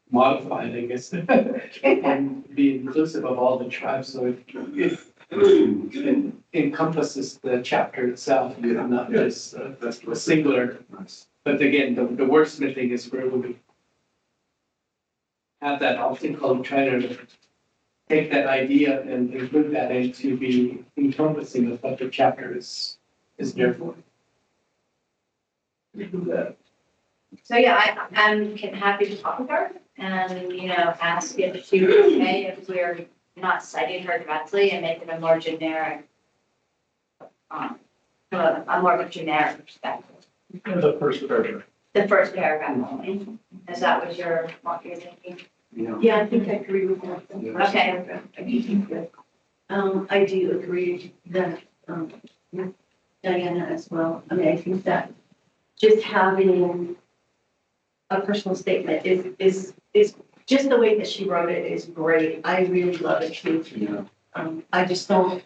modify it, I guess, and be inclusive of all the tribes, so it encompasses the chapter itself, not just a singular. But again, the wordsmithing is where we would have that optical, try to take that idea and include that into be encompassing of what the chapter is there for. Do that. So yeah, I'm happy to talk with her and, you know, ask if she would be okay if we're not citing her directly and make it a more generic, a more of a generic perspective. The first paragraph. The first paragraph only. Is that what you're thinking? Yeah, I think I agree with that. Okay. I do agree that, with Diana as well. I mean, I think that just having a personal statement is just the way that she wrote it is great. I really love it too. I just don't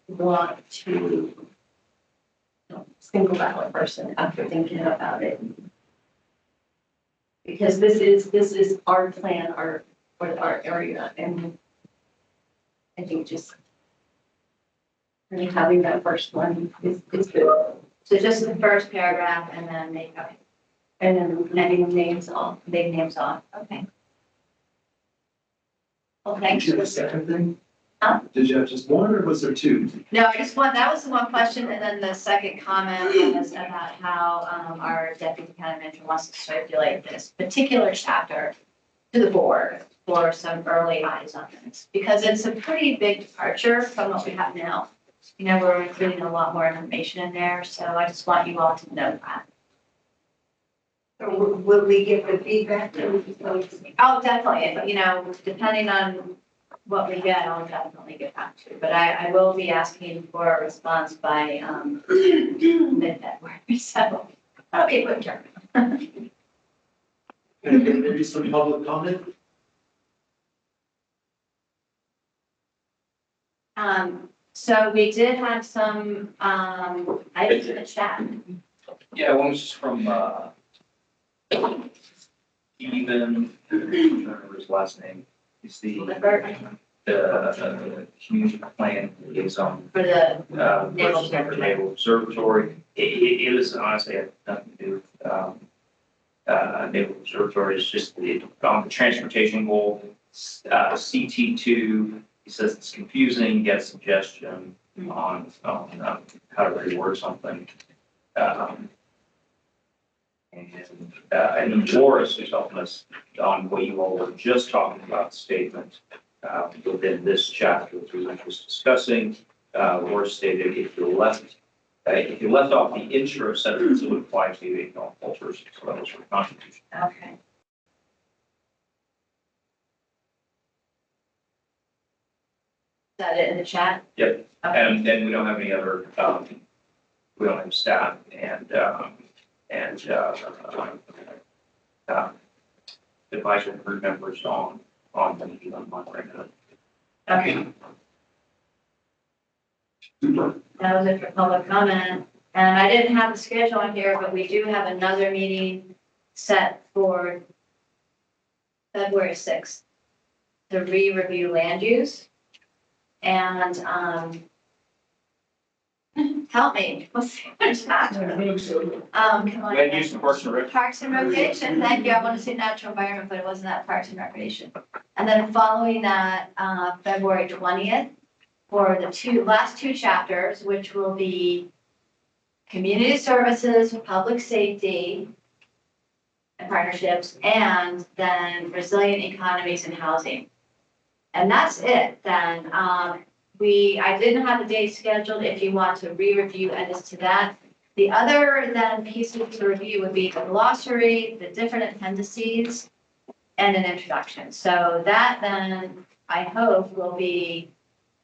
want to single out a person after thinking about it. Because this is our plan, for our area, and I think just really having that first one is good. So just the first paragraph and then make, okay, And then leave names off. Okay. Well, thanks Did you for have a the second thing? Huh? Did you have just one or was there two? No, just one, that was the one question, and then the second comment was about how, our deputy county manager wants to circulate this particular chapter to the board for some early eyes on this, because it's a pretty big departure from what we have now. You know, we're including a lot more information in there, so I just want you all to know that. Will we give the feedback? Oh, definitely, you know, depending on what we get, I'll definitely get back to you, but I will be asking for a response by, mid-February, so that'll be a quick turn. Maybe some public comment? So we did have some, items in the chat. Yeah, one was just from, Stephen, I don't remember his last name. He's the community plan liaison. For the Naval Versus Naval Observatory. It was honestly had nothing to do with, Naval Observatory. It's just on the transportation goal, CT2. He says it's confusing, he gets suggestion on how to reword something. And then Boris was helping us on what you all were just talking about, statement within this chapter, which we were just discussing. Boris stated if you left off the intro sentence, it would apply to the economic cultures, so that was for constitution. Okay. Is that it in the chat? Yep. Okay. And we don't have any other, we don't have staff and advisory board members on the meeting on Monday right now. Okay. That was it for public comment. And I didn't have the schedule on here, but we do have another meeting set for February 6th to re-review land use. And, help me, what's the chapter? Come on. Land use and Parks and Rec. Parks and Recreation, thank you. I want to say natural environment, but it wasn't that Parks and Recreation. And then following that, February 20th, for the last two chapters, which will be community services, public safety, and partnerships, and then resilient economies and housing. And that's it then. I didn't have a date scheduled if you want to re-review edits to that. The other then pieces to review would be the glossary, the different appendices, and an introduction. So that then, I hope, will be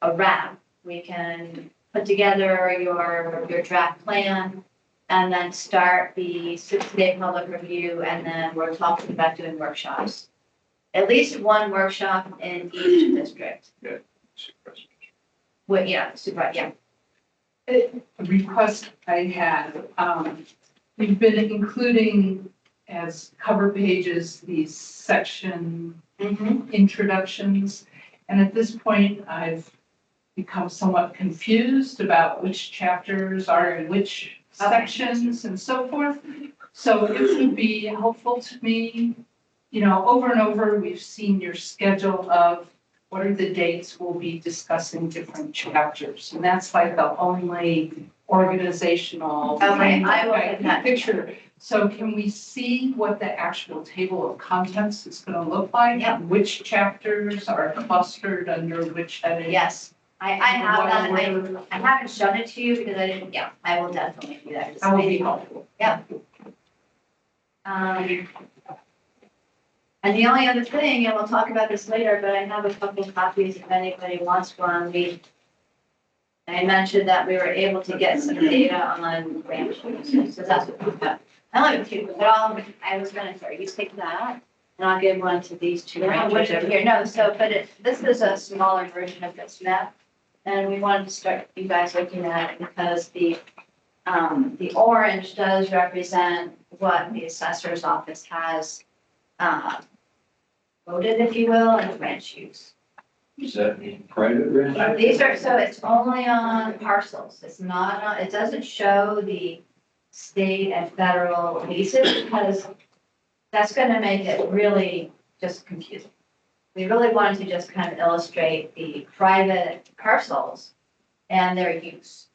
a wrap. We can put together your draft plan and then start the 6-day public review, and then we're talking about doing workshops. At least one workshop in each district. Yeah. Well, yeah, super, yeah. A request I had, we've been including as cover pages, these section introductions. And at this point, I've become somewhat confused about which chapters are in which sections and so forth. So it would be helpful to me, you know, over and over, we've seen your schedule of what are the dates we'll be discussing different chapters. And that's like the only organizational Okay, I will get that. picture. So can we see what the actual table of contents is going to look like? Yep. Which chapters are clustered under which heading? Yes, I have that. I haven't shown it to you because I didn't, yeah, I will definitely do that. That will be helpful. And the only other thing, and we'll talk about this later, but I have a couple of copies if anybody wants one. I mentioned that we were able to get some data on ranch uses, so that's what we've got. I like to, but I was gonna, sorry, you take that. And I'll give one to these two ranchers over here. No, so, but this is a smaller version of this map. And we wanted to start you guys looking at it because the orange does represent what the assessor's office has, voted, if you will, as ranch use. Does that mean private ranch? These are, so it's only on parcels. It's not, it doesn't show the state and federal leases because that's gonna make it really just confusing. We really wanted to just kind of illustrate the private parcels and their use.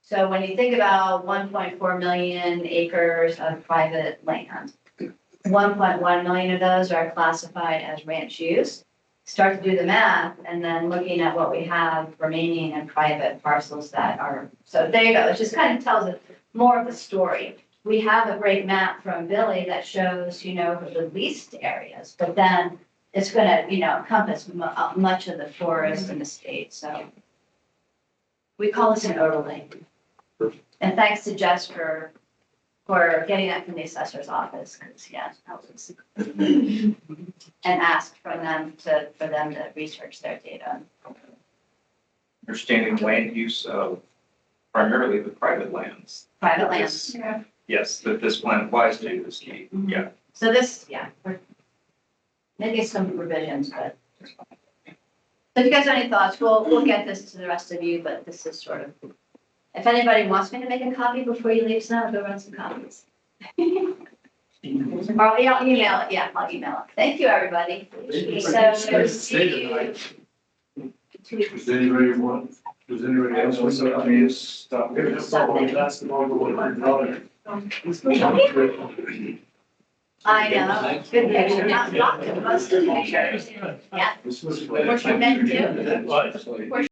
So when you think about 1.4 million acres of private land, 1.1 million of those are classified as ranch use. Start to do the math and then looking at what we have remaining in private parcels that are, so there you go. It just kind of tells it more of the story. We have a great map from Billy that shows, you know, the leased areas, but then it's gonna, you know, encompass much of the forest in the state, so. We call this an overlay. And thanks to Jess for getting that from the assessor's office, because, yeah, that was. And ask for them to research their data. Understanding land use of primarily the private lands. Private lands. Yes, that this plan applies to is key, yeah. So this, yeah, we're making some revisions, but. So if you guys have any thoughts, we'll get this to the rest of you, but this is sort of, if anybody wants me to make a copy before you leave tonight, I'll go run some copies. Or I'll email it, yeah, I'll email it. Thank you, everybody. So, see you. Does anybody else want to come in? Stop. That's the $100. I know, good picture, not the most of the pictures. Yeah. This was. What's your name, too? What?